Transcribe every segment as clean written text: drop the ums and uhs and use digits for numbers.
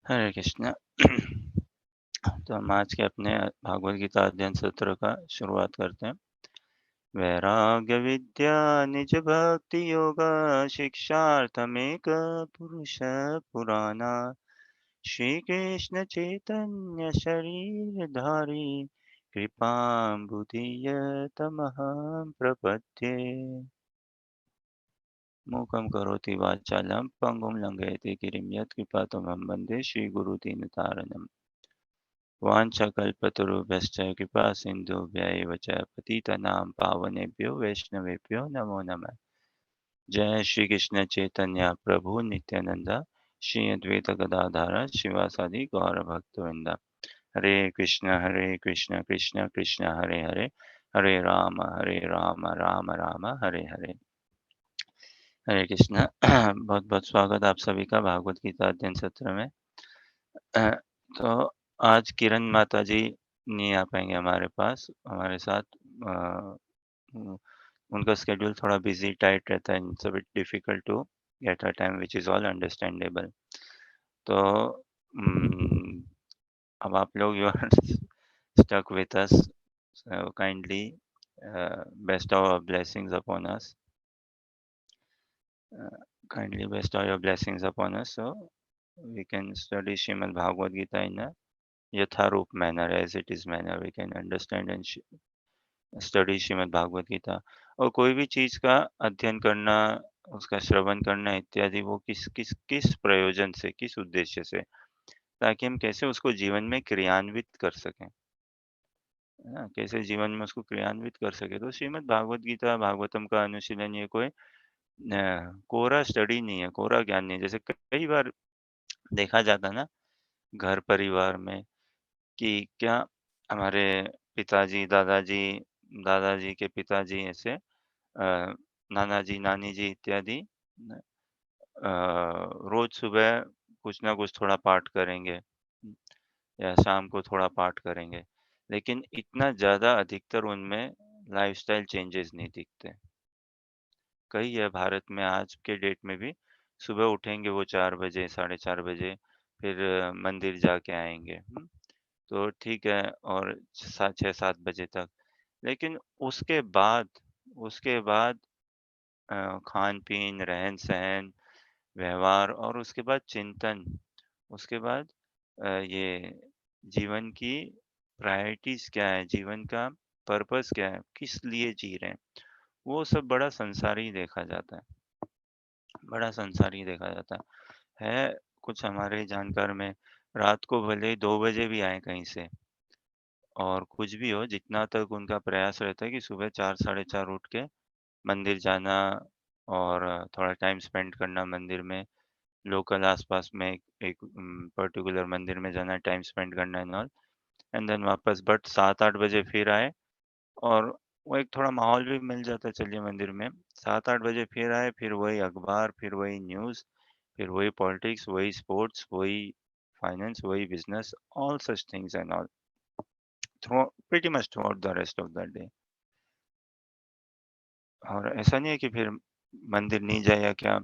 हरे कृष्णा। तो हम आज के अपने भागवत गीता अध्ययन सत्र का शुरुआत करते हैं। वैराग्य विद्या निज भक्ति योग शिक्षार्थमेक पुरुष पुराना श्री कृष्ण चैतन्य शरीर धारी कृपाम्बुधिय तमहं प्रपद्ये। मूकं करोति वाचालं पंगुं लंघयते गिरिं यत्कृपातमहं वन्दे श्रीगुरुदीनतारिणम्। वाञ्छाकल्पतरुभ्यश्च कृपासिन्धुभ्य एव च पतितानां पावनेभ्यो वैष्णवेभ्यो नमो नमः। जय श्री कृष्ण चैतन्य प्रभु नित्यानंद श्री अद्वैत गदाधर शिवासादि गौर भक्तवृंद। हरे कृष्ण कृष्ण कृष्ण हरे हरे, हरे राम राम राम हरे हरे। हरे कृष्ण। बहुत बहुत स्वागत आप सभी का भागवत गीता अध्ययन सत्र में। तो आज किरण माता जी नहीं आ पाएंगे हमारे पास, हमारे साथ। अ, उन- उनका स्केड्यूल थोड़ा बिजी टाइट रहता है। It's a bit difficult to get a time which is all understandable. तो mm, अब आप लोग you are stuck with us, so kindly bestow your blessings upon us. Kindly bestow your blessings upon us so we can study Srimad Bhagavad Gita in a यथारूप manner, as it is manner we can understand and study Shrimad Bhagavad Gita. और कोई भी चीज का अध्ययन करना, उसका श्रवण करना इत्यादि, वो किस किस किस प्रयोजन से, किस उद्देश्य से, ताकि हम कैसे उसको जीवन में क्रियान्वित कर सकें, है ना? कैसे जीवन में उसको क्रियान्वित कर सके। तो श्रीमद् भागवत गीता भागवतम का अनुशीलन ये कोई कोरा स्टडी नहीं है, कोरा ज्ञान नहीं है। जैसे कई बार देखा जाता है ना घर परिवार में, कि क्या हमारे पिताजी दादाजी, दादाजी के पिताजी ऐसे नाना जी, नानी जी इत्यादि रोज सुबह कुछ ना कुछ थोड़ा पाठ करेंगे, या शाम को थोड़ा पाठ करेंगे। लेकिन इतना ज़्यादा अधिकतर उनमें लाइफ़स्टाइल चेंजेस नहीं दिखते। कई है भारत में आज के डेट में भी, सुबह उठेंगे वो 4 बजे, साढ़े 4 बजे, फिर मंदिर जाके आएँगे। तो ठीक है, और 6-7 बजे तक। लेकिन उसके बाद खान-पीन, रहन-सहन, व्यवहार, और उसके बाद चिंतन, उसके बाद ये जीवन की प्रायोरिटीज़ क्या है, जीवन का पर्पस क्या है, किस लिए जी रहे हैं, वो सब बड़ा संसारी देखा जाता है, बड़ा संसारी देखा जाता है। कुछ हमारे जानकार में रात को भले ही 2 बजे भी आएँ कहीं से, और कुछ भी हो, जितना तक उनका प्रयास रहता है कि सुबह 4 साढ़े 4 उठ के मंदिर जाना, और थोड़ा टाइम स्पेंड करना मंदिर में, लोकल आस-पास में एक एक पर्टिकुलर मंदिर में जाना, टाइम स्पेंड करना एंड ऑल, एंड देन वापस बट 7-8 बजे फिर आए, और वो एक थोड़ा माहौल भी मिल जाता है, चलिए मंदिर में। 7-8 बजे फिर आए, फिर वही अखबार, फिर वही न्यूज़, फिर वही पॉलिटिक्स, वही स्पोर्ट्स, वही फाइनेंस, वही business, all such things and all through pretty much through out the rest of the day. और ऐसा नहीं है कि फिर मंदिर नहीं जाए या क्या।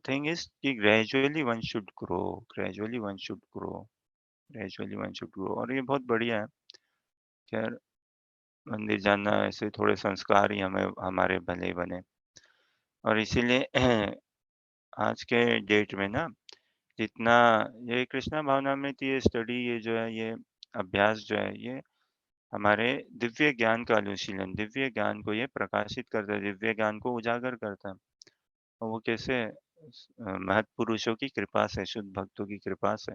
थिंग इज़ कि gradually one should grow, gradually one should grow, gradually one should grow, और ये बहुत बढ़िया है। खैर, मंदिर जाना ऐसे थोड़े संस्कार ही हमें हमारे भले बने, और इसीलिए आज के डेट में ना, जितना ये कृष्णा भावनामृत, ये स्टडी, ये जो है, ये अभ्यास जो है, ये हमारे दिव्य ज्ञान का अनुशीलन, दिव्य ज्ञान को ये प्रकाशित करता है, दिव्य ज्ञान को उजागर करता है। और वो कैसे? महत्पुरुषों की कृपा से, शुद्ध भक्तों की कृपा से।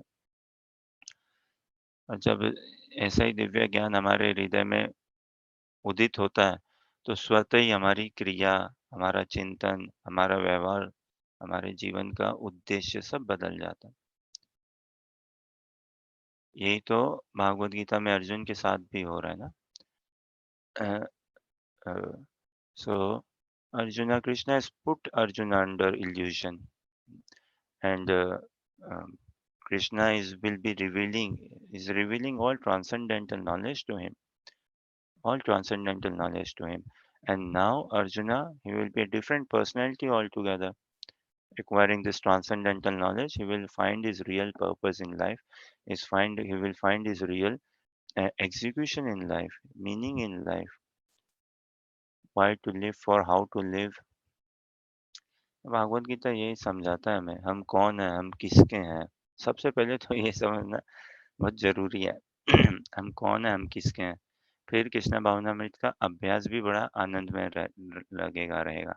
और जब ऐसा ही दिव्य ज्ञान हमारे हृदय में उदित होता है, तो स्वतः ही हमारी क्रिया, हमारा चिंतन, हमारा व्यवहार, हमारे जीवन का उद्देश्य सब बदल जाता है। यही तो भागवत गीता में अर्जुन के साथ भी हो रहा है ना। अ, अ, so Arjuna, Krishna has put Arjuna under illusion, and Krishna will be revealing all transcendental knowledge to him, all transcendental knowledge to him. And now Arjuna, he will be a different personality altogether. Acquiring this transcendental knowledge, he will find his real purpose in life. He will find his real execution in life, meaning in life, why to live, for how to live. Bhagavat Gita यही समझाता है हमें, हम कौन हैं, हम किसके हैं। सबसे पहले तो ये समझना बहुत ज़रूरी है। हम कौन हैं, हम किसके हैं। फिर कृष्ण भावनामृत का अभ्यास भी बड़ा आनंदमय लगेगा रहेगा।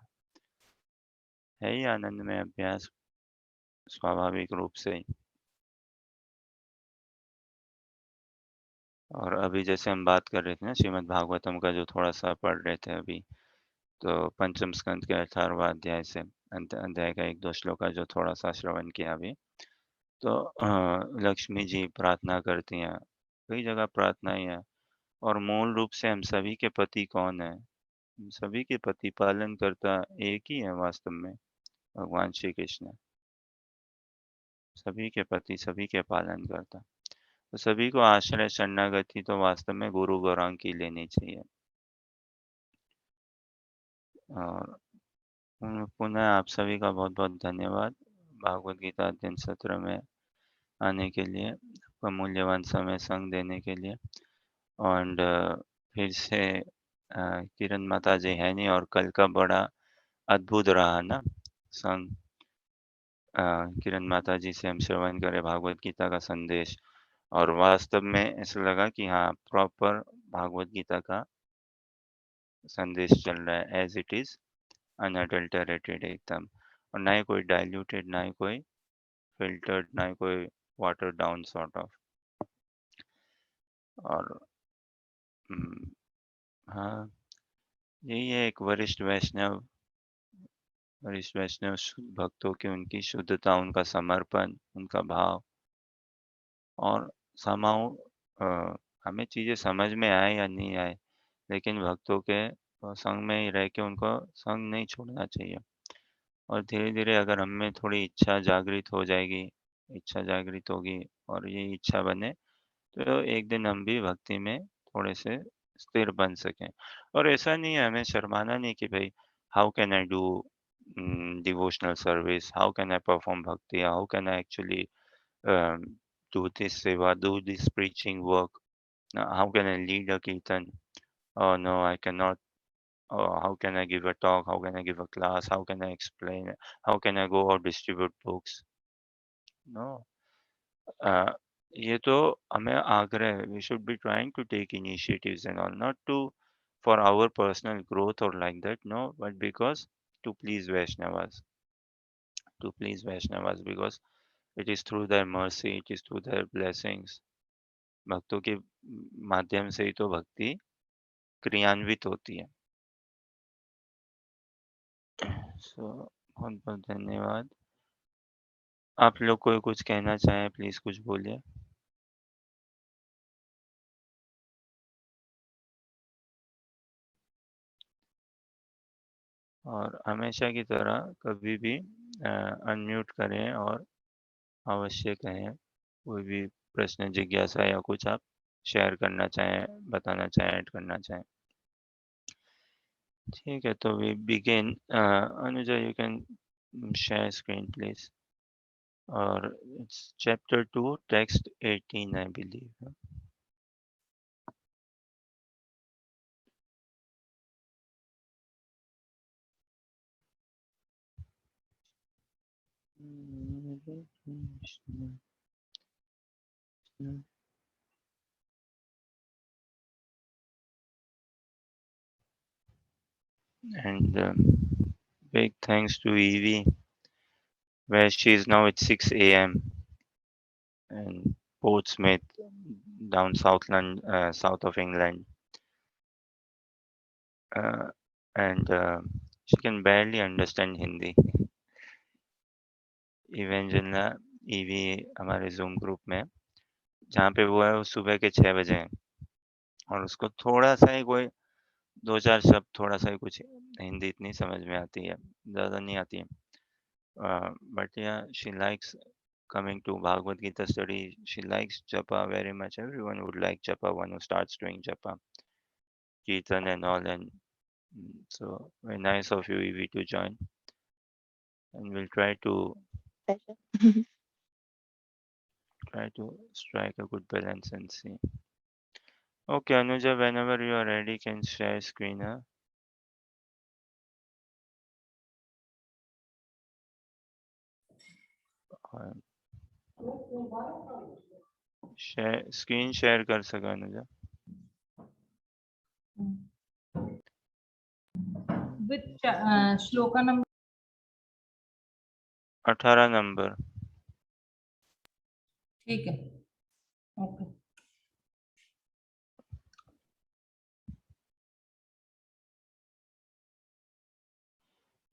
है ही आनंदमय अभ्यास स्वाभाविक रूप से ही। और अभी जैसे हम बात कर रहे थे ना श्रीमद् भागवतम का जो थोड़ा-सा पढ़ रहे थे अभी, तो पंचम स्कंद के 18वाँ अध्याय से अध्याय का 1-2 श्लोक का जो थोड़ा-सा श्रवण किया अभी। तो लक्ष्मी जी प्रार्थना करती हैं, कई जगह प्रार्थना ही है। और मूल रूप से हम सभी के पति कौन है? हम सभी के पति पालनकर्ता एक ही है वास्तव में, भगवान श्री कृष्ण। सभी के पति, सभी के पालनकर्ता। तो सभी को आश्रय शरणागति तो वास्तव में गुरु गौरांग की लेनी चाहिए। और पुनः आप सभी का बहुत-बहुत धन्यवाद भागवत गीता अध्ययन सत्र में आने के लिए, आपका मूल्यवान समय संग देने के लिए। एंड फिर से किरण माता जी है नहीं, और कल का बड़ा अद्भुत रहा ना संग। किरण माता जी से हम श्रवण करें भागवत गीता का संदेश, और वास्तव में ऐसा लगा कि हाँ, प्रॉपर भागवत गीता का संदेश चल रहा है एज़ इट इज़, अनअडल्टरेटेड एकदम। और ना ही कोई डाइल्यूटेड, ना ही कोई फ़िल्टर्ड, ना ही कोई वाटर्ड डाउन सॉर्ट ऑफ। और उम, हाँ, यही है एक वरिष्ठ वैष्णव शुद्ध भक्तों की उनकी शुद्धता, उनका समर्पण, उनका भाव। और समहाउ हमें चीज़ें समझ में आए या नहीं आए, लेकिन भक्तों के संग में ही रह के उनको संग नहीं छोड़ना चाहिए। और धीरे-धीरे अगर हम में थोड़ी इच्छा जागृत हो जाएगी, इच्छा जागृत होगी और ये इच्छा बने, तो एक दिन हम भी भक्ति में थोड़े से स्थिर बन सकें। और ऐसा नहीं है, हमें शर्माना नहीं कि भाई how can I do devotional service, how can I perform bhakti, how can I actually do this seva, do this preaching work. How can I lead a kirtan? Oh no, I cannot. Oh, how can I give a talk? How can I give a class? How can I explain? How can I go or distribute books? No. Uh, ये तो हमें आग्रह है, we should be trying to take initiatives and all, not to for our personal growth or like that, no, but because to please Vaishnavas, because it is through their mercy, it is through their blessings, भक्तों के माध्यम से ही तो भक्ति क्रियान्वित होती है। सो बहुत-बहुत धन्यवाद। आप लोग कोई कुछ कहना चाहें प्लीज़ कुछ बोलिए। और हमेशा की तरह कभी भी अनम्यूट करें और अवश्य कहें, कोई भी प्रश्न, जिज्ञासा या कुछ आप शेयर करना चाहें, बताना चाहें, ऐड करना चाहें। ठीक है, तो we begin. Anuja, you can share screen please. और it's chapter 2 text 18 I believe. And big thanks to Evie, where she is now at 6 a.m. in Portsmouth, down south of England. Uh, and she can barely understand Hindi. Evangelina ईवी हमारे zoom group में, जहाँ पे वो है, वो सुबह के 6 बजे हैं। और उसको थोड़ा-सा ही कोई 2-4 शब्द, थोड़ा-सा ही कुछ हिंदी इतनी समझ में आती है, ज़्यादा नहीं आती है। But yeah, she likes coming to Bhagavad Gita study. She likes japa very much. Everyone would like japa, one who starts doing japa, kirtan and all. And so very nice of you, Evie, to join. and we'll try to Pleasure. strike a good balance and see. Okay, Anuja, whenever you are ready, can share screen. Huh? और screen share कर सका Anuja. Which shloka number? 18 number. ठीक है. Okay.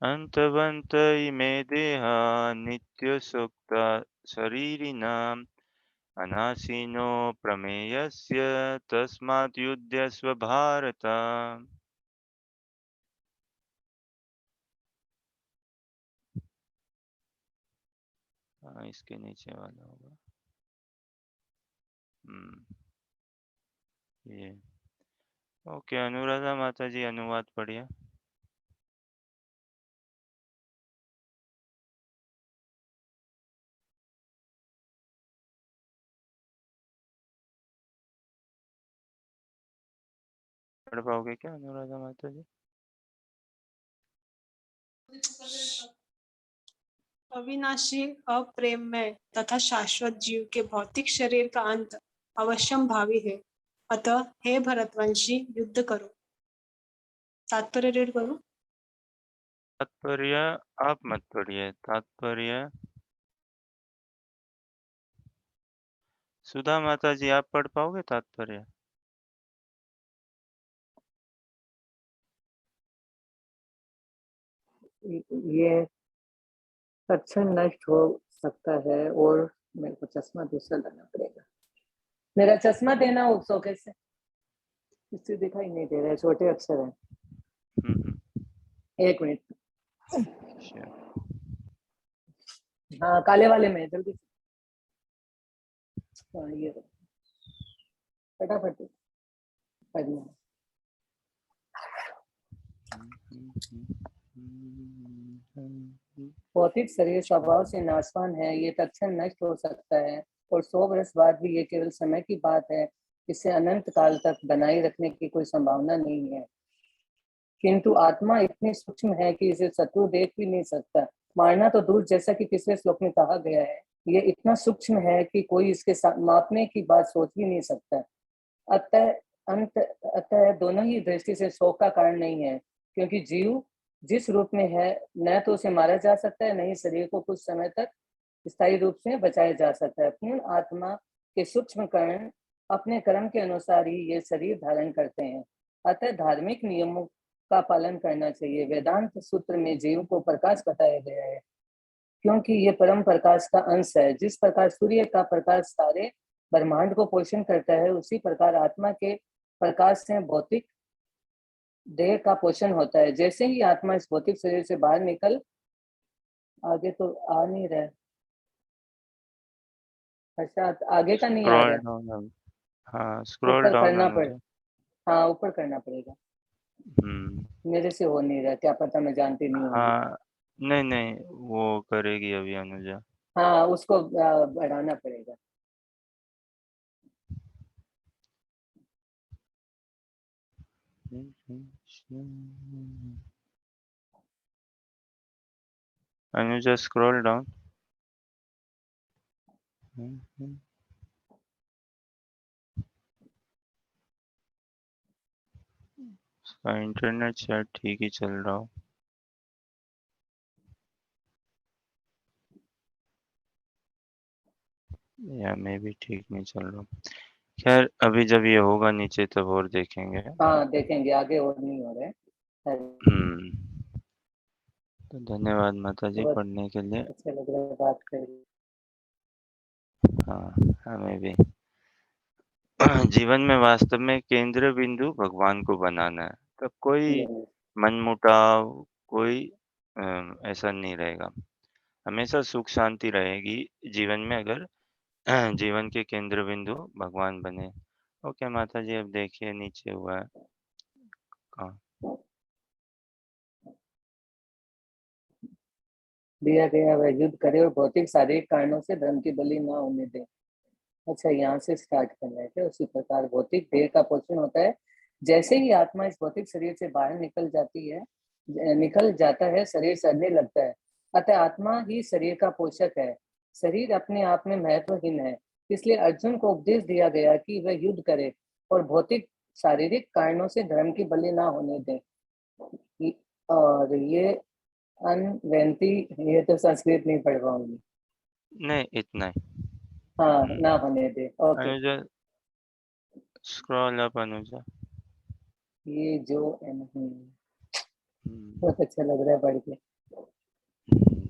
अंतवंत इमे देहा नित्य सुक्ता शरीरिणाम् अनासीनो प्रमेयस्य तस्मात् युध्यस्व भारत. इसके नीचे वाला होगा. ये ओके. अनुराधा माता जी अनुवाद पढ़िए. पढ़ पाओगे क्या अनुराधा माता जी? अविनाशी, अप्रेममय तथा शाश्वत जीव के भौतिक शरीर का अंत अवश्यम भावी है। अतः हे भरतवंशी, युद्ध करो। तात्पर्य रीड करो. तात्पर्य आप मत पढ़िए. तात्पर्य सुधा माता जी आप पढ़ पाओगे तात्पर्य? ये तत्क्षण नष्ट हो सकता है और मेरे को चश्मा दूसरा लाना पड़ेगा. मेरा चश्मा देना उस शौकेस से. इससे दिखाई नहीं दे रहा है, छोटे अक्षर है. एक मिनट. हाँ, काले वाले में जल्दी से. हाँ, ये फटाफट पढ़ना. भौतिक शरीर स्वभाव से नाशवान है. ये तत्क्षण नष्ट हो सकता है और 100 वर्ष बाद भी ये केवल समय की बात है. इसे अनंत काल तक बनाए रखने की कोई संभावना नहीं है. किंतु आत्मा इतनी सूक्ष्म है कि इसे शत्रु देख भी नहीं सकता. मारना तो दूर, जैसा कि पिछले श्लोक में कहा गया है, ये इतना सूक्ष्म है कि कोई इसके साथ मापने की बात सोच भी नहीं सकता. अतः दोनों ही दृष्टि से शोक का कारण नहीं है, क्योंकि जीव जिस रूप में है न तो उसे मारा जा सकता है, न ही शरीर को कुछ समय तक स्थायी रूप से बचाया जा सकता है. पूर्ण आत्मा के सूक्ष्म कर्ण अपने कर्म के अनुसार ही ये शरीर धारण करते हैं. अतः धार्मिक नियमों का पालन करना चाहिए. वेदांत सूत्र में जीव को प्रकाश बताया गया है, क्योंकि ये परम प्रकाश का अंश है. जिस प्रकार सूर्य का प्रकाश सारे ब्रह्मांड को पोषण करता है, उसी प्रकार आत्मा के प्रकाश से भौतिक देह का पोषण होता है. जैसे ही आत्मा इस भौतिक शरीर से बाहर निकल, आगे तो आ नहीं रहा. अच्छा, आगे का नहीं आ स्क्रॉल रहा. डाउन. हाँ, स्क्रॉल ऊपर डाउन करना पड़े. अनुजा. हाँ, ऊपर करना पड़ेगा. मेरे से हो नहीं रहा, क्या पता, मैं जानती नहीं होगी. हाँ, नहीं नहीं वो करेगी अभी अनुजा. हाँ, उसको बढ़ाना पड़ेगा. Anuja scroll down. उसका इंटरनेट शायद ठीक ही चल रहा हो. या मैं भी ठीक नहीं चल रहा हूँ. खैर अभी जब ये होगा नीचे तब और देखेंगे. हाँ, देखेंगे आगे, और नहीं हो रहा है. हम्म. तो धन्यवाद माता जी बहुत पढ़ने के लिए. अच्छा लग रहा है बात करके. हाँ, हमें भी. जीवन में वास्तव में केंद्र बिंदु भगवान को बनाना है. तब कोई मनमुटाव, कोई ऐसा नहीं रहेगा. हमेशा सुख शांति रहेगी जीवन में, अगर जीवन के केंद्र बिंदु भगवान बने. ओके माता जी, अब देखिए नीचे हुआ है. कहाँ? दिया गया वह युद्ध करे और भौतिक शारीरिक कारणों से धर्म की बलि ना होने दे। अच्छा, यहाँ से स्टार्ट करना है क्या? उसी प्रकार भौतिक देह का पोषण होता है। जैसे ही आत्मा इस भौतिक शरीर से बाहर निकल जाती है, निकल जाता है, शरीर सड़ने लगता है। अतः आत्मा ही शरीर का पोषक है। शरीर अपने आप में महत्वहीन है। इसलिए अर्जुन को उपदेश दिया गया कि वह युद्ध करे और भौतिक शारीरिक कारणों से धर्म की बलि ना होने दे। और ये अनवेंती, ये तो संस्कृत नहीं पढ़ पाऊंगी। नहीं, इतना ही। हाँ, ना होने दे। Okay, Anuja, scroll up Anuja. ये जो हम्म, बहुत अच्छा लग रहा है पढ़ के।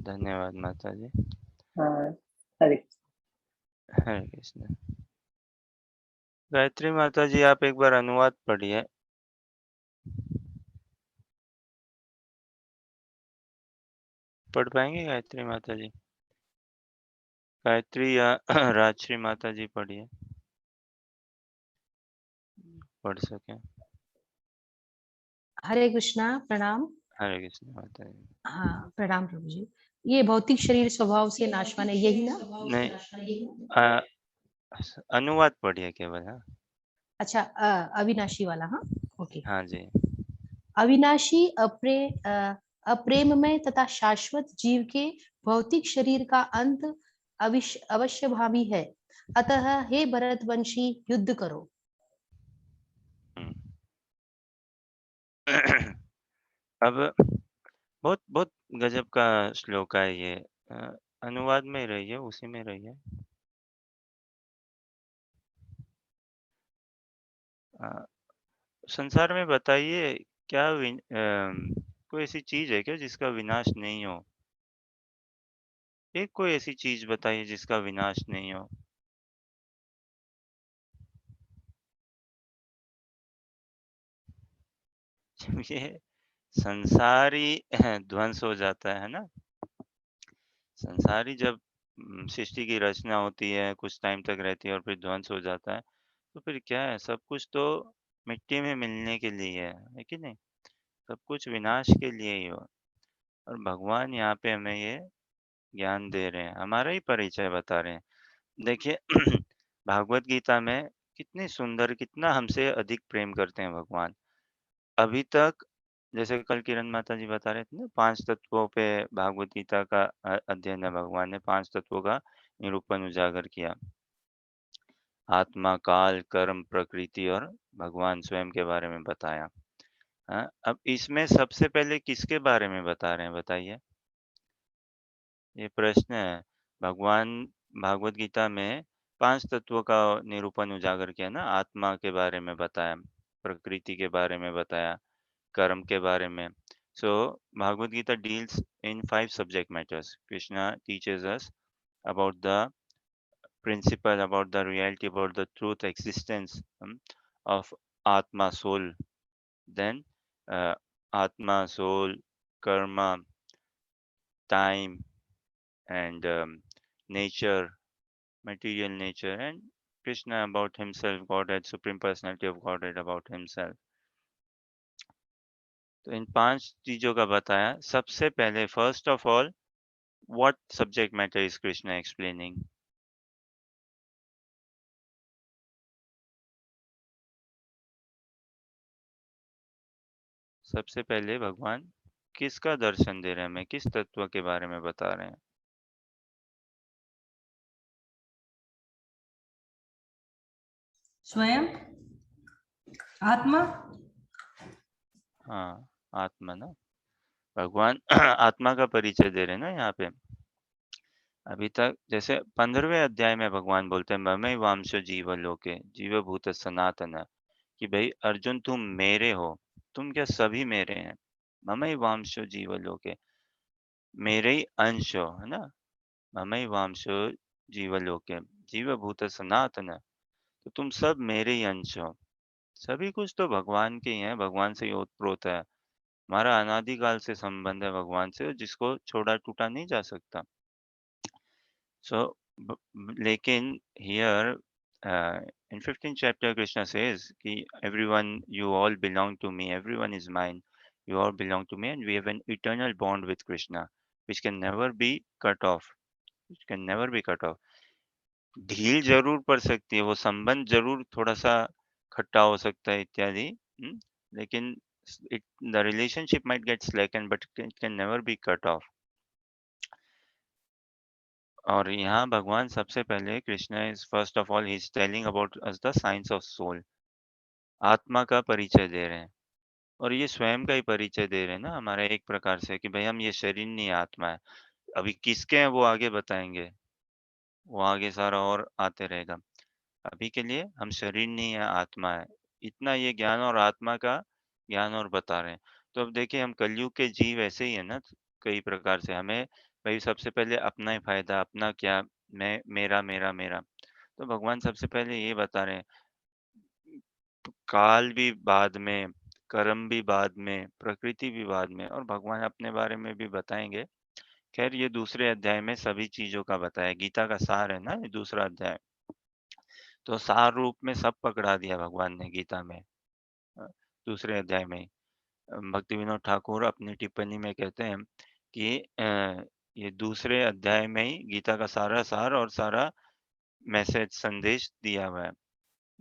धन्यवाद माता जी। हाँ, हरे हरे कृष्ण। गायत्री माता जी, आप एक बार अनुवाद पढ़िए। पढ़ पाएंगे गायत्री माता जी? गायत्री या राजश्री माता जी पढ़िए, पढ़ सके। हरे कृष्णा, प्रणाम। हरे कृष्ण माता जी। हाँ, प्रणाम प्रभु जी। ये भौतिक शरीर स्वभाव से नाशवान है, यही ना? नहीं, अनुवाद पढ़िए केवल। हाँ, अच्छा, अविनाशी वाला। हाँ, ओके। हाँ जी। अविनाशी, अप्रेममय तथा शाश्वत जीव के भौतिक शरीर का अंत अवश्यभावी है। अतः हे भरतवंशी, युद्ध करो। हम्म। अब बहुत बहुत गजब का श्लोक है ये। अनुवाद में रहिए, उसी में रहिए। संसार में बताइए, क्या कोई ऐसी चीज है क्या जिसका विनाश नहीं हो? एक कोई ऐसी चीज बताइए जिसका विनाश नहीं हो। जब ये संसारी ध्वंस हो जाता है ना, संसारी जब सृष्टि की रचना होती है, कुछ टाइम तक रहती है और फिर ध्वंस हो जाता है, तो फिर क्या है? सब कुछ तो मिट्टी में मिलने के लिए है कि नहीं? सब कुछ विनाश के लिए ही हो। और भगवान यहाँ पे हमें ये ज्ञान दे रहे हैं, हमारा ही परिचय बता रहे हैं। देखिए भागवत गीता में कितनी सुंदर, कितना हमसे अधिक प्रेम करते हैं भगवान। अभी तक जैसे कल किरण माता जी बता रहे थे ना, 5 तत्वों पे भागवत गीता का अध्ययन है। भगवान ने 5 तत्वों का निरूपण उजागर किया। आत्मा, काल, कर्म, प्रकृति और भगवान स्वयं के बारे में बताया। हाँ, अब इसमें सबसे पहले किसके बारे में बता रहे हैं बताइए? ये प्रश्न है। भगवान भागवत गीता में 5 तत्वों का निरूपण उजागर किया ना, आत्मा के बारे में बताया, प्रकृति के बारे में बताया, कर्म के बारे में। So Bhagavad Gita deals in 5 subject matters. Krishna teaches us about the principle, about the reality, about the truth existence of Atma, soul. Then Atma, soul, karma, time, and nature, material nature, and Krishna about himself, Godhead, Supreme Personality of Godhead about himself. तो इन 5 चीजों का बताया। सबसे पहले first of all, what subject matter is Krishna explaining? सबसे पहले भगवान किसका दर्शन दे रहे हैं हमें, किस तत्व के बारे में बता रहे हैं? स्वयं आत्मा। हाँ, आत्मा ना। भगवान आत्मा का परिचय दे रहे हैं ना यहाँ पे। अभी तक जैसे 15वें अध्याय में भगवान बोलते हैं, ममै वांशो जीव लोके जीव भूत सनातन, कि भाई अर्जुन तुम मेरे हो, तुम क्या सभी मेरे हैं। ममै वांशो जीव लोके, मेरे ही अंश हो, है ना। ममै वांशो जीव लोके जीव भूत सनातन, तो तुम सब मेरे ही अंश हो। सभी कुछ तो भगवान के ही हैं, भगवान से ही ओतप्रोत है। हमारा अनादिकाल से संबंध है भगवान से, जिसको छोड़ा टूटा नहीं जा सकता। सो लेकिन here in 15th chapter Krishna says कि everyone, you all belong to me, everyone is mine, you all belong to me, and we have an eternal bond with Krishna. which can never be cut off, which can never be cut off. ढील जरूर पड़ सकती है, वो संबंध जरूर थोड़ा-सा खट्टा हो सकता है इत्यादि, लेकिन it the relationship might get slackened but it can never be cut off. और यहाँ भगवान सबसे पहले Krishna is first of all he is telling about us the science of soul, आत्मा का परिचय दे रहे हैं। और ये स्वयं का ही परिचय दे रहे हैं ना हमारा एक प्रकार से, कि भाई हम ये शरीर नहीं आत्मा है। अभी किसके हैं वो आगे बताएंगे, वो आगे सारा और आते रहेगा। अभी के लिए हम शरीर नहीं है, आत्मा है। इतना ये ज्ञान और आत्मा का ज्ञान और बता रहे हैं। तो अब देखिए हम कलयुग के जीव ऐसे ही है ना, कई प्रकार से हमें भाई सबसे पहले अपना ही फायदा, अपना क्या, मैं, मेरा मेरा मेरा। तो भगवान सबसे पहले ये बता रहे हैं, काल भी बाद में, कर्म भी बाद में, प्रकृति भी बाद में, और भगवान अपने बारे में भी बताएंगे। खैर ये दूसरे अध्याय में सभी चीजों का बताया, गीता का सार है ना ये दूसरा अध्याय। तो सार रूप में सब पकड़ा दिया भगवान ने गीता में, अ, दूसरे अध्याय में ही। भक्ति विनोद ठाकुर अपनी टिप्पणी में कहते हैं कि ये दूसरे अध्याय में ही गीता का सारा सार और सारा मैसेज संदेश दिया हुआ है।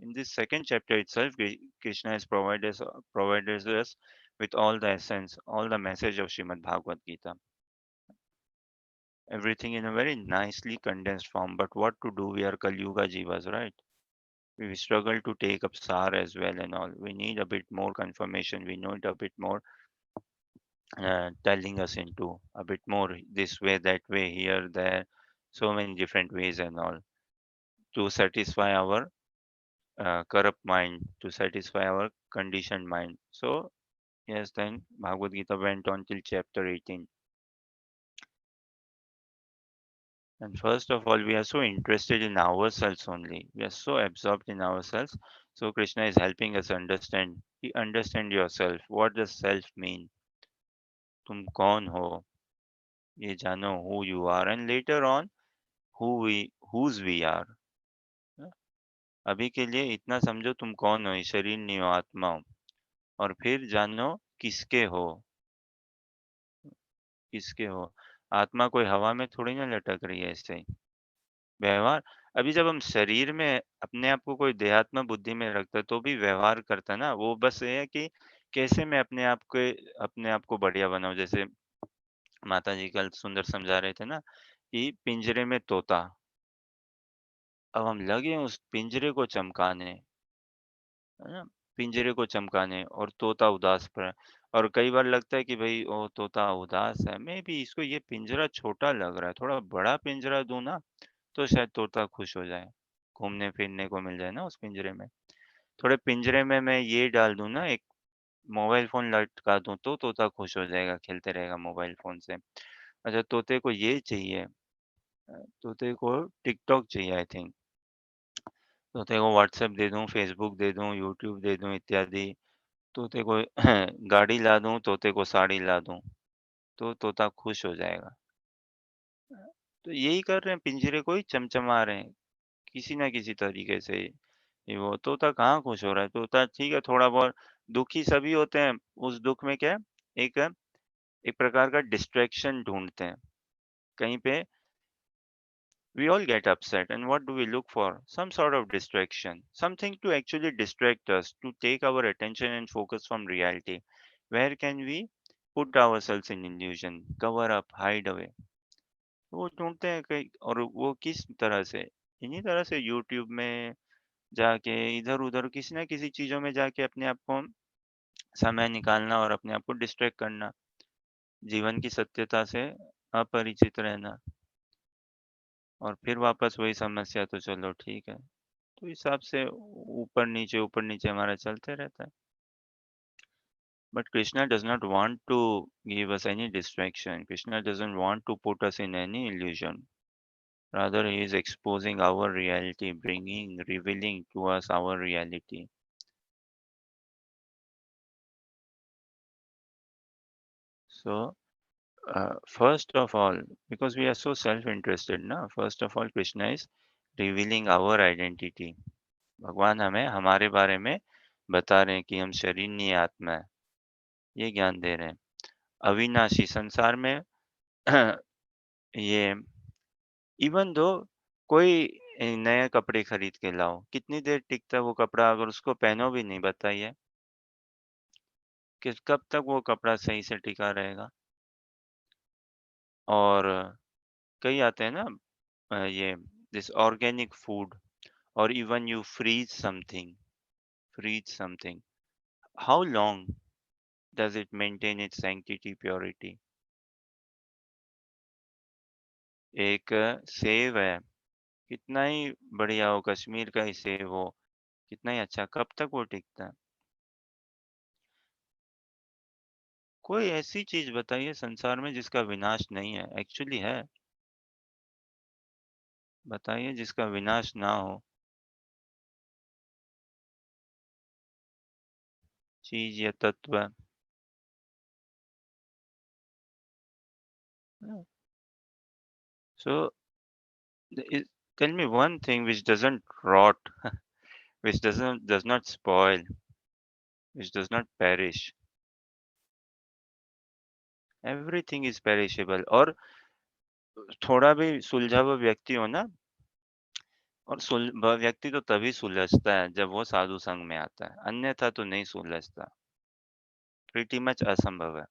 In this second chapter itself, Krishna has provided us with all the essence, all the message of Srimad Bhagavad Gita. Everything in a very nicely condensed form. But what to do? We are Kali Yuga Jivas, right? We struggle to take up SAR as well and all. We need a bit more confirmation. We need a bit more telling us into a bit more this way, that way, here, there, so many different ways and all, to satisfy our corrupt mind, to satisfy our conditioned mind. So, yes, then Bhagavad Gita went on till chapter 18. And first of all, we are so interested in ourselves only. We are so absorbed in ourselves. So Krishna is helping us understand. Understand yourself. What does self mean? तुम कौन हो? ये जानो, who you are, and later on whose we are. अभी के लिए इतना समझो तुम कौन हो, ये शरीर नहीं हो, आत्मा हो। और फिर जानो किसके हो, किसके हो। आत्मा कोई हवा में थोड़ी ना लटक रही है ऐसे ही। व्यवहार, अभी जब हम शरीर में अपने आप को कोई देहात्म बुद्धि में रखता है तो भी व्यवहार करता है ना, वो बस ये है कि कैसे मैं अपने आप को बढ़िया बनाऊं। जैसे माता जी कल सुंदर समझा रहे थे ना कि पिंजरे में तोता, अब हम लगे हैं उस पिंजरे को चमकाने, है ना, पिंजरे को चमकाने, और तोता उदास पर है। और कई बार लगता है कि भाई ओ तोता उदास है, मैं भी इसको ये पिंजरा छोटा लग रहा है, थोड़ा बड़ा पिंजरा दूं ना तो शायद तोता खुश हो जाए, घूमने फिरने को मिल जाए ना उस पिंजरे में। थोड़े पिंजरे में मैं ये डाल दूं ना, एक मोबाइल फोन लटका दूं तो तोता खुश हो जाएगा, खेलते रहेगा मोबाइल फोन से। अच्छा, तोते को ये चाहिए, तोते को टिकटॉक चाहिए आई थिंक, तोते को व्हाट्सएप दे दूं, फेसबुक दे दूं, यूट्यूब दे दूं इत्यादि। तोते को गाड़ी ला दूं, तोते को साड़ी ला दूं, तो तोता खुश हो जाएगा। तो यही कर रहे हैं, पिंजरे को ही चमचमा रहे हैं किसी ना किसी तरीके से। ये वो तोता कहाँ खुश हो रहा है? तोता ठीक है, थोड़ा बहुत दुखी सभी होते हैं। उस दुःख में क्या है, एक एक प्रकार का डिस्ट्रैक्शन ढूँढते हैं। कहीं पे we all get upset, and what do we look for? Some sort of distraction. Something to actually distract us, to take our attention and focus from reality. Where can we put ourselves in illusion, cover up, hide away? वो ढूँढते हैं कहीं, और वो किस तरह से? इन्हीं तरह से यूट्यूब में जाके, इधर-उधर किसी न किसी चीज़ों में जाके अपने आप को समय निकालना और अपने आप को डिस्ट्रैक्ट करना, जीवन की सत्यता से अपरिचित रहना, और फिर वापस वही समस्या, तो चलो ठीक है। तो इस हिसाब से ऊपर नीचे हमारा चलते रहता है। But Krishna does not want to give us any distraction. Krishna doesn't want to put us in any illusion. Rather, he is exposing our reality, revealing to us our reality. So, first of all, because we are so self-interested, ना, first of all, Krishna is revealing our identity. भगवान हमें हमारे बारे में बता रहे हैं कि हम शरीर नहीं आत्मा है, ये ज्ञान दे रहे हैं। अविनाशी, संसार में ये इवन दो कोई नए कपड़े खरीद के लाओ, कितनी देर टिकता है वो कपड़ा अगर उसको पहनो भी नहीं, बताइए? कि कब तक वो कपड़ा सही से टिका रहेगा? और कई आते हैं ना ये दिस ऑर्गेनिक फूड और even you freeze something, how long does it maintain its sanctity purity? एक सेब है, कितना ही बढ़िया हो, कश्मीर का ही सेब हो, कितना ही अच्छा, कब तक वो टिकता है? कोई ऐसी चीज बताइए संसार में जिसका विनाश नहीं है, एक्चुअली है, बताइए जिसका विनाश ना हो, चीज या तत्व। So, tell me one thing which doesn't rot, which does not spoil, which does not perish. Everything is perishable. और थोड़ा भी सुलझा हुआ व्यक्ति हो ना, और व्यक्ति तो तभी सुलझता है जब वो साधु संग में आता है, अन्यथा तो नहीं सुलझता, प्रीटी मच असंभव है।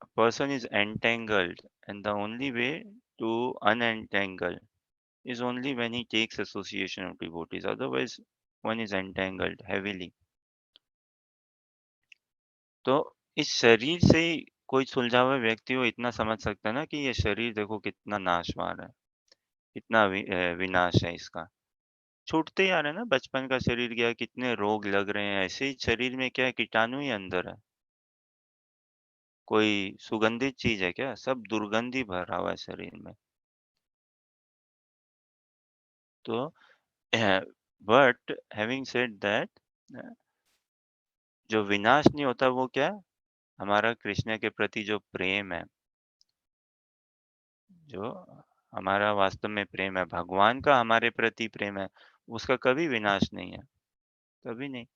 A person is entangled and the only way to unentangle is only when he takes association of devotees, otherwise one is entangled heavily. तो इस शरीर से ही कोई सुलझा हुआ व्यक्ति वो इतना समझ सकता है ना कि ये शरीर देखो कितना नाशवान है, कितना विनाश है इसका। छूटते ही आ रहा है ना, बचपन का शरीर गया, कितने रोग लग रहे हैं, ऐसे ही शरीर में क्या है, कीटाणु ही अंदर है। कोई सुगंधित चीज़ है क्या? सब दुर्गंध ही भरा हुआ है शरीर में। तो बट हैविंग सेड दैट, जो विनाश नहीं होता वो क्या है? हमारा कृष्ण के प्रति जो प्रेम है, जो हमारा वास्तव में प्रेम है, भगवान का हमारे प्रति प्रेम है, उसका कभी विनाश नहीं है, कभी नहीं।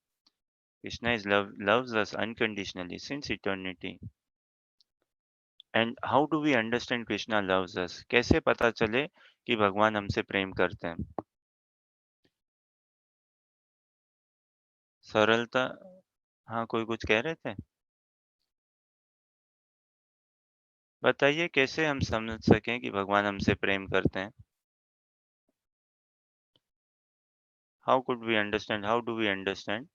Krishna is loves us unconditionally since eternity. And how do we understand Krishna loves us? कैसे पता चले कि भगवान हमसे प्रेम करते हैं? सरलता। हाँ, कोई कुछ कह रहे थे? बताइए कैसे हम समझ सकें कि भगवान हमसे प्रेम करते हैं? How could we understand? How do we understand?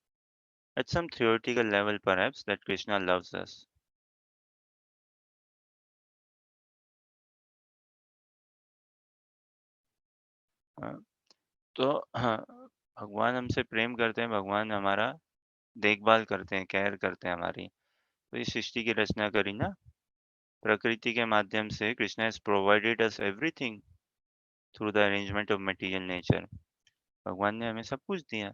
At some theoretical level perhaps that Krishna loves us. हाँ, तो हाँ, भगवान हमसे प्रेम करते हैं, भगवान हमारा देखभाल करते हैं, केयर करते हैं हमारी। तो इस सृष्टि की रचना करी ना, प्रकृति के माध्यम से Krishna has provided us everything through the arrangement of material nature. भगवान ने हमें सब कुछ दिया।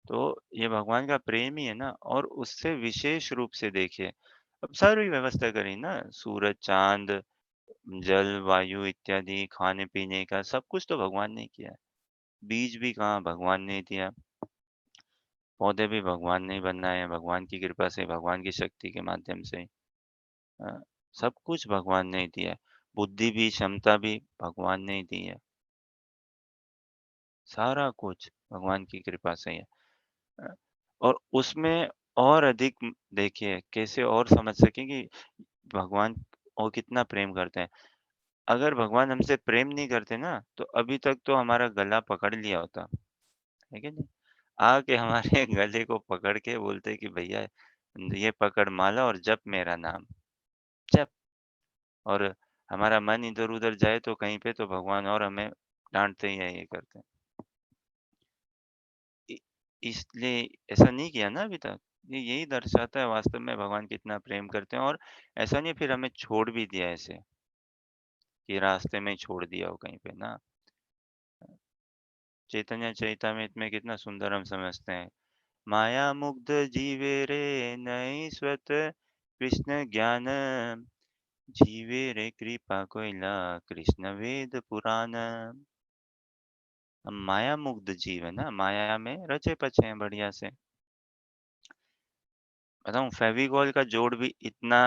तो ये भगवान का प्रेम ही है ना, और उससे विशेष रूप से देखिए, अब सारी व्यवस्था करी ना, सूरज, चाँद, जल, वायु इत्यादि, खाने-पीने का सब कुछ तो भगवान ने किया है। बीज भी कहाँ, भगवान ने दिया। पौधे भी भगवान ने ही बनाए हैं, भगवान की कृपा से, भगवान की शक्ति के माध्यम से। अ, सब कुछ भगवान ने ही दिया है। बुद्धि भी, क्षमता भी भगवान ने ही दी है। सारा कुछ भगवान की कृपा से ही है। अ, और उसमें और अधिक देखिए कैसे और समझ सकें कि भगवान और कितना प्रेम करते हैं। अगर भगवान हमसे प्रेम नहीं करते ना, तो अभी तक तो हमारा गला पकड़ लिया होता, है कि नहीं? आके हमारे गले को पकड़ के बोलते कि भैया ये पकड़ माला और जप मेरा नाम, जप। और हमारा मन इधर-उधर जाए तो कहीं पे, तो भगवान और हमें डाँटते ही हैं, ये करते हैं। इ इसलिए ऐसा नहीं किया ना अभी तक। ये यही दर्शाता है वास्तव में भगवान कितना प्रेम करते हैं, और ऐसा नहीं फिर हमें छोड़ भी दिया ऐसे, कि रास्ते में ही छोड़ दिया हो कहीं पे ना। चैतन्य चरितामृत में कितना सुंदर हम समझते हैं। माया मुग्ध जीवे रे नई स्वत कृष्ण ज्ञान, जीवे रे कृपा कोइला कृष्ण वेद पुराण। हम माया मुग्ध जीव है ना, माया में रचे पचे हैं बढ़िया से। बताऊँ, फेविकॉल का जोड़ भी इतना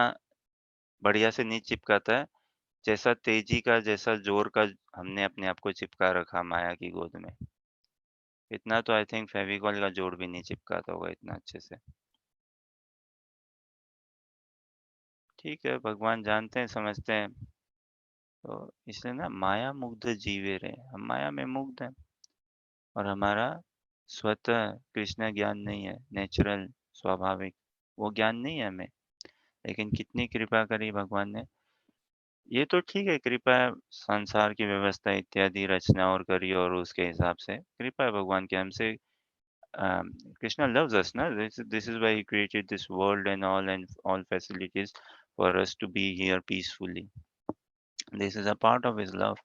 बढ़िया से नहीं चिपकाता है, जैसा तेजी का, जैसा ज़ोर का हमने अपने आप को चिपका रखा माया की गोद में। इतना तो आई थिंक फेविकॉल का जोड़ भी नहीं चिपकाता होगा इतना अच्छे से। ठीक है, भगवान जानते हैं, समझते हैं। तो इसलिए ना माया मुग्ध जीवे रहे, हम माया में मुग्ध हैं और हमारा स्वतः कृष्ण ज्ञान नहीं है, नेचुरल, स्वाभाविक, वो ज्ञान नहीं है हमें। लेकिन कितनी कृपा करी भगवान ने। ये तो ठीक है, कृपा है, संसार की व्यवस्था इत्यादि रचना और करी और उसके हिसाब से कृपा है भगवान की हमसे। Krishna loves us, na? This is why he created this world and all facilities for us to be here peacefully. This is a part of his love.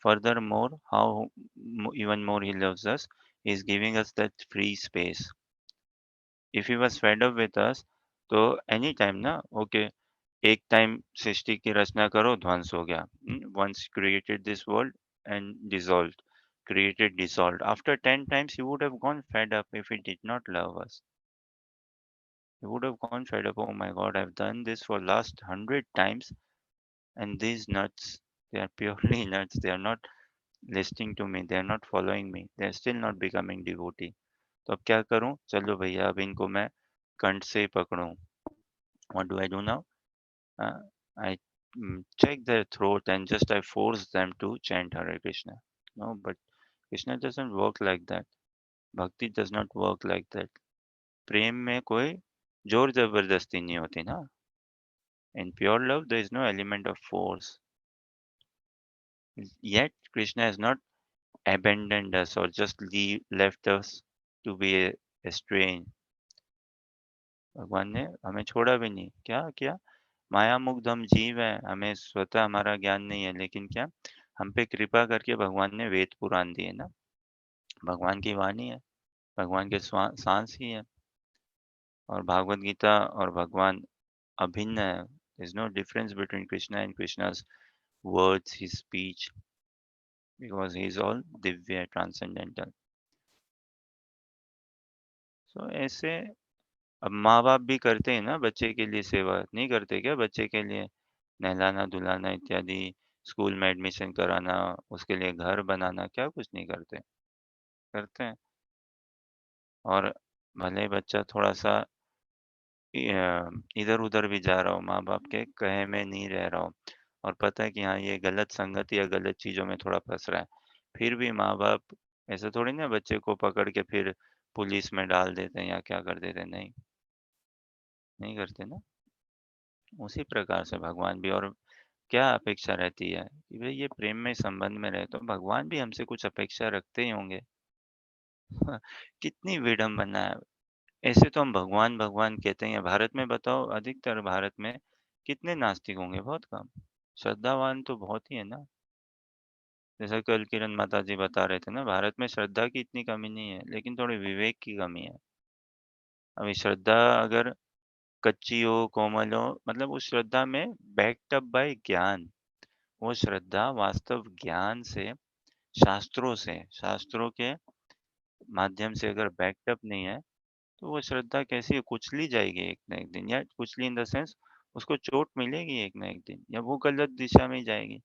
Furthermore, how even more he loves us, he is giving us that free space. If he was fed up with us, तो any time ना, okay, एक time सृष्टि की रचना करो, ध्वंस हो गया। Once created this world and dissolved, created, dissolved. After 10 times, he would have gone fed up if he did not love us. He would have gone fed up. Oh my God, I've done this for last 100 times, and these nuts, they are purely nuts. They are not listening to me. They are not following me. They are still not becoming devotee. तो अब क्या करूं? चलो भैया, अब इनको मैं कंठ से ही पकड़ूं. What do I do now? I check their throat and just I force them to chant Hare Krishna. No, but Krishna doesn't work like that. Bhakti does not work like that. प्रेम में कोई जोर जबरदस्ती नहीं होती ना. In pure love, there is no element of force. Yet, Krishna has not abandoned us or just left us to be estranged. भगवान ने हमें छोड़ा भी नहीं. क्या किया? माया मुग्ध हम जीव हैं, हमें स्वतः हमारा ज्ञान नहीं है, लेकिन क्या, हम पे कृपा करके भगवान ने वेद पुराण दिए ना. भगवान की वाणी है, भगवान के सांस ही है. और भागवत गीता और भगवान अभिन्न है. There's no difference between Krishna and Krishna's words, his speech, because he is all divya, transcendental. So ऐसे अब माँ बाप भी करते हैं ना बच्चे के लिए सेवा, नहीं करते क्या? बच्चे के लिए नहलाना धुलाना इत्यादि, स्कूल में एडमिशन कराना, उसके लिए घर बनाना, क्या कुछ नहीं करते? करते हैं. और भले बच्चा थोड़ा सा इधर उधर भी जा रहा हो, माँ बाप के कहे में नहीं रह रहा हो, और पता है कि हाँ ये गलत संगति या गलत चीजों में थोड़ा फंस रहा है, फिर भी माँ बाप ऐसे थोड़ी ना बच्चे को पकड़ के फिर पुलिस में डाल देते हैं या क्या कर देते हैं. नहीं, नहीं करते ना. उसी प्रकार से भगवान भी. और क्या अपेक्षा रहती है कि भाई ये प्रेम में संबंध में रहे, तो भगवान भी हमसे कुछ अपेक्षा रखते ही होंगे. कितनी विडंबना है. ऐसे तो हम भगवान भगवान कहते हैं. भारत में बताओ, अधिकतर भारत में कितने नास्तिक होंगे? बहुत कम. श्रद्धावान तो बहुत ही है ना. जैसा कल किरण माता जी बता रहे थे ना, भारत में श्रद्धा की इतनी कमी नहीं है, लेकिन थोड़ी विवेक की कमी है. अभी श्रद्धा अगर कच्ची हो, कोमल हो, मतलब उस श्रद्धा में बैक्ड अप बाय ज्ञान, वो श्रद्धा वास्तव ज्ञान से, शास्त्रों के माध्यम से अगर बैक्ड अप नहीं है, तो वो श्रद्धा कैसी है? कुचली जाएगी एक ना एक दिन. या कुचली इन द सेंस, उसको चोट मिलेगी एक ना एक दिन, या वो गलत दिशा में ही जाएगी.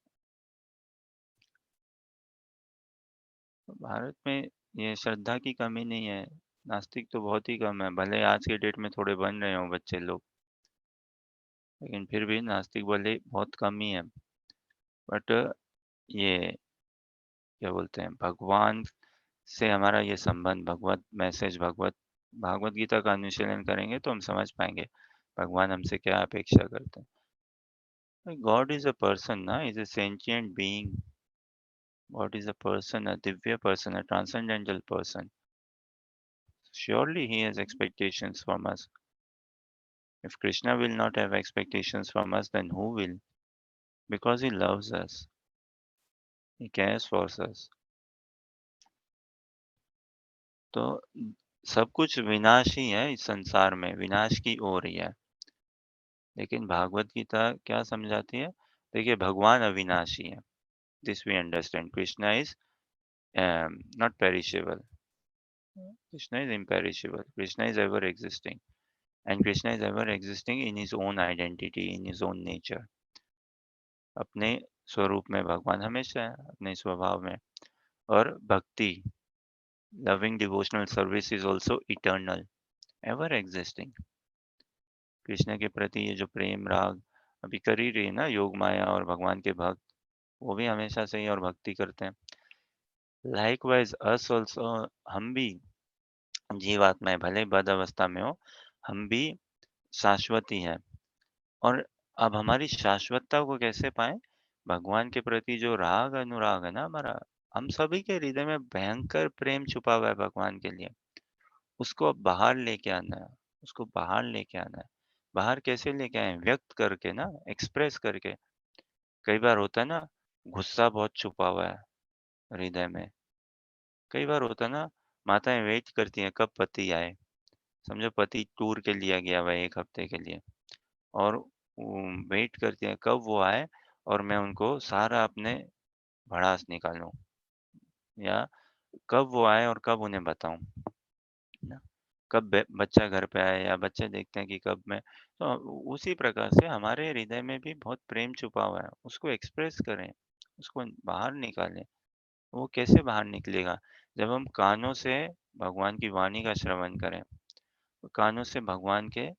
तो भारत में ये श्रद्धा की कमी नहीं है. नास्तिक तो बहुत ही कम है, भले आज के डेट में थोड़े बन रहे हों बच्चे लोग, लेकिन फिर भी नास्तिक भले बहुत कम ही है. बट ये क्या बोलते हैं, भगवान से हमारा ये संबंध, भगवत मैसेज, भागवत गीता का अनुशीलन करेंगे तो हम समझ पाएंगे भगवान हमसे क्या अपेक्षा करते हैं. गॉड इज अ पर्सन ना, is a sentient being. God is a person, a divya person, a transcendental person. Surely he has expectations from us. If Krishna will not have expectations from us, then who will? Because he loves us. He cares for us. तो सब कुछ विनाश ही है इस संसार में, विनाश की ओर ही है. लेकिन भागवत गीता क्या समझाती है? देखिए, भगवान अविनाशी है. This we understand. Krishna is not perishable. Krishna is imperishable. Krishna is ever existing. and Krishna is ever existing in his own identity, in his own nature. अपने स्वरूप में भगवान हमेशा है, अपने स्वभाव में। और भक्ति, loving devotional service is also eternal, ever existing. Krishna के प्रति ये जो प्रेम राग अभी कर ही रही है ना योग माया और भगवान के भक्त, वो भी हमेशा से ही और भक्ति करते हैं। लाइकवाइज अस ऑल्सो, हम भी जीवात्माएं भले बद अवस्था में हो, हम भी शाश्वती हैं। और अब हमारी शाश्वतता को कैसे पाएं? भगवान के प्रति जो राग अनुराग है ना हमारा, हम सभी के हृदय में भयंकर प्रेम छुपा हुआ है भगवान के लिए। उसको अब बाहर लेके आना है, उसको बाहर लेके आना है। बाहर कैसे लेके आए? व्यक्त करके ना, एक्सप्रेस करके। कई बार होता है ना, गुस्सा बहुत छुपा हुआ है हृदय में। कई बार होता है ना, माताएं वेट करती हैं कब पति आए। समझो पति टूर के लिए गया हुआ है 1 हफ्ते के लिए, और वेट करती हैं कब वो आए और मैं उनको सारा अपने भड़ास निकालूं, या कब वो आए और कब उन्हें बताऊं, है ना? कब बच्चा घर पे आए, या बच्चे देखते हैं कि कब मैं, तो उसी प्रकार से हमारे हृदय में भी बहुत प्रेम छुपा हुआ है। उसको एक्सप्रेस करें, उसको बाहर निकालें। वो कैसे बाहर निकलेगा? जब हम कानों से भगवान की वाणी का श्रवण करें, कानों से भगवान के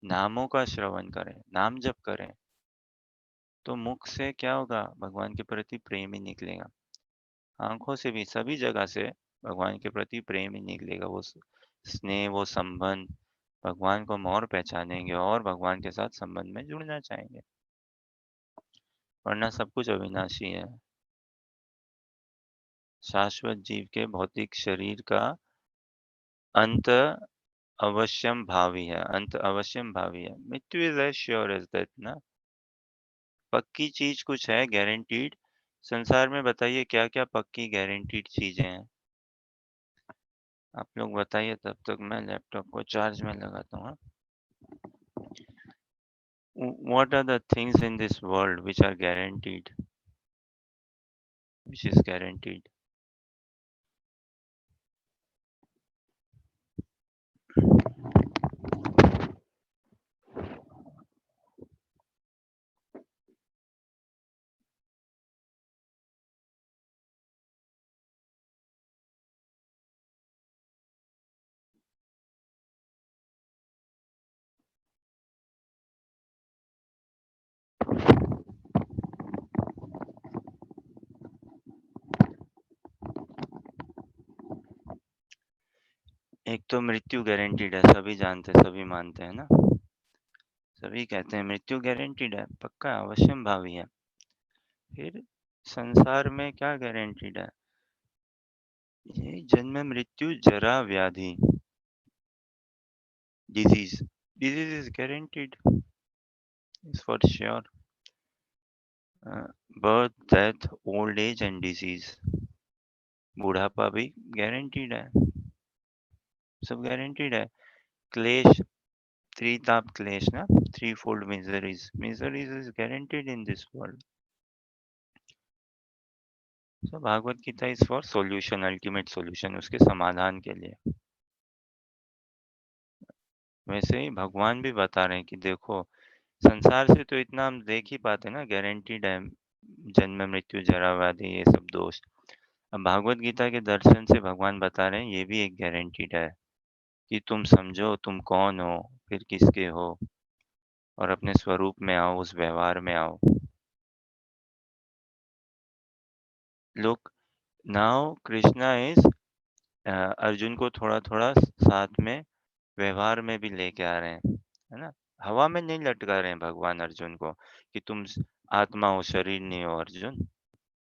नामों का श्रवण करें, नाम जप करें, तो मुख से क्या होगा? भगवान के प्रति प्रेम ही निकलेगा। आँखों से भी, सभी जगह से भगवान के प्रति प्रेम ही निकलेगा। वो स्नेह, वो संबंध, भगवान को हम और पहचानेंगे और भगवान के साथ संबंध में जुड़ना चाहेंगे। वरना सब कुछ अविनाशी है। शाश्वत जीव के भौतिक शरीर का अंत अवश्यम भावी है, अंत अवश्यम भावी है। मृत्यु is as sure as death ना। पक्की चीज कुछ है गारंटीड? संसार में बताइए क्या क्या पक्की गारंटीड चीजें हैं? आप लोग बताइए, तब तक मैं लैपटॉप को चार्ज में लगाता हूँ। What are the things in this world which are guaranteed? Which is guaranteed? एक तो मृत्यु गारंटीड है, सभी जानते, सभी मानते हैं ना। सभी कहते हैं मृत्यु गारंटीड है, पक्का अवश्यम भावी है। फिर संसार में क्या गारंटीड है? ये जन्म मृत्यु जरा व्याधि, disease. Disease is guaranteed, is for sure. Birth, death, old age and disease, बुढ़ापा भी गारंटीड है, सब गारंटीड है। क्लेश, त्रिताप क्लेश ना, threefold miseries is guaranteed in this world. So Bhagavad Gita is for solution, ultimate solution, उसके समाधान के लिए। वैसे ही भगवान भी बता रहे हैं कि देखो, संसार से तो इतना हम देख ही पाते ना, गारंटीड है जन्म मृत्यु जरा व्याधि ये सब दोष। अब भागवत गीता के दर्शन से भगवान बता रहे हैं ये भी एक गारंटीड है कि तुम समझो तुम कौन हो, फिर किसके हो, और अपने स्वरूप में आओ, उस व्यवहार में आओ। लोग, नाउ कृष्णा इज, अर्जुन को थोड़ा थोड़ा साथ में व्यवहार में भी लेके आ रहे हैं, है ना। हवा में नहीं लटका रहे हैं भगवान अर्जुन को कि तुम आत्मा हो, शरीर नहीं हो अर्जुन।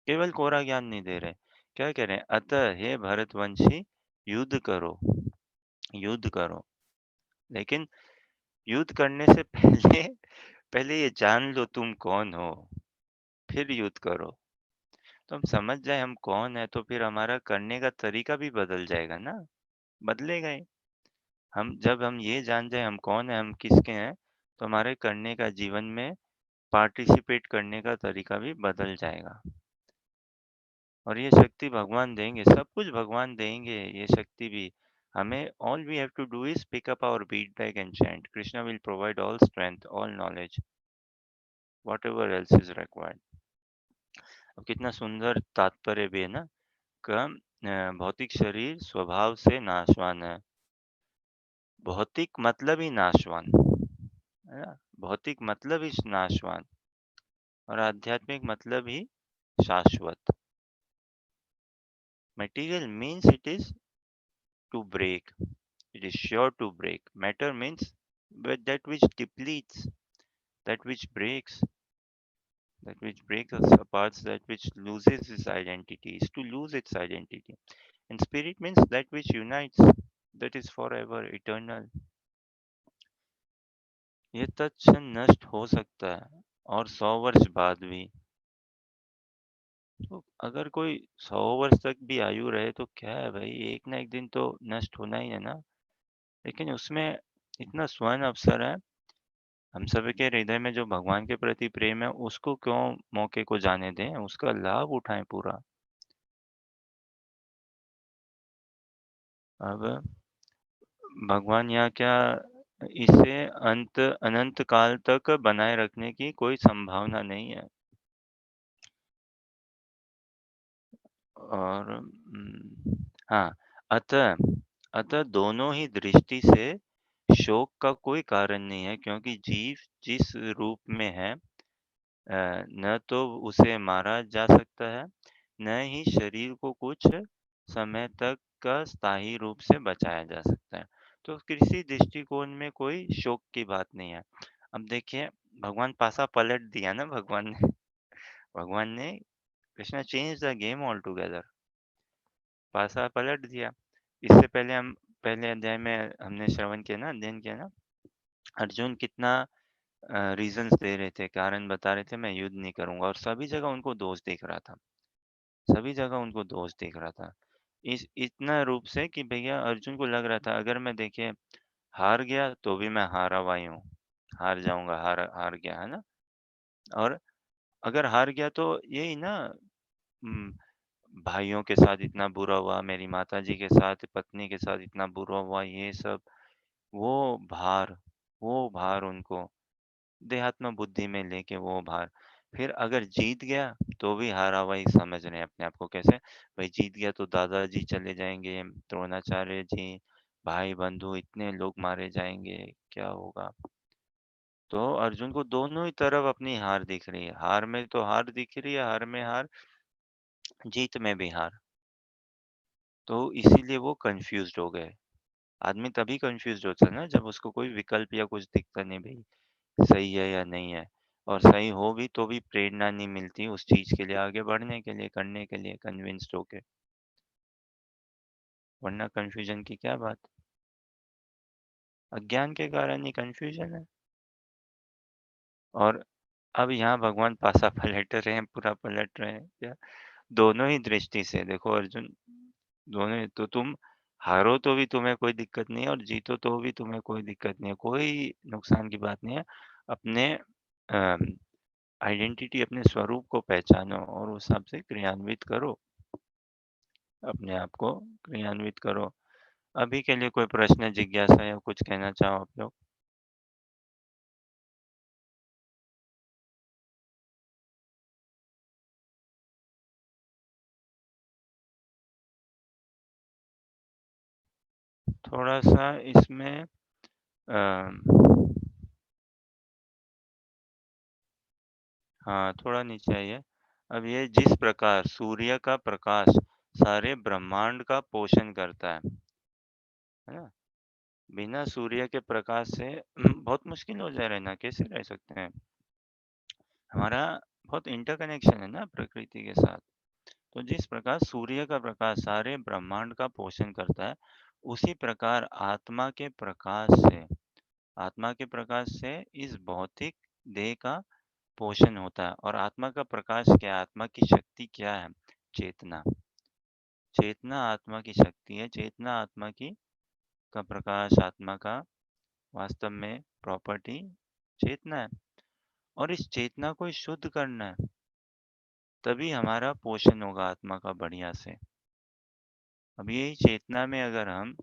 केवल कोरा ज्ञान नहीं दे रहे, क्या कह रहे हैं? अतः हे भरतवंशी, युद्ध करो, युद्ध करो। लेकिन युद्ध करने से पहले पहले ये जान लो तुम कौन हो, फिर युद्ध करो। तो हम समझ जाए हम कौन है, तो फिर हमारा करने का तरीका भी बदल जाएगा ना, बदलेगा ही। हम ये जान जाए हम कौन है, हम किसके हैं, तो हमारे करने का, जीवन में पार्टिसिपेट करने का तरीका भी बदल जाएगा। और ये शक्ति भगवान देंगे, सब कुछ भगवान देंगे, ये शक्ति भी हमें all we have to do is pick up our bead bag and chant. Krishna will provide all strength, all knowledge, whatever else is required. अब कितना सुंदर तात्पर्य भी है ना का भौतिक शरीर स्वभाव से नाशवान है। भौतिक मतलब ही नाशवान है ना, भौतिक मतलब ही नाशवान और आध्यात्मिक मतलब ही शाश्वत। Material means it is to break, it is sure to break. Matter means that which depletes, that which breaks, that which breaks us apart, that which loses its identity, is to lose its identity. And spirit means that which unites, that is forever, eternal. ये तत्क्षण नष्ट हो सकता है और 100 वर्ष बाद भी। तो अगर कोई 100 वर्ष तक भी आयु रहे तो क्या है भाई, एक ना एक दिन तो नष्ट होना ही है ना। लेकिन उसमें इतना स्वर्ण अवसर है, हम सभी के हृदय में जो भगवान के प्रति प्रेम है उसको क्यों मौके को जाने दें, उसका लाभ उठाएं पूरा। अब भगवान यहाँ क्या, इसे अनंत काल तक बनाए रखने की कोई संभावना नहीं है। और हाँ, अतः दोनों ही दृष्टि से शोक का कोई कारण नहीं है, क्योंकि जीव जिस रूप में है न तो उसे मारा जा सकता है, न ही शरीर को कुछ समय तक का स्थायी रूप से बचाया जा सकता है। तो किसी दृष्टिकोण में कोई शोक की बात नहीं है। अब देखिए, भगवान पासा पलट दिया ना भगवान ने। भगवान ने, Krishna change the game all together, पासा पलट दिया। इससे पहले हम पहले अध्याय में हमने श्रवण किया ना, अध्ययन किया ना, अर्जुन कितना रीजंस दे रहे थे, कारण बता रहे थे, मैं युद्ध नहीं करूंगा, और सभी जगह उनको दोष दिख रहा था, सभी जगह उनको दोष दिख रहा था। इस इतना रूप से कि भैया अर्जुन को लग रहा था अगर मैं देखिए हार गया तो भी मैं हारा हुआ ही हूँ, हार जाऊंगा, हार हार गया है ना। और अगर हार गया तो यही ना, उम, भाइयों के साथ इतना बुरा हुआ, मेरी माताजी के साथ, पत्नी के साथ इतना बुरा हुआ, ये सब वो भार, वो भार उनको देहात्म बुद्धि में लेके वो भार। फिर अगर जीत गया तो भी हारा हुआ ही समझ रहे हैं अपने आप को। कैसे भाई, जीत गया तो दादाजी चले जाएंगे, द्रोणाचार्य जी, भाई बंधु इतने लोग मारे जाएंगे, क्या होगा। तो अर्जुन को दोनों ही तरफ अपनी हार दिख रही है, हार में तो हार दिख रही है, हार में हार, जीत में भी हार। तो इसीलिए वो कंफ्यूज्ड हो गए। आदमी तभी कंफ्यूज्ड होता है ना जब उसको कोई विकल्प या कुछ दिखता नहीं, भाई सही है या नहीं है, और सही हो भी तो भी प्रेरणा नहीं मिलती उस चीज के लिए आगे बढ़ने के लिए, करने के लिए कन्विंस्ड होके। वरना कंफ्यूजन की क्या बात, अज्ञान के कारण ही कंफ्यूजन है। और अब यहाँ भगवान पासा पलट रहे हैं, पूरा पलट रहे हैं क्या, दोनों ही दृष्टि से देखो अर्जुन, दोनों ही, तो तुम हारो तो भी तुम्हें कोई दिक्कत नहीं है और जीतो तो भी तुम्हें कोई दिक्कत नहीं है, कोई नुकसान की बात नहीं है। अपने आइडेंटिटी, अपने स्वरूप को पहचानो और उस हिसाब से क्रियान्वित करो, अपने आप को क्रियान्वित करो। अभी के लिए कोई प्रश्न, जिज्ञासा या कुछ कहना चाहो आप लोग? थोड़ा सा इसमें हाँ, थोड़ा नीचे आइए। अब ये जिस प्रकार सूर्य का प्रकाश सारे ब्रह्मांड का पोषण करता है ना? बिना सूर्य के प्रकाश से बहुत मुश्किल हो जाए रहना, कैसे रह सकते हैं? हमारा बहुत इंटरकनेक्शन है ना प्रकृति के साथ। तो जिस प्रकार सूर्य का प्रकाश सारे ब्रह्मांड का पोषण करता है, उसी प्रकार आत्मा के प्रकाश से इस भौतिक देह का पोषण होता है। और आत्मा का प्रकाश क्या है? आत्मा की शक्ति क्या है? चेतना। चेतना आत्मा की शक्ति है, चेतना आत्मा की का प्रकाश, आत्मा का वास्तव में प्रॉपर्टी चेतना है। और इस चेतना को शुद्ध करना है, तभी हमारा पोषण होगा आत्मा का बढ़िया से। अब यही चेतना में अगर हम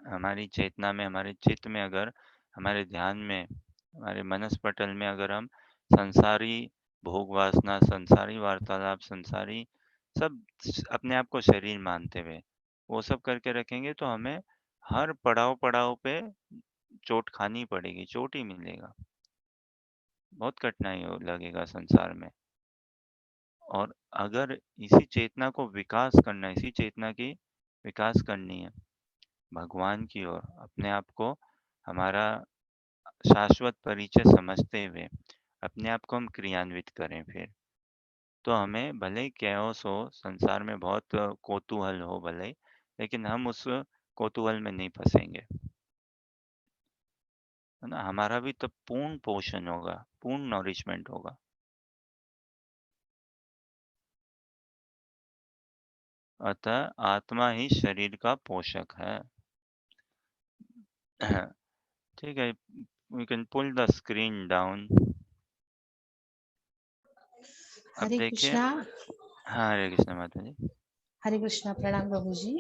हमारी चेतना में, हमारे चित्त में, अगर हमारे ध्यान में, हमारे मनस्पटल में अगर हम संसारी भोग वासना, संसारी वार्तालाप, संसारी सब अपने आप को शरीर मानते हुए वो सब करके रखेंगे, तो हमें हर पड़ाव पे चोट खानी पड़ेगी, चोट ही मिलेगा। बहुत कठिनाई लगेगा संसार में। और अगर इसी चेतना को विकास करना है, इसी चेतना की विकास करनी है भगवान की ओर, अपने आप को हमारा शाश्वत परिचय समझते हुए अपने आप को हम क्रियान्वित करें फिर, तो हमें भले ही कैओस हो, संसार में बहुत कौतूहल हो भले ही, लेकिन हम उस कौतूहल में नहीं फंसेंगे, है ना? हमारा भी तब पूर्ण पोषण होगा, पूर्ण नॉरिशमेंट होगा। अतः आत्मा ही शरीर का पोषक है। ठीक है, we can pull the screen down। अब हरे देखिए, कृष्णा। हाँ, हरे कृष्ण माता जी। हरे कृष्णा, प्रणाम प्रभु जी।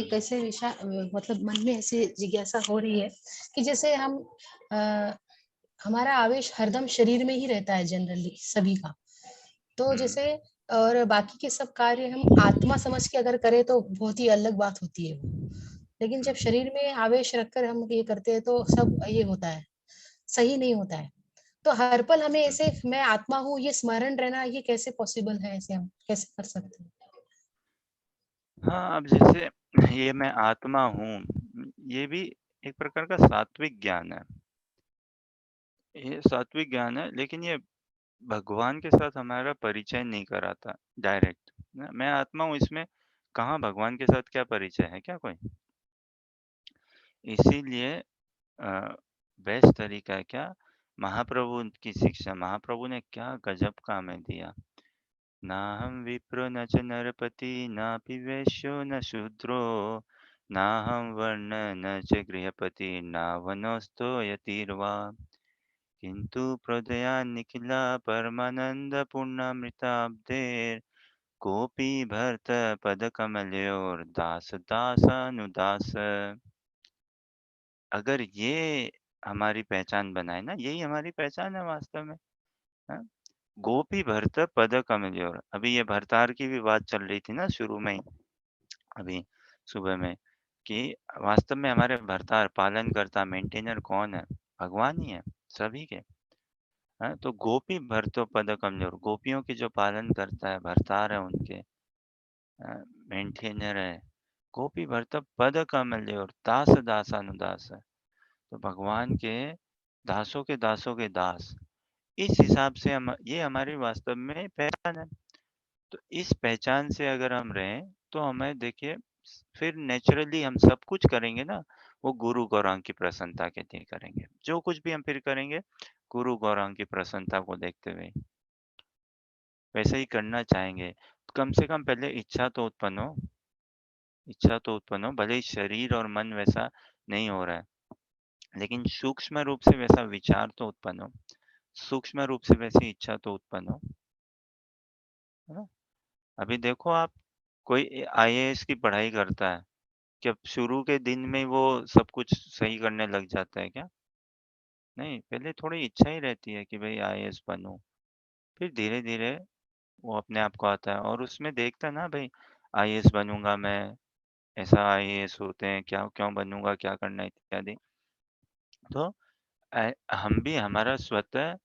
एक ऐसे विषय, मतलब मन में ऐसी जिज्ञासा हो रही है कि जैसे हम अ, हमारा आवेश हरदम शरीर में ही रहता है जनरली सभी का, तो जैसे और बाकी के सब कार्य हम आत्मा समझ के अगर करें तो बहुत ही अलग बात होती है वो। लेकिन जब शरीर में आवेश रखकर हम ये करते हैं तो सब ये होता है, सही नहीं होता है। तो हर पल हमें ऐसे मैं आत्मा हूँ ये स्मरण रहना, ये कैसे पॉसिबल है? ऐसे हम कैसे कर सकते हैं? हाँ, अब जैसे ये मैं आत्मा हूँ, ये भी एक प्रकार का सात्विक ज्ञान है। ये सात्विक ज्ञान है, लेकिन ये भगवान के साथ हमारा परिचय नहीं कराता डायरेक्ट। मैं आत्मा हूँ, इसमें कहाँ भगवान के साथ क्या परिचय है क्या कोई? इसीलिए बेस्ट तरीका है क्या, महाप्रभु की शिक्षा, महाप्रभु ने क्या गजब का हमें दिया। नाहं विप्रो न च नरपति नापि वैश्यो न शूद्रो नाहं वर्ण न च गृहपति नावनोस्तो यतिर्वा किंतु प्रदया निखिला परमानंद पूर्णामृताब्धेर कोपी भरत पद कमलोर दास दासानुदास। अगर ये हमारी पहचान बनाए ना, यही हमारी पहचान है वास्तव में, हाँ? गोपी भरत पद कमलोर, अभी ये भरतार की भी बात चल रही थी ना शुरू में ही, अभी सुबह में, कि वास्तव में हमारे भरतार, पालन करता, मेंटेनर कौन है? भगवान ही है सभी के। हाँ, तो गोपी भरतो पद कमलोर, गोपियों की जो पालन करता है, भरतार है उनके, मेंटेनर है। गोपी भरत पद कमलोर दास दासानुदास है, तो भगवान के दासों के दास, इस हिसाब से हम, ये हमारी वास्तव में पहचान है। तो इस पहचान से अगर हम रहें तो हमें देखिए, फिर नेचुरली हम सब कुछ करेंगे ना, वो गुरु गौरांग की प्रसन्नता के लिए करेंगे। जो कुछ भी हम फिर करेंगे, गुरु गौरांग की प्रसन्नता को देखते हुए वैसे ही करना चाहेंगे। तो कम से कम पहले इच्छा तो उत्पन्न हो, इच्छा तो उत्पन्न हो, भले ही शरीर और मन वैसा नहीं हो रहा है, लेकिन सूक्ष्म रूप से वैसा विचार तो उत्पन्न हो, सूक्ष्म रूप से वैसी इच्छा तो उत्पन्न हो, है ना? अभी देखो आप, कोई आईएएस की पढ़ाई करता है, क्या शुरू के दिन में वो सब कुछ सही करने लग जाता है क्या? नहीं, पहले थोड़ी इच्छा ही रहती है कि भाई आईएएस बनूं, फिर धीरे धीरे वो अपने आप को आता है, और उसमें देखता है ना भाई, आईएएस बनूंगा मैं, ऐसा आईएएस होते हैं, क्या क्यों बनूंगा, क्या करना है, इत्यादि। तो हम भी, हमारा स्वतः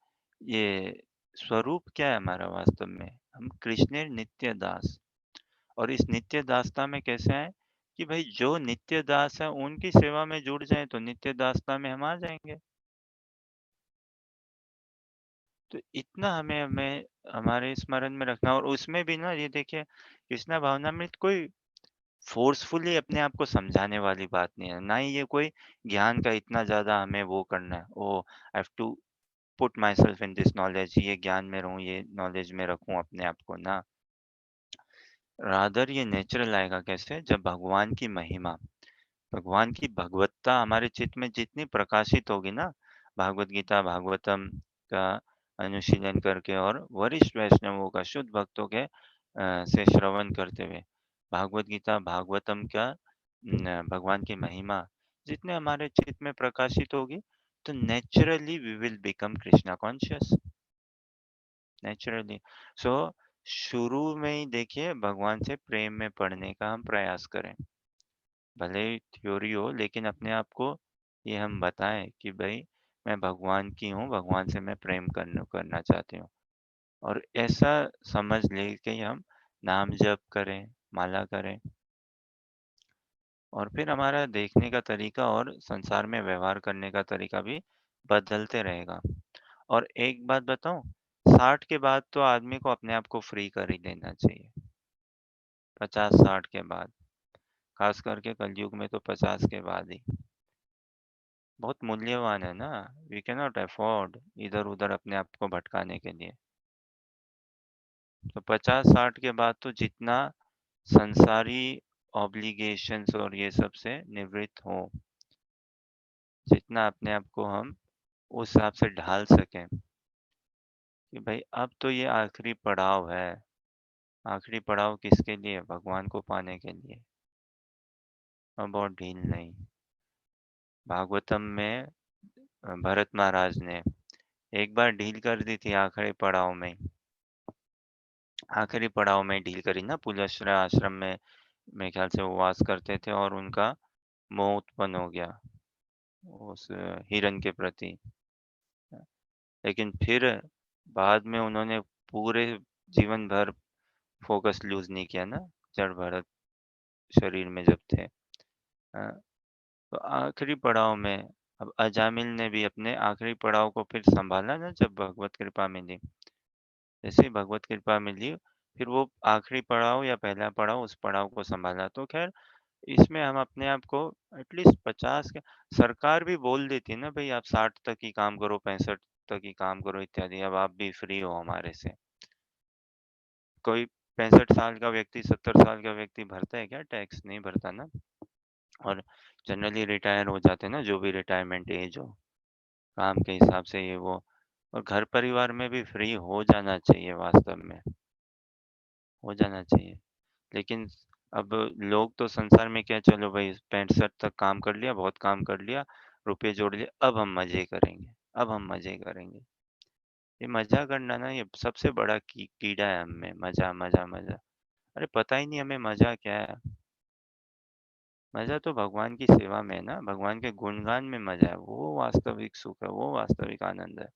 ये स्वरूप क्या है हमारा वास्तव में, हम कृष्ण नित्य दास। और इस नित्य दासता में कैसे आए, कि भाई जो नित्य दास है उनकी सेवा में जुड़ जाए तो नित्य दासता में हम आ जाएंगे। तो इतना हमें हमें हमारे स्मरण में रखना, और उसमें भी ना ये देखिए, कृष्णा भावनामृत कोई फोर्सफुली अपने आप को समझाने वाली बात नहीं है, ना ही ये कोई ज्ञान का इतना ज्यादा हमें वो करना है, oh I have to put myself in this knowledge, ये ज्ञान में रहूं, ये नॉलेज में रखूं अपने आप को ना। रादर ये नेचुरल आएगा कैसे, जब भगवान की महिमा, भगवान की भगवत्ता हमारे चित्त में जितनी प्रकाशित होगी ना, भागवत गीता भागवतम का अनुशीलन करके और वरिष्ठ वैष्णवों का, शुद्ध भक्तों के से श्रवण करते हुए भागवत गीता भागवतम का भगवान की महिमा जितने हमारे चित्त में प्रकाशित होगी, तो naturally we will become Krishna conscious, naturally. So शुरू में ही देखिए भगवान से प्रेम में पढ़ने का हम प्रयास करें। भले ही थ्योरी हो, लेकिन अपने आप को ये हम बताएं कि भाई मैं भगवान की हूँ, भगवान से मैं प्रेम करना चाहती हूँ। और ऐसा समझ लेके ही हम नाम जप करें, माला करें, और फिर हमारा देखने का तरीका और संसार में व्यवहार करने का तरीका भी बदलते रहेगा। और एक बात बताऊं, 60 के बाद तो आदमी को अपने आप को फ्री कर ही लेना चाहिए। 50-60 के बाद, खास करके कलयुग में तो 50 के बाद ही। बहुत मूल्यवान है ना, वी कैन नॉट अफोर्ड इधर उधर अपने आप को भटकाने के लिए। तो 50-60 के बाद तो जितना संसारी ऑब्लिगेशंस और ये सब से निवृत्त हो, जितना अपने आप को हम उस हिसाब से ढाल सकें कि भाई अब तो ये आखिरी पड़ाव है। आखिरी पड़ाव किसके लिए? भगवान को पाने के लिए। अब और ढील नहीं। भागवतम में भरत महाराज ने एक बार ढील कर दी थी आखिरी पड़ाव में। आखिरी पड़ाव में ढील करी ना, पुलस्त्य आश्रम में मेरे ख्याल से वो वास करते थे और उनका मोह उत्पन्न हो गया उस हिरण के प्रति। लेकिन फिर बाद में उन्होंने पूरे जीवन भर फोकस लूज नहीं किया ना, जड़ भरत शरीर में जब थे। तो आखिरी पड़ाव में अब अजामिल ने भी अपने आखिरी पड़ाव को फिर संभाला ना, जब भगवत कृपा मिली। जैसे ही भगवत कृपा मिली, फिर वो आखिरी पड़ाव या पहला पड़ाव, उस पड़ाव को संभाला। तो खैर इसमें हम अपने आप को एटलीस्ट 50 के, सरकार भी बोल देती है ना भाई आप 60 तक ही काम करो, 65 तक ही काम करो इत्यादि, अब आप भी फ्री हो हमारे से। कोई 65 साल का व्यक्ति, 70 साल का व्यक्ति भरता है क्या टैक्स? नहीं भरता ना। और जनरली रिटायर हो जाते हैं ना, जो भी रिटायरमेंट एज हो, काम के हिसाब से ये वो। और घर परिवार में भी फ्री हो जाना चाहिए, वास्तव में हो जाना चाहिए। लेकिन अब लोग तो संसार में क्या, चलो भाई 65 तक काम कर लिया, बहुत काम कर लिया, रुपए जोड़ लिए, अब हम मजे करेंगे, अब हम मजे करेंगे। ये मजा करना ना, ये सबसे बड़ा कीड़ा है हम में, मजा मजा मजा। अरे पता ही नहीं हमें मजा क्या है। मजा तो भगवान की सेवा में है ना, भगवान के गुणगान में मजा है, वो वास्तविक सुख है, वो वास्तविक आनंद है।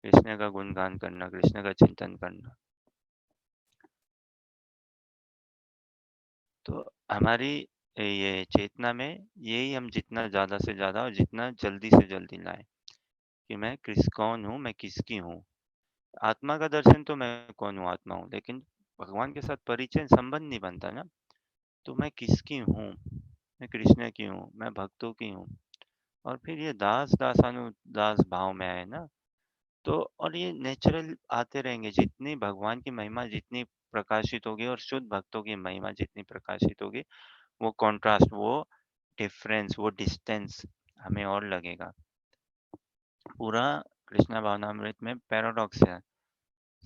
कृष्ण का गुणगान करना, कृष्ण का चिंतन करना। तो हमारी ये चेतना में यही हम जितना ज़्यादा से ज़्यादा और जितना जल्दी से जल्दी लाएँ कि मैं कौन हूँ, मैं किसकी हूँ। आत्मा का दर्शन तो मैं कौन हूँ, आत्मा हूँ, लेकिन भगवान के साथ परिचय संबंध नहीं बनता ना। तो मैं किसकी हूँ? मैं कृष्ण की हूँ, मैं भक्तों की हूँ। और फिर ये दास दासानुदास भाव में आए ना, तो और ये नेचुरल आते रहेंगे। जितनी भगवान की महिमा जितनी प्रकाशित होगी और शुद्ध भक्तों की महिमा जितनी प्रकाशित होगी, वो कॉन्ट्रास्ट, वो डिफरेंस, वो डिस्टेंस हमें और लगेगा। पूरा कृष्णा भावनामृत में पैराडॉक्स है।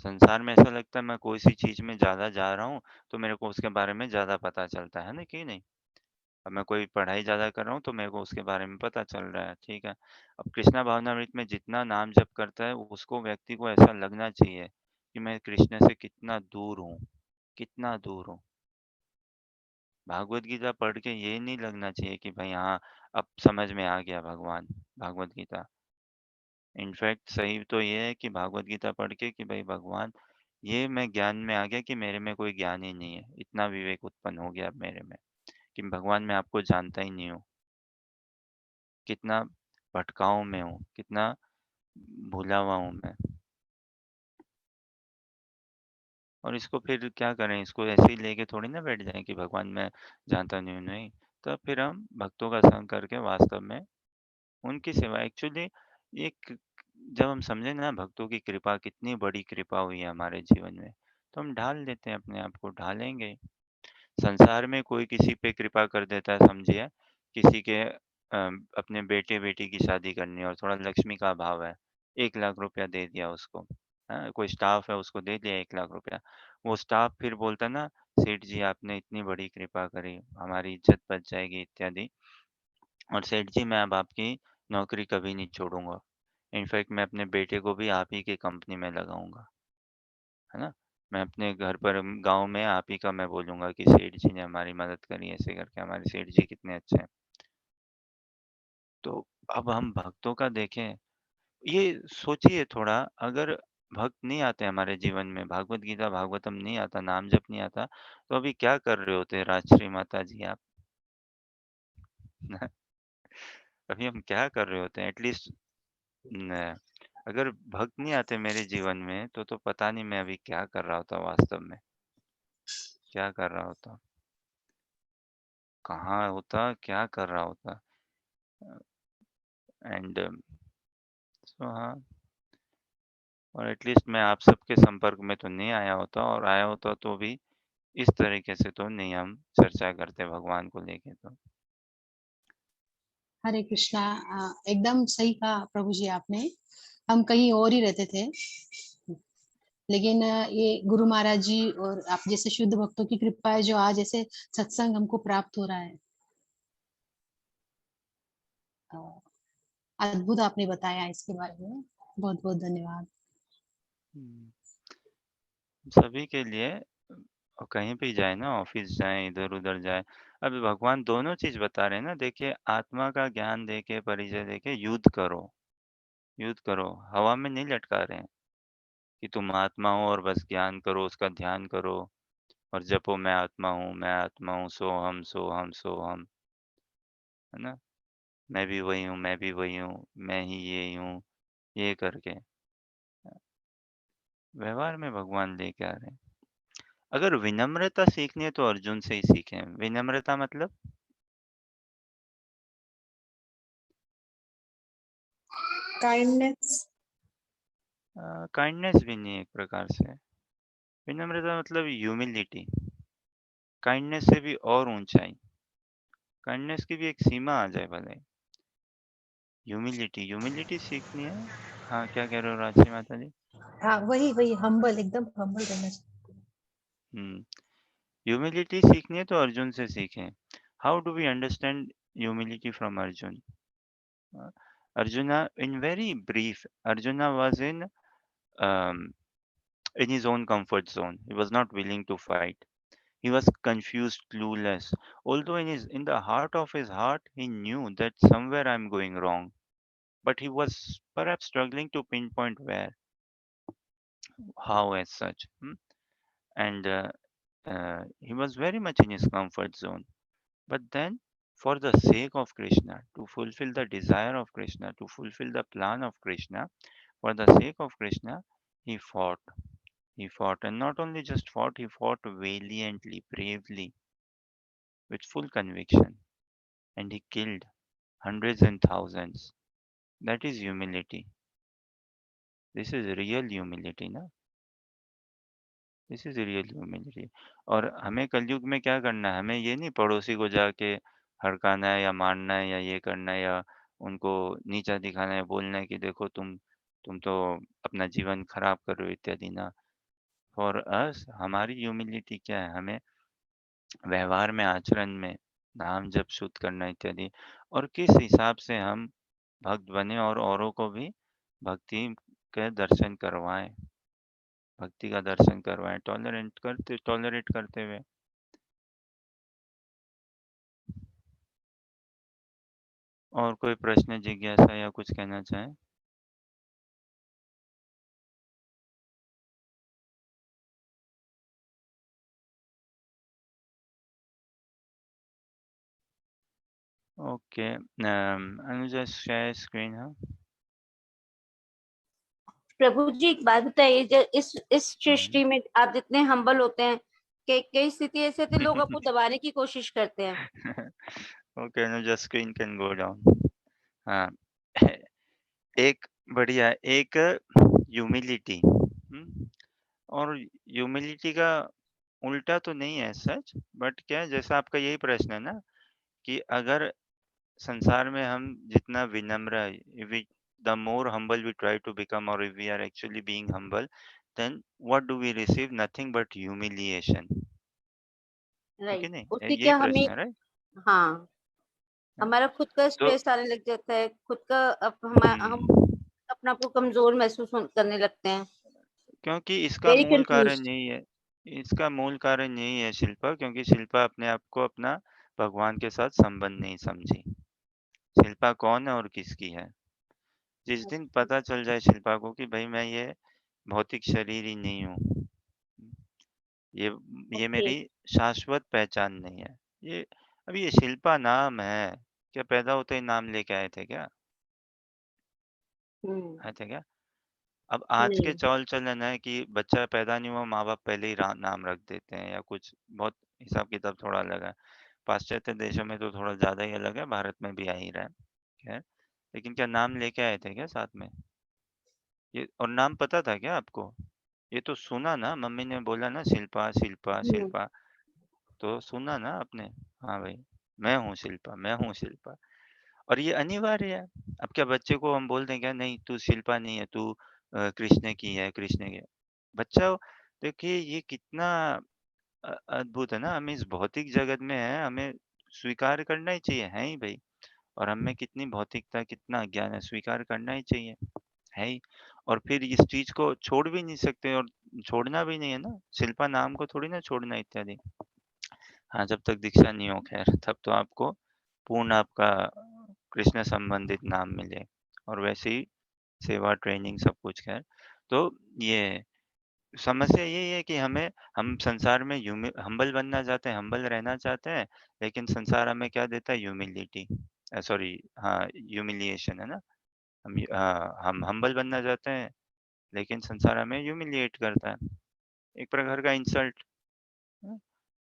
संसार में ऐसा लगता है मैं कोई सी चीज में ज्यादा जा रहा हूँ, तो मेरे को उसके बारे में ज्यादा पता चलता है ना, कि नहीं? अब मैं कोई पढ़ाई ज्यादा कर रहा हूँ तो मेरे को उसके बारे में पता चल रहा है, ठीक है। अब कृष्णा भावनामृत में जितना नाम जप करता है, उसको व्यक्ति को ऐसा लगना चाहिए कि मैं कृष्ण से कितना दूर हूँ, कितना दूर हूँ। भागवत गीता पढ़ के ये नहीं लगना चाहिए कि भाई हाँ अब समझ में आ गया भगवान, भागवत गीता। इनफैक्ट सही तो ये है कि भागवत गीता पढ़ के कि भाई भगवान, ये मैं ज्ञान में आ गया कि मेरे में कोई ज्ञान ही नहीं है, इतना विवेक उत्पन्न हो गया अब मेरे में कि भगवान मैं आपको जानता ही नहीं हूँ। कितना भटकाऊ में हूँ, कितना भूला हुआ हूँ मैं। और इसको फिर क्या करें, इसको ऐसे ही लेके थोड़ी ना बैठ जाएं कि भगवान मैं जानता नहीं हूँ, नहीं। तब फिर हम भक्तों का संग करके वास्तव में उनकी सेवा एक्चुअली, एक जब हम समझे ना भक्तों की कृपा कितनी बड़ी कृपा हुई है हमारे जीवन में, तो हम ढाल देते हैं, अपने आप को ढालेंगे। संसार में कोई किसी पे कृपा कर देता है, समझिए किसी के अपने बेटे बेटी की शादी करनी है और थोड़ा लक्ष्मी का अभाव है, 1 लाख रुपया दे दिया उसको, कोई स्टाफ है उसको दे दिया 1 लाख रुपया। वो स्टाफ फिर बोलता ना, सेठ जी आपने इतनी बड़ी कृपा करी, हमारी इज़्ज़त बच जाएगी इत्यादि। और सेठ जी मैं अब आपकी नौकरी कभी नहीं छोड़ूँगा। इनफैक्ट मैं अपने बेटे को भी आप ही की कंपनी में लगाऊँगा, है ना? मैं अपने घर पर गाँव में आप ही का मैं बोलूँगा कि सेठ जी ने हमारी मदद करी, ऐसे करके हमारे सेठ जी कितने अच्छे हैं। तो अब हम भक्तों का देखें, ये सोचिए थोड़ा, अगर भक्त नहीं आते हमारे जीवन में, भागवत गीता, भागवतम नहीं आता, नाम जप नहीं आता, तो अभी क्या कर रहे होते राजश्री माता जी आप? अभी हम क्या कर रहे होते हैं? एटलीस्ट न अगर भक्त नहीं आते मेरे जीवन में, तो पता नहीं मैं अभी क्या कर रहा होता वास्तव में, क्या कर रहा होता? कहाँ होता, क्या कर रहा होता? एंड सो हाँ, और एटलीस्ट मैं आप सबके संपर्क में तो नहीं आया होता, और आया होता तो भी इस तरीके से तो नहीं हम चर्चा करते भगवान को लेके तो। हरे कृष्णा। एकदम सही कहा प्रभु जी आपने। हम कहीं और ही रहते थे, लेकिन ये गुरु महाराज जी और आप जैसे शुद्ध भक्तों की कृपा है जो आज ऐसे सत्संग हमको प्राप्त हो रहा है। अ, अद्भुत आपने बताया इसके बारे में। बहुत बहुत धन्यवाद। हुँ। सभी के लिए कहीं भी जाए ना, ऑफ़िस जाएँ, इधर-उधर जाएँ, अभी भगवान दोनों चीज़ बता रहे हैं ना, देखिए आत्मा का ज्ञान देके, परिचय देके युद्ध करो, हवा में नहीं लटका रहे हैं कि तुम आत्मा हो और बस ज्ञान करो, उसका ध्यान करो और जपो मैं आत्मा हूँ, सोहम, सोहम, सोहम, है ना? मैं भी वही हूँ, मैं ही ये हूँ, ये करके व्यवहार में भगवान लेके आ रहे हैं। अगर विनम्रता सीखनी है तो अर्जुन से ही सीखें। विनम्रता मतलब काइंडनेस। काइंडनेस भी नहीं है एक प्रकार से। विनम्रता मतलब ह्यूमिलिटी। काइंडनेस से भी और ऊंचाई। काइंडनेस की भी एक सीमा आ जाए भले। ह्यूमिलिटी सीखनी है। हाँ, क्या कह रहे हो राजश्री माता जी? हाँ, वही वही हम्बल, एकदम हम्बल रहना चाहिए। हम्म, ह्यूमिलिटी सीखनी है तो अर्जुन से सीखें। How do we understand humility from Arjun? Arjuna, in very brief, Arjuna was in his own comfort zone. He was not willing to fight. He was confused, clueless. Although in the heart of his heart, he knew that somewhere I'm going wrong. But he was perhaps struggling to pinpoint where, how, as such. And he was very much in his comfort zone. But then, for the sake of Krishna, to fulfill the desire of Krishna, to fulfill the plan of Krishna, for the sake of Krishna, he fought. He fought, and not only just fought, he fought valiantly, bravely, with full conviction, and he killed hundreds and thousands. That is humility. This is real humility, ना? This is real humanity. और हमें कलयुग में क्या करना है? हमें ये नहीं पड़ोसी को जाके हड़काना है या मारना है या ये करना है या उनको नीचा दिखाना है, बोलना है कि देखो तुम तो अपना जीवन खराब कर रहे हो इत्यादि ना। फॉर अस हमारी ह्यूमिलिटी क्या है? हमें व्यवहार में, आचरण में नाम जप शुद्ध करना इत्यादि, और किस हिसाब से हम भक्त बने और औरों को भी भक्ति के दर्शन करवाएं, भक्ति का दर्शन करवाएं, टॉलरेट करते हुए। और कोई प्रश्न, जिज्ञासा या कुछ कहना चाहें? Okay, Anuja share screen. हाँ। प्रभु जी एक बात बताइए, इस हम्म। सृष्टि में आप जितने हम्बल होते हैं, कई स्थिति ऐसे होती है लोग आपको दबाने की कोशिश करते हैं। Okay Anuja, screen can go down. हाँ। एक बढ़िया, एक ह्यूमिलिटी। और ह्यूमिलिटी का उल्टा तो नहीं है सच, बट क्या है, जैसा आपका यही प्रश्न है ना, कि अगर संसार में हम जितना विनम्र, the more humble we try to become, or if we are actually being humble, then what do we receive? Nothing but humiliation. है कि राइट, नहीं? उससे यही क्या हमें, प्रश्न है, राइट? हाँ, हमारा खुद का तो स्ट्रेस आने लग जाता है, खुद का हम हम्म, अपने आप को कमज़ोर महसूस करने लगते हैं, क्योंकि इसका वेरी मूल कारण कन्फ्यूज़्ड। यही है, इसका मूल कारण यही है शिल्पा, क्योंकि शिल्पा अपने आप को अपना भगवान के साथ संबंध नहीं समझी। शिल्पा कौन है और किसकी है? जिस दिन अच्छा, पता चल जाए शिल्पा को कि भाई मैं ये भौतिक शरीर ही नहीं हूँ, ये ये ओके। मेरी शाश्वत पहचान नहीं है। ये अब ये शिल्पा नाम है, क्या पैदा होते ही नाम लेके आए थे क्या? हुँ, आए थे क्या? अब आज के नहीं, चाल-चलन है कि बच्चा पैदा नहीं हुआ, माँ-बाप पहले ही रा नाम रख देते हैं या कुछ बहुत हिसाब-किताब थोड़ा अलग है। पाश्चात्य देशों में तो थोड़ा ज़्यादा ही अलग है, भारत में भी आ ही रहा है, खैर। लेकिन क्या नाम लेके आए थे क्या साथ में? ये और नाम पता था क्या आपको? ये तो सुना ना, मम्मी ने बोला ना शिल्पा, शिल्पा, हुँ, शिल्पा, तो सुना ना आपने? हाँ भाई, मैं हूँ शिल्पा, मैं हूँ शिल्पा। और ये अनिवार्य है। अब क्या बच्चे को हम बोल दें क्या नहीं तू शिल्पा नहीं है, तू कृष्ण की है, कृष्ण की है। बच्चा देखिए ये कितना अद्भुत है ना, हम इस भौतिक जगत में हैं, हमें स्वीकार करना ही चाहिए, है ही भई। और हम में कितनी भौतिकता, कितना अज्ञान है, स्वीकार करना ही चाहिए, है ही। और फिर इस चीज़ को छोड़ भी नहीं सकते और छोड़ना भी नहीं है ना, शिल्पा नाम को थोड़ी ना छोड़ना इत्यादि। हाँ, जब तक दीक्षा नहीं हो खैर, तब तो आपको पूर्ण आपका कृष्ण संबंधित नाम मिले और वैसे ही सेवा, ट्रेनिंग सब कुछ खैर। तो ये समस्या यही है कि हम संसार में हम्बल बनना चाहते हैं, हम्बल रहना चाहते हैं, लेकिन संसार हमें क्या देता है? ह्यूमिलिटी, सॉरी, हाँ, ह्यूमिलिएशन है ना? हम हम्बल बनना चाहते हैं, लेकिन संसार हमें ह्यूमिलिएट करता है। एक प्रकार का इंसल्ट,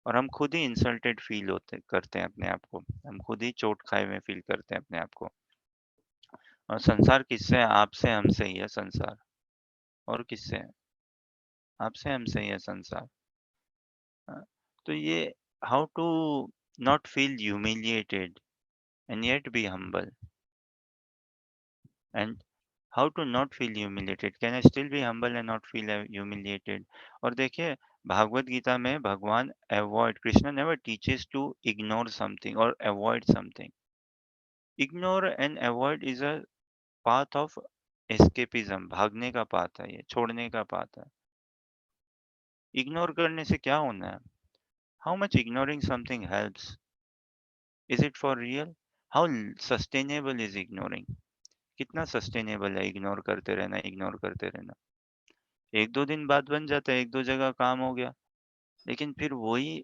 और हम खुद ही इंसल्टेड फ़ील होते करते हैं अपने आप को। हम खुद ही चोट खाए हुए फ़ील करते हैं अपने आप को। और संसार किससे है? आपसे, हमसे ही है संसार। और किससे है? आपसे, हमसे ही है संसार। हाँ, तो ये how to not feel humiliated and yet be humble, and how to not feel humiliated, can I still be humble and not feel humiliated? और देखिए भागवत गीता में भगवान avoid, Krishna never teaches to ignore something और avoid something. Ignore and avoid is a path of escapism, भागने का path है, ये छोड़ने का पाथ है। इग्नोर करने से क्या होना है? How much ignoring something helps? Is it for real? How sustainable is ignoring? कितना सस्टेनेबल है इग्नोर करते रहना, इग्नोर करते रहना? एक दो दिन बाद बन जाता है, एक दो जगह काम हो गया, लेकिन फिर वही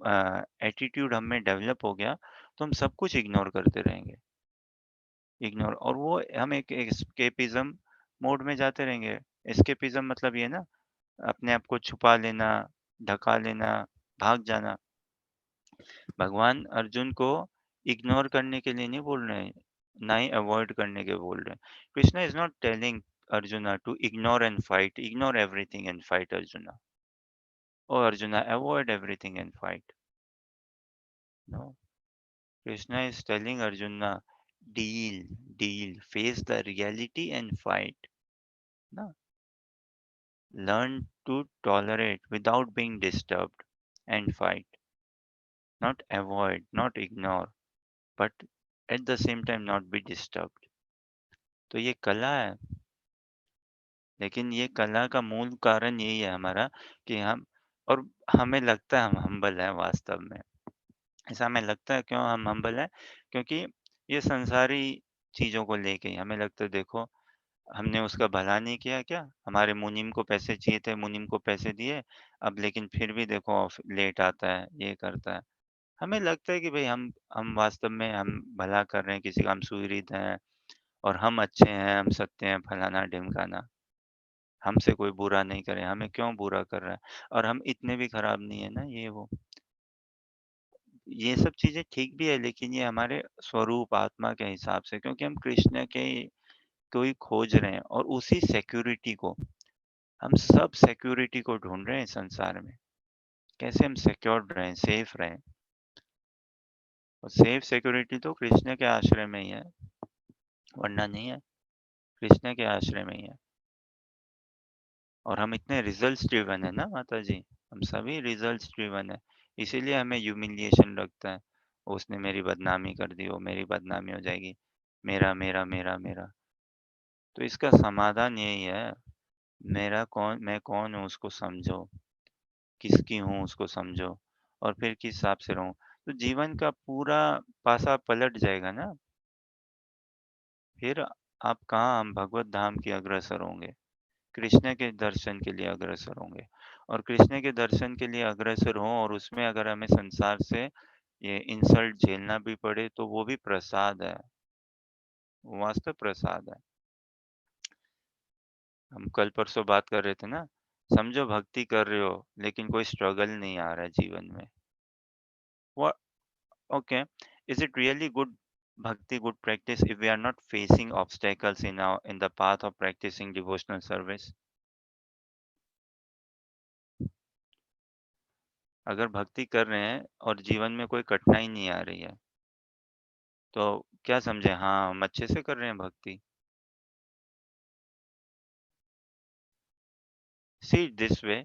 एटीट्यूड हम में डेवलप हो गया तो हम सब कुछ इग्नोर करते रहेंगे, इग्नोर, और वो हम एक एस्केपिज्म मोड में जाते रहेंगे। एस्केपिज्म मतलब ये ना, अपने आप को छुपा लेना, ढका लेना, भाग जाना। भगवान अर्जुन को इग्नोर करने के लिए नहीं बोल रहे हैं, ना ही अवॉइड करने के बोल रहे हैं। Krishna is not telling Arjuna to ignore and fight, ignore everything and fight Arjuna, or Arjuna, avoid everything and fight. No, Krishna is telling Arjuna, deal, deal, face the reality and fight. No, learn to tolerate without being disturbed and fight. Not avoid, not ignore, but at the same time not be disturbed. तो ये कला है, लेकिन ये कला का मूल कारण यही है हमारा कि हम, और हमें लगता है हम हम्बल हैं वास्तव में। ऐसा हमें लगता है, क्यों हम हम्बल हैं? क्योंकि ये संसारी चीज़ों को लेके ही हमें लगता है, देखो हमने उसका भला नहीं किया क्या? हमारे मुनीम को पैसे चाहिए थे, मुनीम को पैसे दिए, अब लेकिन फिर भी देखो लेट आता है, ये करता है। हमें लगता है कि भई हम वास्तव में हम भला कर रहे हैं, किसी का हम सुहृद हैं और हम अच्छे हैं, हम सत्य हैं, फलाना-ढिमकाना। हमसे कोई बुरा नहीं करे, हमें क्यों बुरा कर रहा है? और हम इतने भी खराब नहीं है ना, ये वो। ये सब चीज़ें ठीक भी है, लेकिन ये हमारे स्वरूप आत्मा के हिसाब से, क्योंकि हम कृष्ण के को ही खोज रहे हैं और उसी सिक्योरिटी को, हम सब सिक्योरिटी को ढूँढ रहे हैं संसार में। कैसे हम सिक्योर्ड रहें, सेफ रहें, और सेफ सिक्योरिटी तो कृष्ण के आश्रय में ही है, वरना नहीं है। कृष्ण के आश्रय में ही है। और हम इतने रिजल्ट्स ड्रिवन है ना माता जी, हम सभी रिजल्ट्स ड्रिवन है, इसीलिए हमें ह्यूमिलिएशन लगता है। उसने मेरी बदनामी कर दी, वो मेरी बदनामी हो जाएगी, मेरा मेरा मेरा मेरा। तो इसका समाधान यही है, मैं कौन हूँ उसको समझो, किसकी हूँ उसको समझो, और फिर किस हिसाब से रहूं, तो जीवन का पूरा पासा पलट जाएगा ना। फिर आप कहाँ, हम भगवत धाम की अग्रसर होंगे, कृष्ण के दर्शन के लिए अग्रसर होंगे। और कृष्ण के दर्शन के लिए अग्रसर हों और उसमें अगर हमें संसार से ये इंसल्ट झेलना भी पड़े तो वो भी प्रसाद है, वो वास्तव प्रसाद है। हम कल परसों बात कर रहे थे ना, समझो भक्ति कर रहे हो लेकिन कोई स्ट्रगल नहीं आ रहा है जीवन में, वो okay, is it really good bhakti, good practice if we are not facing obstacles in the path of practicing devotional service? अगर भक्ति कर रहे हैं और जीवन में कोई कठिनाई नहीं आ रही है तो क्या समझे, हाँ हम अच्छे से कर रहे हैं भक्ति। See it this way,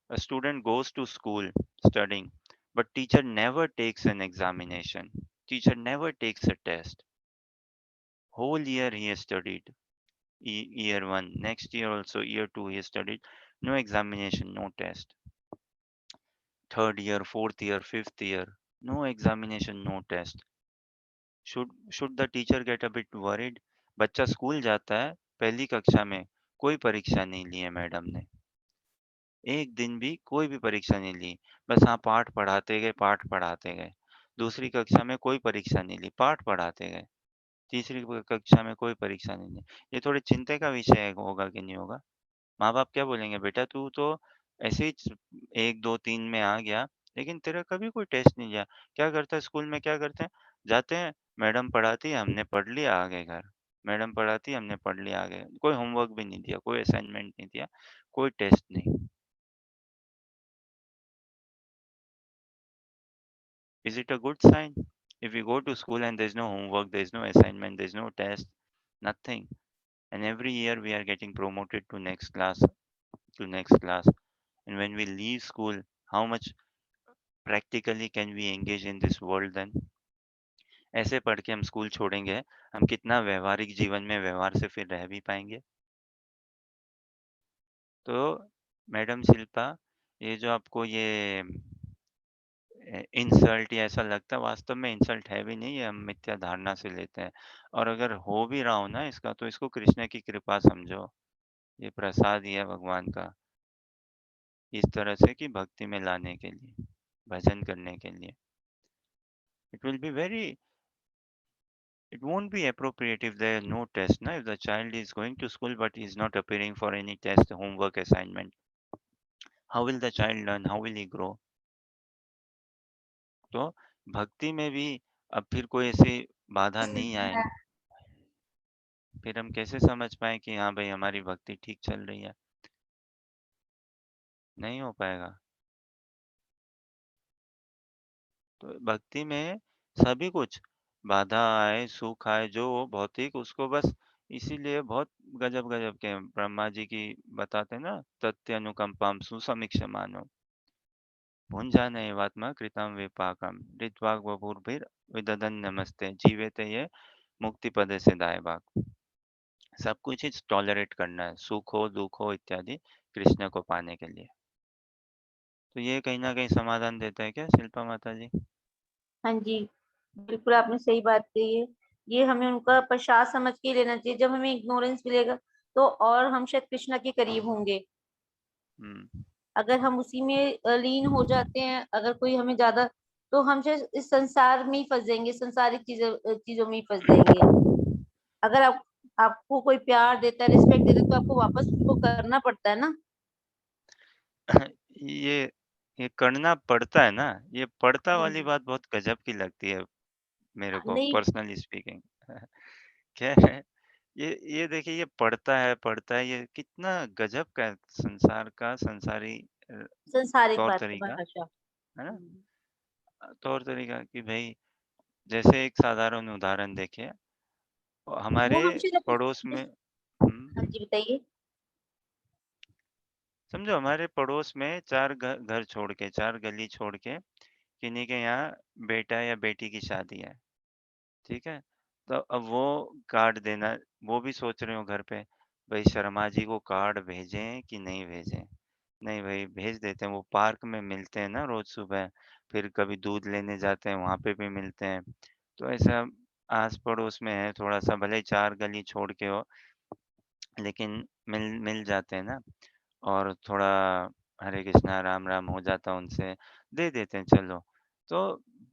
a student goes to school studying, but teacher never takes an examination, teacher never takes a test. Whole year he has studied, year 1, next year also, year 2 he has studied, no examination, no test. Third year, fourth year, fifth year, no examination, no test. Should the teacher get a bit worried? बच्चा school जाता है, पहली कक्षा में कोई परीक्षा नहीं ली है मैडम ने, एक दिन भी कोई भी परीक्षा नहीं ली, बस हाँ पाठ पढ़ाते गए, पाठ पढ़ाते गए। दूसरी कक्षा में कोई परीक्षा नहीं ली, पाठ पढ़ाते गए। तीसरी कक्षा में कोई परीक्षा नहीं ली। ये थोड़े चिंता का विषय होगा कि नहीं होगा? माँ-बाप क्या बोलेंगे, बेटा तू तो ऐसे ही 1, 2, 3 में आ गया, लेकिन तेरा कभी कोई टेस्ट नहीं लिया। क्या करता है स्कूल में, क्या करते हैं? जाते हैं, मैडम पढ़ाती है, हमने पढ़ लिया, आ गए घर। मैडम पढ़ाती है, हमने पढ़ लिया, आ गए। कोई होमवर्क भी नहीं दिया, कोई असाइनमेंट नहीं दिया, कोई टेस्ट नहीं। Is it a good sign? If we go to school and there's no homework, there's no assignment, there's no test, nothing, and every year we are getting promoted to next class, to next class, and when we leave school, how much practically can we engage in this world then? ऐसे पढ़ के हम school छोड़ेंगे, हम कितना व्यवहारिक जीवन में व्यवहार से फिर रह भी पाएँगे? तो मैडम शिल्पा, ये जो आपको ये इंसल्ट या ऐसा लगता है, वास्तव में इंसल्ट है भी नहीं, ये हम मिथ्या धारणा से लेते हैं। और अगर हो भी रहा हो ना इसका, तो इसको कृष्ण की कृपा समझो, ये प्रसाद ही है भगवान का, इस तरह से कि भक्ति में लाने के लिए, भजन करने के लिए। It will be very, it won't be appropriate if there are no test, na? If the child is going to school but is not appearing for any test, homework, assignment, how will the child learn? How will he grow? तो भक्ति में भी अब फिर कोई ऐसी बाधा नहीं आए, फिर हम कैसे समझ पाए कि हाँ भाई हमारी भक्ति ठीक चल रही है? नहीं हो पाएगा। तो भक्ति में सभी कुछ, बाधा आए, सुख आए, जो हो भौतिक, उसको बस, इसीलिए बहुत गजब-गजब के ब्रह्मा जी की बताते हैं ना, तथ्य अनुकंपाम सुसमीक्षमानो भुञ्जानैवात्मा कृतं विपाकं ऋत्वाग् बभूर्भिर्विदधन् नमस्ते जीवेते ये मुक्ति पद से दाए भाग। सब कुछ ही टॉलरेट करना है, सुख हो, दुःख हो इत्यादि, कृष्ण को पाने के लिए। तो ये कहीं न कहीं समाधान देता है क्या शिल्पा माता जी? हाँ जी, बिल्कुल आपने सही बात कही है। ये हमें उनका प्रसाद समझ के लेना चाहिए। जब हमें इग्नोरेंस मिलेगा तो और हम शायद कृष्णा के करीब होंगे। हुँ। अगर हम उसी में लीन हो जाते हैं, अगर कोई हमें ज़्यादा, तो हम शायद इस संसार में ही फँस जाएँगे, सांसारिक चीज़ों में ही फँस जाएँगे। अगर आपको कोई प्यार देता है, रिस्पेक्ट देता है, तो आपको वापस उसको करना पड़ता है ना। ये ये करना पड़ता है ना, ये पड़ता वाली हुँ। बात बहुत गज़ब की लगती है मेरे को, नहीं, पर्सनली स्पीकिंग। क्या है, ये देखिए, ये पड़ता है, ये कितना गज़ब का है, संसार का, संसारी अ, संसारिक बात तौर-तरीका, भाषा। है ना? हुँ। तौर-तरीका कि भई, जैसे एक साधारण उदाहरण देखिए, वो हमारे हम शायद पड़ोस जिस में, हाँ जी, बताइए। समझो हमारे पड़ोस में 4 घर छोड़ के, 4 गली छोड़ के किन्हीं के यहाँ बेटा या बेटी की शादी है, ठीक है? तो अब वो कार्ड देना, वो भी सोच रहे हो घर पे, भई शर्मा जी को कार्ड भेजें कि नहीं भेजें? नहीं भई भेज देते हैं, वो पार्क में मिलते हैं ना रोज़ सुबह, फिर कभी दूध लेने जाते हैं, वहाँ पे भी मिलते हैं। तो ऐसा आस-पड़ोस में है, थोड़ा-सा भले ही 4 गली छोड़ के हो, लेकिन मिल मिल जाते हैं ना, और थोड़ा हरे कृष्णा, राम राम हो जाता उनसे, दे देते हैं चलो। तो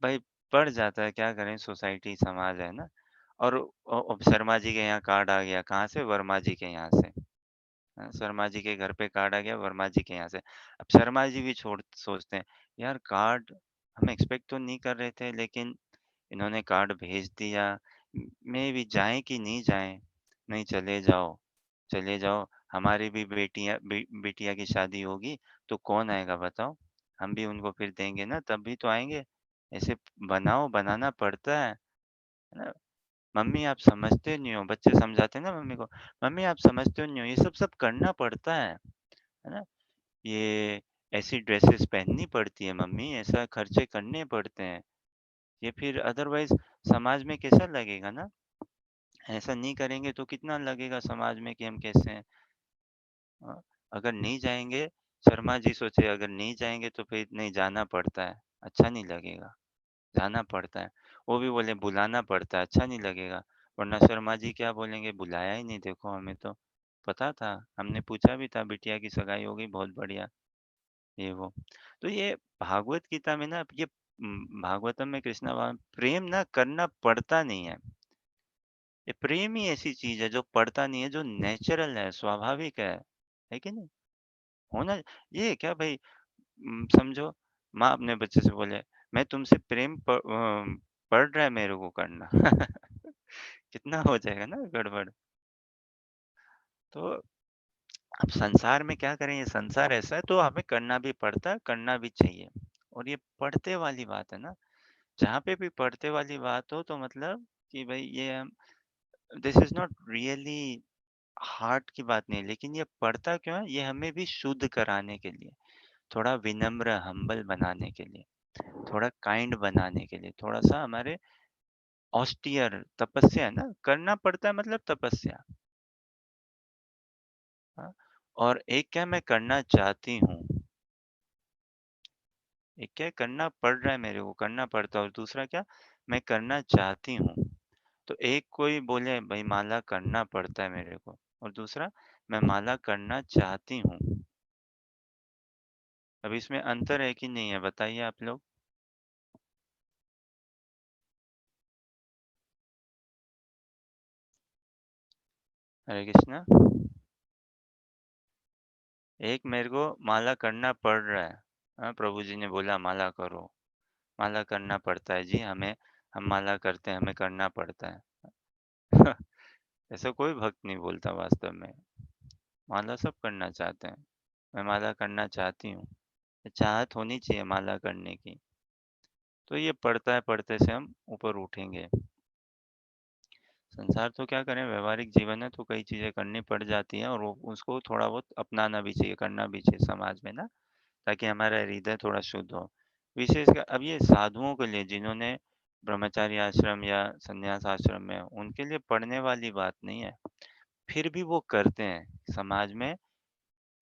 भाई पड़ जाता है, क्या करें, सोसाइटी समाज है ना। और अब शर्मा जी के यहाँ कार्ड आ गया, कहाँ से? वर्मा जी के यहाँ से। शर्मा जी के घर पे कार्ड आ गया वर्मा जी के यहाँ से। अब शर्मा जी भी छोड़ सोचते हैं, यार कार्ड हम एक्सपेक्ट तो नहीं कर रहे थे, लेकिन इन्होंने कार्ड भेज दिया, मे भी जाएँ कि नहीं जाएँ? नहीं, चले जाओ, हमारी भी बिटिया की शादी होगी, तो कौन आएगा बताओ? हम भी उनको फिर देंगे ना, तब भी तो आएँगे। ऐसे बनाना पड़ता है ना? मम्मी आप समझते नहीं हो, बच्चे समझाते हैं ना मम्मी को, मम्मी आप समझते नहीं हो, ये सब करना पड़ता है ना? ये ऐसी ड्रेसेस पहननी पड़ती है मम्मी, ऐसा खर्चे करने पड़ते हैं। ये फिर अदरवाइज़ समाज में कैसा लगेगा ना? ऐसा नहीं करेंगे तो कितना लगेगा समाज में कि हम कैसे हैं। अगर नहीं जाएँगे, शर्मा जी सोचे अगर नहीं जाएँगे तो फिर नहीं, जाना पड़ता है, अच्छा नहीं लगेगा, जाना पड़ता है। वो भी बोले बुलाना पड़ता है, अच्छा नहीं लगेगा, वरना शर्मा जी क्या बोलेंगे, बुलाया ही नहीं, देखो हमें तो पता था, हमने पूछा भी था, बिटिया की सगाई हो गई, बहुत बढ़िया, ये वो। तो ये भागवत गीता में ना, ये भागवतम में कृष्ण भगवान प्रेम ना करना पड़ता नहीं है। ये प्रेम ही ऐसी चीज़ है जो पड़ता नहीं है, जो नेचुरल है, स्वाभाविक है कि नहीं? होना ये क्या भाई, समझो माँ अपने बच्चे से बोले, मैं तुमसे पड़ रहा है मेरे को करना। कितना हो जाएगा ना गड़बड़। तो अब संसार में क्या करें, ये संसार ऐसा है तो हमें करना भी पड़ता है, करना भी चाहिए। और ये पढ़ते वाली बात है ना, जहाँ पे भी पढ़ते वाली बात हो तो मतलब कि भाई ये हम, this is not really heart की बात नहीं है, लेकिन ये पढ़ता क्यों है? ये हमें भी शुद्ध कराने के लिए, थोड़ा विनम्र, हम्बल बनाने के लिए, थोड़ा काइंड बनाने के लिए, थोड़ा-सा हमारे ऑस्टियर तपस्या है ना, करना पड़ता है मतलब तपस्या। हाँ, और एक क्या मैं करना चाहती हूँ, एक क्या करना पड़ रहा है मेरे को, करना पड़ता है, और दूसरा क्या, मैं करना चाहती हूँ। तो एक कोई बोले भाई माला करना पड़ता है मेरे को, और दूसरा मैं माला करना चाहती हूँ। अब इसमें अंतर है कि नहीं है, बताइए आप लोग? हरे कृष्णा। एक मेरे को माला करना पड़ रहा है। हाँ, प्रभु जी ने बोला माला करो। माला करना पड़ता है जी हमें, हम माला करते हैं, हमें करना पड़ता है। ऐसा कोई भक्त नहीं बोलता वास्तव में। माला सब करना चाहते हैं। मैं माला करना चाहती हूँ। चाहत होनी चाहिए माला करने की। तो ये पढ़ता है, पढ़ते से हम ऊपर उठेंगे। संसार तो क्या करें, व्यावहारिक जीवन है तो कई चीज़ें करनी पड़ जाती हैं, और वो उसको थोड़ा बहुत अपनाना भी चाहिए, करना भी चाहिए समाज में ना, ताकि हमारा हृदय थोड़ा शुद्ध हो। विशेषकर अब ये साधुओं के लिए, जिन्होंने ब्रह्मचारी आश्रम या संन्यास आश्रम में, उनके लिए पढ़ने वाली बात नहीं है। फिर भी वो करते हैं समाज में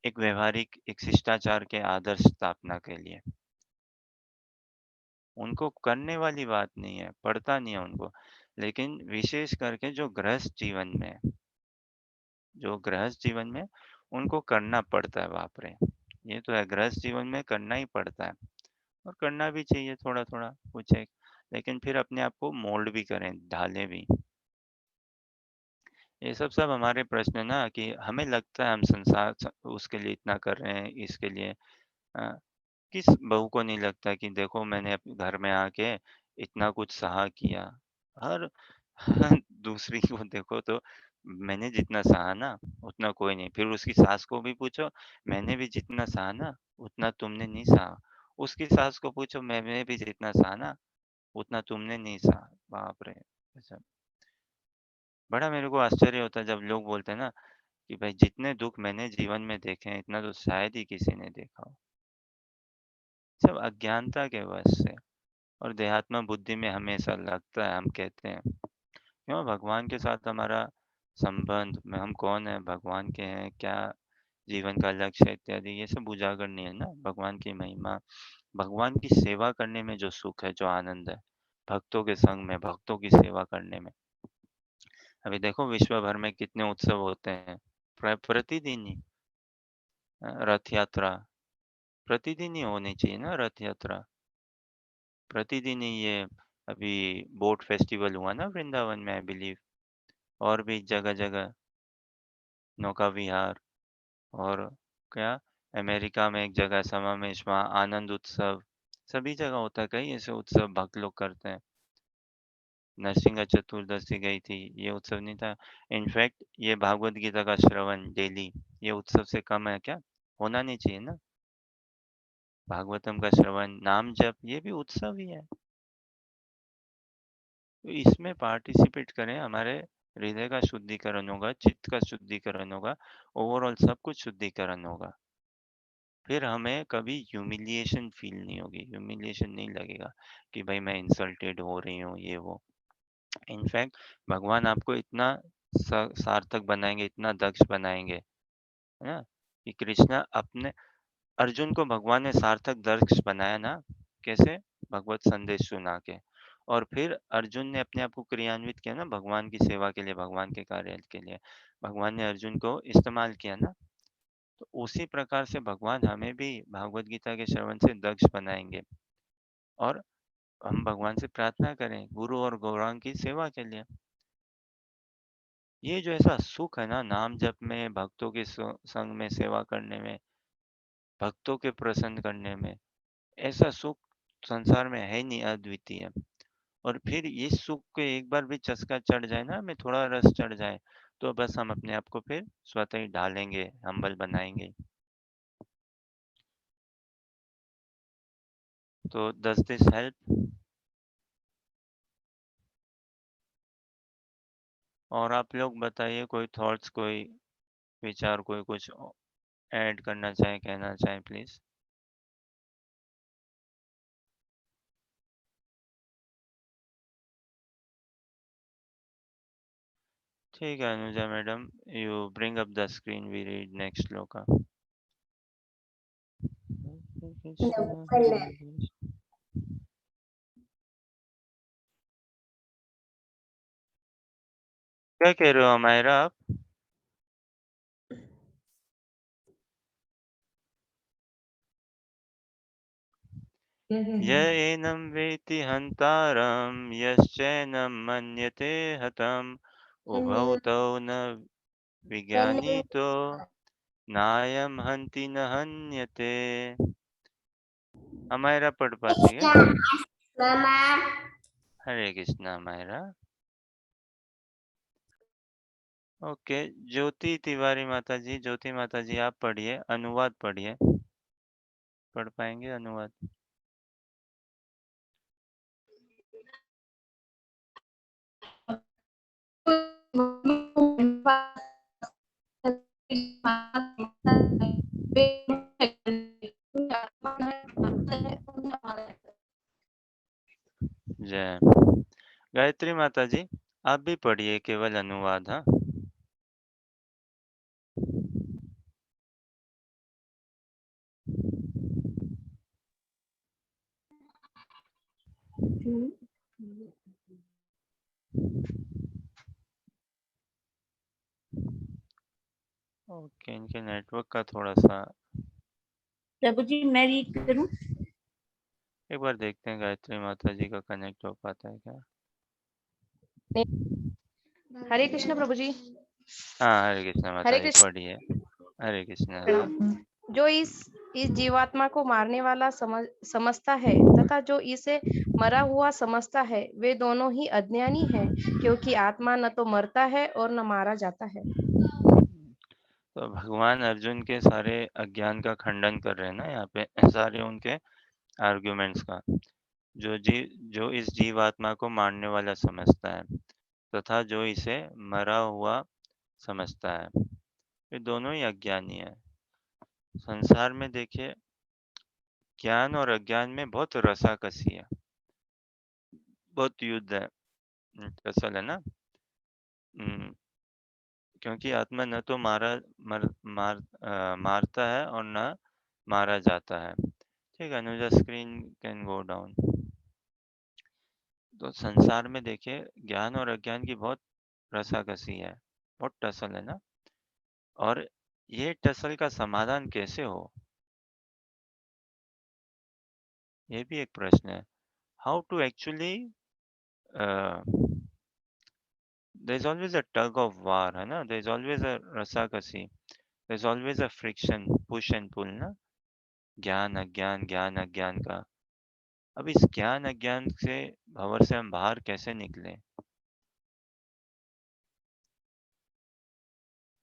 एक व्यावहारिक, एक शिष्टाचार के आदर्श स्थापना के लिए। उनको करने वाली बात नहीं है, पड़ता नहीं है उनको। लेकिन विशेष करके जो गृहस्थ जीवन में उनको करना पड़ता है, बाप रे! ये तो है, गृहस्थ जीवन में करना ही पड़ता है, और करना भी चाहिए थोड़ा-थोड़ा कुछ एक, लेकिन फिर अपने आप को मोल्ड भी करें, ढालें भी। ये सब हमारे प्रश्न है ना, कि हमें लगता है हम संसार उसके लिए इतना कर रहे हैं, इसके लिए अ, किस बहू को नहीं लगता कि देखो मैंने घर में आके इतना कुछ सहा किया। हर दूसरी को देखो तो, मैंने जितना सहा ना उतना कोई नहीं। फिर उसकी सास को भी पूछो, मैंने भी जितना सहा ना उतना तुमने नहीं सहा। उसकी सास को पूछो, मैंने भी जितना सहा ना उतना तुमने नहीं सहा। बाप रे! ऐसा बड़ा मेरे को आश्चर्य होता है जब लोग बोलते हैं ना, कि भाई जितने दुख मैंने जीवन में देखे हैं इतना तो शायद ही किसी ने देखा हो। सब अज्ञानता के वश से और देहात्म बुद्धि में हमें ऐसा लगता है, हम कहते हैं क्यों भगवान के साथ हमारा संबंध में, हम कौन है, भगवान के हैं क्या, जीवन का लक्ष्य इत्यादि ये सब उजागर नहीं है ना। भगवान की महिमा, भगवान की सेवा करने में जो सुख है, जो आनंद है, भक्तों के संग में, भक्तों की सेवा करने में। अभी देखो विश्व भर में कितने उत्सव होते हैं, प्रतिदिन ही। रथ यात्रा प्रतिदिन ही होनी चाहिए ना, रथ यात्रा प्रतिदिन ही। ये अभी बोट फेस्टिवल हुआ ना वृंदावन में, आई बिलीव, और भी जगह जगह नौका विहार, और क्या, अमेरिका में एक जगह समावेश, वहाँ आनंद उत्सव, सभी जगह होता है। कई ऐसे उत्सव भक्त लोग करते हैं। नरसिंह चतुर्दशी गई थी, ये उत्सव नहीं था। इनफैक्ट ये भागवत गीता का श्रवण डेली, ये उत्सव से कम है क्या? होना नहीं चाहिए ना। भागवतम का श्रवण, नाम जप, ये भी उत्सव ही है। तो इसमें पार्टिसिपेट करें, हमारे हृदय का शुद्धिकरण होगा, चित्त का शुद्धिकरण होगा, ओवरऑल सब कुछ शुद्धिकरण होगा। फिर हमें कभी ह्यूमिलिएशन फील नहीं होगी, ह्यूमिलिएशन नहीं लगेगा कि भाई मैं इंसल्टेड हो रही हूँ, ये वो। इनफैक्ट भगवान आपको इतना सार्थक बनाएंगे, इतना दक्ष बनाएंगे, है ना, कि कृष्णा अपने अर्जुन को भगवान ने सार्थक दक्ष बनाया ना। कैसे? भगवत संदेश सुना के। और फिर अर्जुन ने अपने आप को क्रियान्वित किया ना भगवान की सेवा के लिए, भगवान के कार्य के लिए। भगवान ने अर्जुन को इस्तेमाल किया ना। तो उसी प्रकार से भगवान हमें भी भागवत गीता के श्रवण से दक्ष बनाएंगे, और हम भगवान से प्रार्थना करें गुरु और गौरांग की सेवा के लिए। ये जो ऐसा सुख है ना नाम जप में, भक्तों के संग में सेवा करने में, भक्तों के प्रसन्न करने में, ऐसा सुख संसार में है नहीं, अद्वितीय। और फिर इस सुख को एक बार भी चस्का चढ़ जाए ना, हमें थोड़ा रस चढ़ जाए, तो बस हम अपने आप को फिर स्वतः ही ढालेंगे, हम्बल बनाएंगे। तो डज दिस हेल्प? और आप लोग बताइए, कोई थॉट्स, कोई विचार, कोई कुछ ऐड करना चाहे, कहना चाहे, प्लीज। ठीक है Anuja madam, you bring up the screen, we read next shloka. क्या कह रहे हो मायरा आप? य एनं वेत्ति हन्तारं यश्चैनं मन्यते हतम् उभौ तौ न विज्ञानीतो नायं हन्ति न हन्यते। हमारा पढ़ पाती है? हरे कृष्णा मायरा। ओके, ज्योति तिवारी माता जी, ज्योति माता जी आप पढ़िए, अनुवाद पढ़िए, पढ़ पाएंगे अनुवाद? जय। गायत्री माता जी आप भी पढ़िए, केवल अनुवाद। हाँ, ओके, इनके नेटवर्क का थोड़ा सा, प्रभु जी मैं रीड करूं? एक बार देखते हैं गायत्री माता जी का कनेक्ट हो पाता है क्या। हरे कृष्ण प्रभु जी। हाँ, हरे कृष्णा माता हरे जी कृष्ण। पढ़िए। हरे कृष्णा। जो इस जीवात्मा को मारने वाला समझता है तथा जो इसे मरा हुआ समझता है, वे दोनों ही अज्ञानी हैं, क्योंकि आत्मा न तो मरता है और न मारा जाता है। तो भगवान अर्जुन के सारे अज्ञान का खंडन कर रहे हैं ना यहाँ पे, सारे उनके आर्ग्यूमेंट्स का। जो इस जीवात्मा को मारने वाला समझता है तथा जो इसे मरा हुआ समझता है, ये दोनों ही अज्ञानी है। संसार में देखिए ज्ञान और अज्ञान में बहुत रसाकसी है, बहुत युद्ध है, असल है ना। क्योंकि आत्मा न तो मारता है और न मारा जाता है। ठीक है, Anuja screen can go down. तो संसार में देखिए ज्ञान और अज्ञान की बहुत रसाकसी है, बहुत टसल है ना। और ये टसल का समाधान कैसे हो, ये भी एक प्रश्न है। How to actually there is always a tug of war, है ना, there is always a रसाकसी, there is always a friction, push and pull ना, ज्ञान अज्ञान का। अब इस ज्ञान अज्ञान से भंवर से हम बाहर कैसे निकले?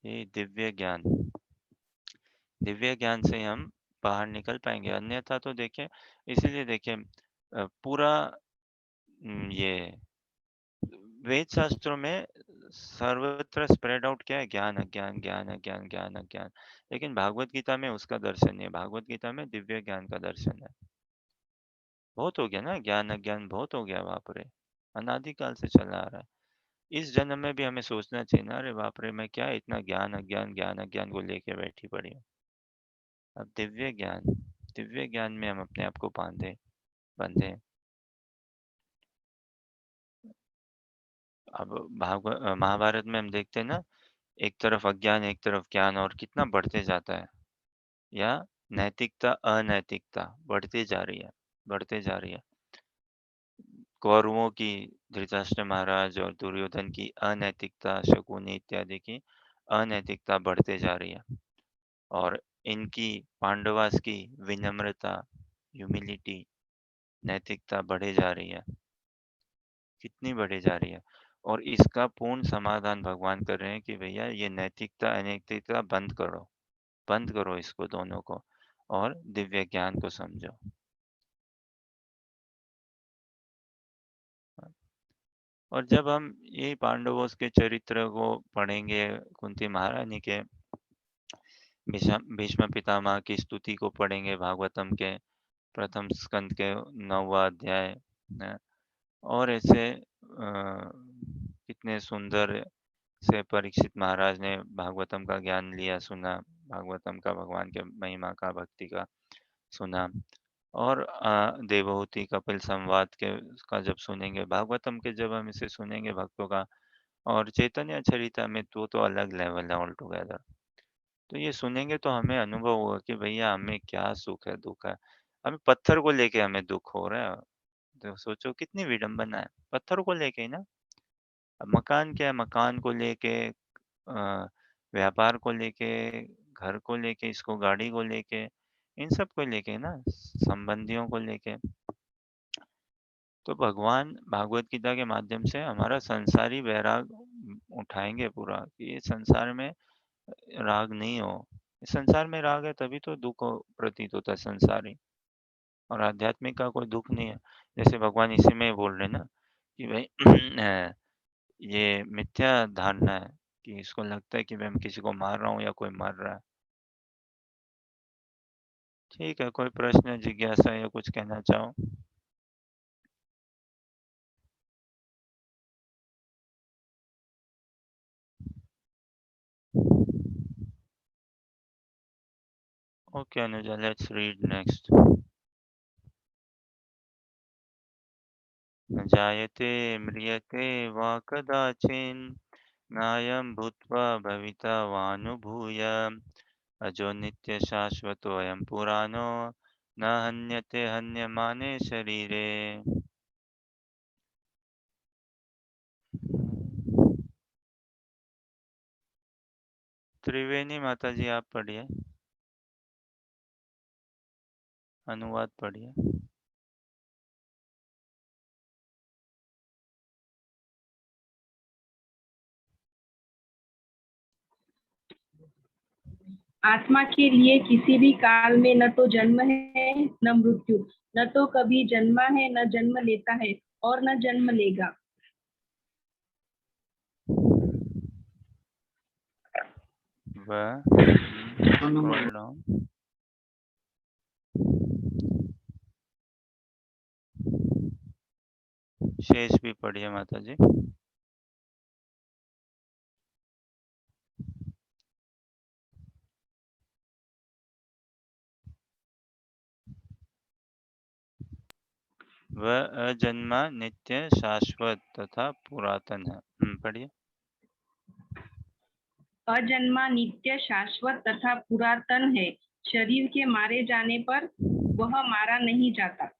ये दिव्य ज्ञान से हम बाहर निकल पाएंगे, अन्यथा तो देखिए, इसीलिए देखिए पूरा ये वेद शास्त्रों में सर्वत्र स्प्रेड आउट क्या है, ज्ञान अज्ञान। लेकिन भागवत गीता में उसका दर्शन नहीं है, भागवत गीता में दिव्य ज्ञान का दर्शन है। बहुत हो गया ना, ज्ञान अज्ञान बहुत हो गया, बाप रे, अनादिकाल से चला आ रहा है। इस जन्म में भी हमें सोचना चाहिए ना, अरे बाप रे, मैं क्या इतना ज्ञान अज्ञान को लेके बैठी पड़ी हूँ। अब दिव्य ज्ञान में हम अपने आप को बंधे। अब महाभारत में हम देखते हैं ना, एक तरफ अज्ञान एक तरफ ज्ञान, और कितना बढ़ते जाता है, या नैतिकता अनैतिकता बढ़ते जा रही है। कौरवों की, धृतराष्ट्र महाराज और दुर्योधन की अनैतिकता, शकुनी इत्यादि की अनैतिकता बढ़ते जा रही है, और इनकी पांडवास की विनम्रता, ह्यूमिलिटी, नैतिकता बढ़े जा रही है, कितनी बढ़े जा रही है। और इसका पूर्ण समाधान भगवान कर रहे हैं कि भैया ये नैतिकता अनैतिकता बंद करो इसको दोनों को, और दिव्य ज्ञान को समझो। और जब हम ये पांडवों के चरित्र को पढ़ेंगे, कुंती महारानी के, भीष्म पितामह की स्तुति को पढ़ेंगे, भागवतम के प्रथम स्कंद के 9वां अध्याय है, और ऐसे कितने सुंदर से परीक्षित महाराज ने भागवतम का ज्ञान लिया, सुना, भागवतम का, भगवान के महिमा का, भक्ति का सुना। और देवहूति कपिल संवाद के का जब सुनेंगे, भागवतम के जब हम इसे सुनेंगे भक्तों का, और चैतन्य चरितामृत तो अलग लेवल है ऑल टुगेदर। तो ये सुनेंगे तो हमें अनुभव होगा कि भैया हमें क्या सुख है, दुख है। हमें पत्थर को लेके हमें दुख हो रहा है, तो सोचो कितनी विडंबना है, पत्थर को लेके ही ना। अब मकान क्या है, मकान को लेके, व्यापार को लेके, घर को लेके, इसको गाड़ी को लेके, इन सब को लेके ना, संबंधियों को लेके। तो भगवान भागवत गीता के माध्यम से हमारा संसारी वैराग उठाएंगे पूरा, कि ये संसार में राग नहीं हो। इस संसार में राग है तभी तो दुख प्रतीत होता है संसारी, और आध्यात्मिक का कोई दुख नहीं है। जैसे भगवान इसी में बोल रहे ना कि भाई ये मिथ्या धारणा है, कि इसको लगता है कि मैं किसी को मार रहा हूँ या कोई मर रहा है। ठीक है, कोई प्रश्न, जिज्ञासा या कुछ कहना चाहो? Okay Anuja, let's read next. न जायते म्रियते वा कदाचिन्, नायं भूत्वा भविता वानुभूय, अजो नित्य शाश्वतोऽयं पुराणो, न हन्यते हन्यमाने शरीरे। त्रिवेणी माता जी आप पढ़िए, अनुवाद पढ़िए। आत्मा के लिए किसी भी काल में न तो जन्म है न मृत्यु, न तो कभी जन्मा है न जन्म लेता है और न जन्म लेगा। scroll down. शेष भी पढ़िए माता जी। वह अजन्मा, नित्य, शाश्वत तथा पुरातन है। पढ़िए। अजन्मा, नित्य, शाश्वत तथा पुरातन है। शरीर के मारे जाने पर वह मारा नहीं जाता।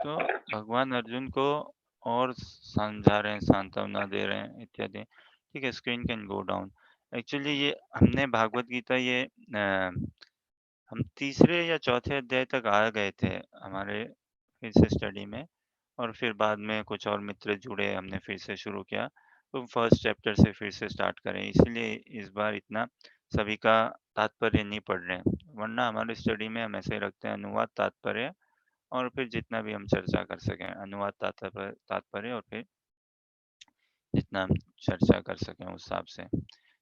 तो भगवान अर्जुन को और समझा रहे हैं, सांत्वना दे रहे हैं इत्यादि। ठीक है, screen can go down. Actually ये हमने भागवत गीता ये हम तीसरे या चौथे अध्याय तक आ गए थे हमारे फिर से स्टडी में, और फिर बाद में कुछ और मित्र जुड़े, हमने फिर से शुरू किया, तो फर्स्ट चैप्टर से फिर से स्टार्ट करें, इसीलिए इस बार इतना सभी का तात्पर्य नहीं पढ़ रहे हैं। वरना हमारे स्टडी में हम ऐसे रखते हैं, अनुवाद, तात्पर्य, और फिर जितना भी हम चर्चा कर सकें, अनुवाद, तात्पर्य, और फिर जितना हम चर्चा कर सकें उस हिसाब से।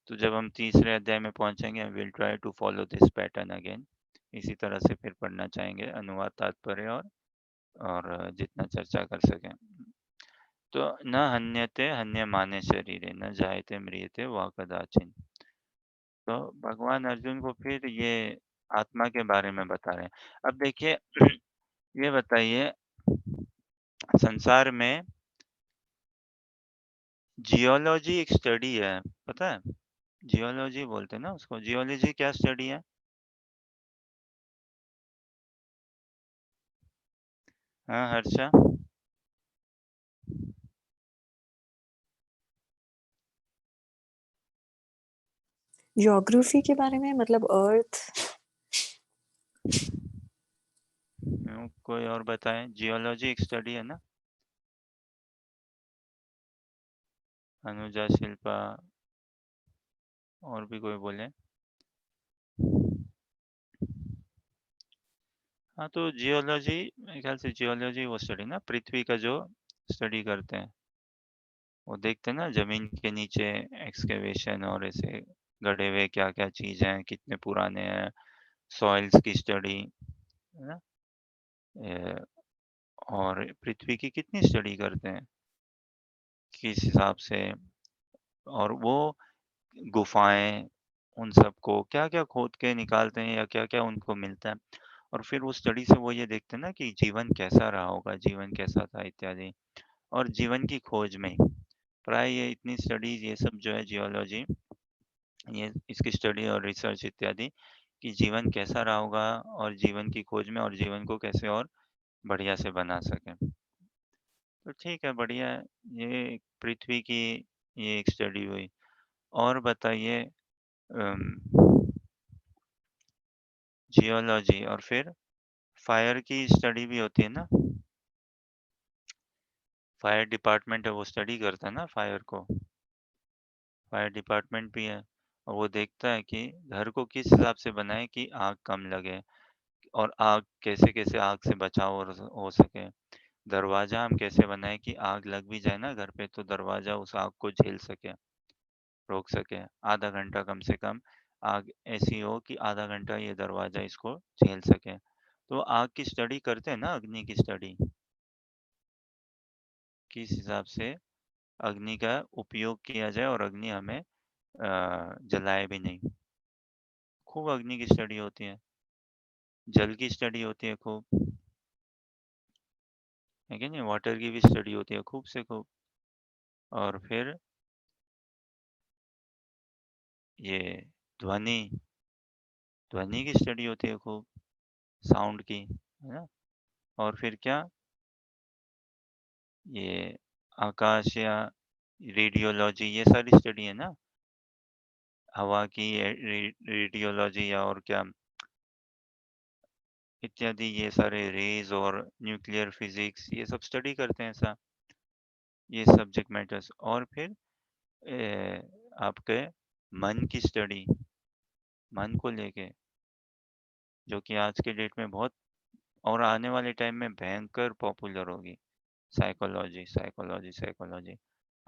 तो जब हम तीसरे अध्याय में पहुंचेंगे, will try to follow this pattern again. इसी तरह से फिर पढ़ना चाहेंगे, अनुवाद, तात्पर्य, और जितना चर्चा कर सकें। तो न हन्यते हन्यमाने शरीरे, न जायते म्रियते वा कदाचिन। तो भगवान अर्जुन को फिर ये आत्मा के बारे में बता रहे हैं। अब देखिए, ये बताइए, संसार में जियोलॉजी एक स्टडी है, पता है? जियोलॉजी बोलते हैं ना उसको। जियोलॉजी क्या स्टडी है? हाँ हर्षा? ज्योग्राफी के बारे में, मतलब अर्थ। कोई और बताए? जियोलॉजी एक स्टडी है ना? अनुजा, शिल्पा, और भी कोई बोले? हाँ, तो जियोलॉजी, मेरे ख्याल से जियोलॉजी वो स्टडी ना, पृथ्वी का जो स्टडी करते हैं, वो देखते हैं ना जमीन के नीचे एक्सकेवेशन और ऐसे गड़े हुए क्या क्या चीज हैं, कितने पुराने हैं, सॉइल्स की स्टडी है ना, और पृथ्वी की कितनी स्टडी करते हैं, किस हिसाब से, और वो गुफाएं, उन सबको क्या क्या खोद के निकालते हैं या क्या क्या उनको मिलता है, और फिर वो स्टडी से वो ये देखते हैं ना कि जीवन कैसा रहा होगा, जीवन कैसा था इत्यादि, और जीवन की खोज में प्राय ये इतनी स्टडीज, ये सब जो है जियोलॉजी, ये इसकी स्टडी और रिसर्च इत्यादि, कि जीवन कैसा रहा होगा, और जीवन की खोज में, और जीवन को कैसे और बढ़िया से बना सके। तो ठीक है, बढ़िया है। ये पृथ्वी की ये एक स्टडी हुई। और बताइए, जियोलॉजी, और फिर फायर की स्टडी भी होती है ना, फायर डिपार्टमेंट है वो स्टडी करता है ना फायर को, फायर डिपार्टमेंट भी है, और वो देखता है कि घर को किस हिसाब से बनाए कि आग कम लगे, और आग कैसे कैसे आग से बचाव हो सके, दरवाजा हम कैसे बनाए कि आग लग भी जाए ना घर पे, तो दरवाजा उस आग को झेल सके, रोक सके, आधा घंटा कम से कम आग ऐसी हो कि आधा घंटा ये दरवाजा इसको झेल सके। तो आग की स्टडी करते हैं ना, अग्नि की स्टडी, किस हिसाब से अग्नि का उपयोग किया जाए और अग्नि हमें जलाए भी नहीं। खूब अग्नि की स्टडी होती है, जल की स्टडी होती है खूब, है कि नहीं? वाटर की भी स्टडी होती है खूब से खूब। और फिर ये ध्वनि, ध्वनि की स्टडी होती है खूब, साउंड की, है ना? और फिर क्या, ये आकाश या रेडियोलॉजी, ये सारी स्टडी है ना, हवा की रेडियोलॉजी, या और क्या इत्यादि, ये सारे रेज और न्यूक्लियर फिजिक्स, ये सब स्टडी करते हैं ऐसा, ये सब्जेक्ट मैटर्स। और फिर आपके मन की स्टडी, मन को लेके, जो कि आज के डेट में बहुत, और आने वाले टाइम में भयंकर पॉपुलर होगी, साइकोलॉजी, साइकोलॉजी, साइकोलॉजी।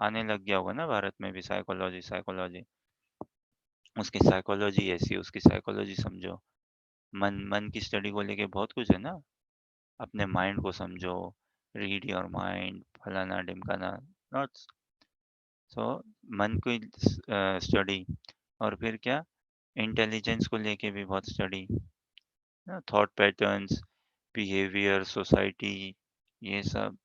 आने लग गया होगा ना भारत में भी साइकोलॉजी। उसकी साइकोलॉजी ऐसी, उसकी साइकोलॉजी समझो। मन की स्टडी को लेके बहुत कुछ है ना। अपने माइंड को समझो, रीड योर माइंड, फलाना ढिमकाना, नॉट सो मन की स्टडी। और फिर क्या, इंटेलिजेंस को लेके भी बहुत study, thought patterns, behaviour, society, ये सब,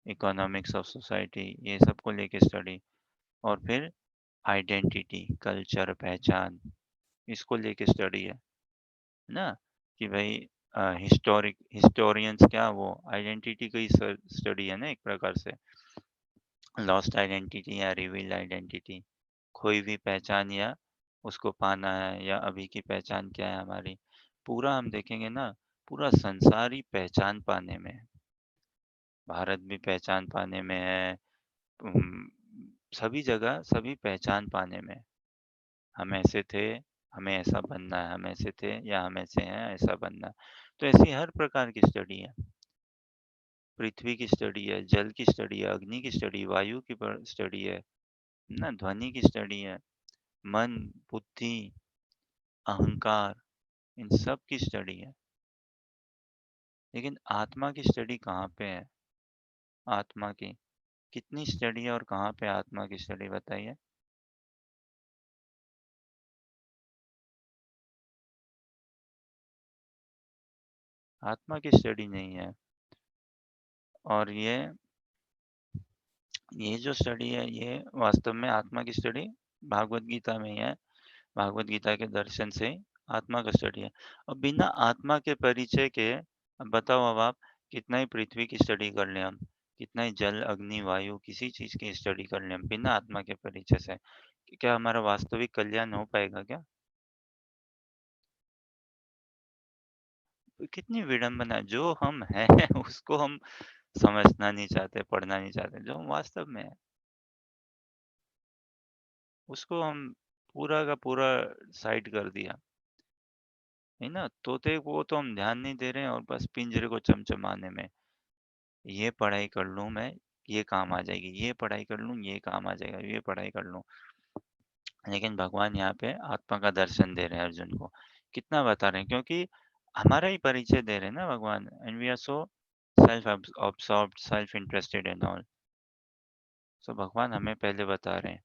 इकोनॉमिक्स ऑफ सोसाइटी, ये सब को लेके स्टडी। और फिर आइडेंटिटी, कल्चर, पहचान, इसको लेके स्टडी है ना। कि भाई हिस्टोरियंस क्या, वो आइडेंटिटी की स्टडी है ना एक प्रकार से। लॉस्ट आइडेंटिटी या रिवील्ड आइडेंटिटी, खोई हुई पहचान या उसको पाना है, या अभी की पहचान क्या है हमारी। पूरा हम देखेंगे ना, पूरा संसार ही पहचान पाने में है। भारत भी पहचान पाने में है, उम, सभी जगह सभी पहचान पाने में। हम ऐसे थे, हमें ऐसा बनना है, हम ऐसे थे या हम ऐसे हैं, ऐसा बनना है। तो ऐसी हर प्रकार की स्टडी है। पृथ्वी की स्टडी है, जल की स्टडी है, अग्नि की स्टडी, वायु की स्टडी है ना, ध्वनि की स्टडी है, मन, बुद्धि, अहंकार, इन सब की स्टडी है। लेकिन आत्मा की स्टडी कहाँ पे है? आत्मा की कितनी स्टडी है और कहाँ पे आत्मा की स्टडी, बताइए। आत्मा की स्टडी नहीं है। और ये जो स्टडी है, ये वास्तव में आत्मा की स्टडी भागवत गीता में ही है। भागवत गीता के दर्शन से ही आत्मा का स्टडी है। और बिना आत्मा के परिचय के, अब बताओ, अब आप कितना ही पृथ्वी की स्टडी कर लें हम, कितना ही जल, अग्नि, वायु, किसी चीज की स्टडी कर लें हम, बिना आत्मा के परिचय से, क्या हमारा वास्तविक कल्याण हो पाएगा क्या? कितनी विडंबना है। जो हम हैं उसको हम समझना नहीं चाहते, पढ़ना नहीं चाहते। जो हम वास्तव में है, उसको हम पूरा का पूरा साइड कर दिया है ना। तोते को तो हम ध्यान नहीं दे रहे हैं, और बस पिंजरे को चमचमाने में। ये पढ़ाई कर लूं मैं, ये काम आ जाएगी, ये पढ़ाई कर लूं, ये काम आ जाएगा, ये पढ़ाई कर लूं। लेकिन भगवान यहाँ पे आत्मा का दर्शन दे रहे हैं अर्जुन को। कितना बता रहे हैं, क्योंकि हमारा ही परिचय दे रहे हैं ना भगवान। And we are so self absorbed, self interested and all. So भगवान हमें पहले बता रहे हैं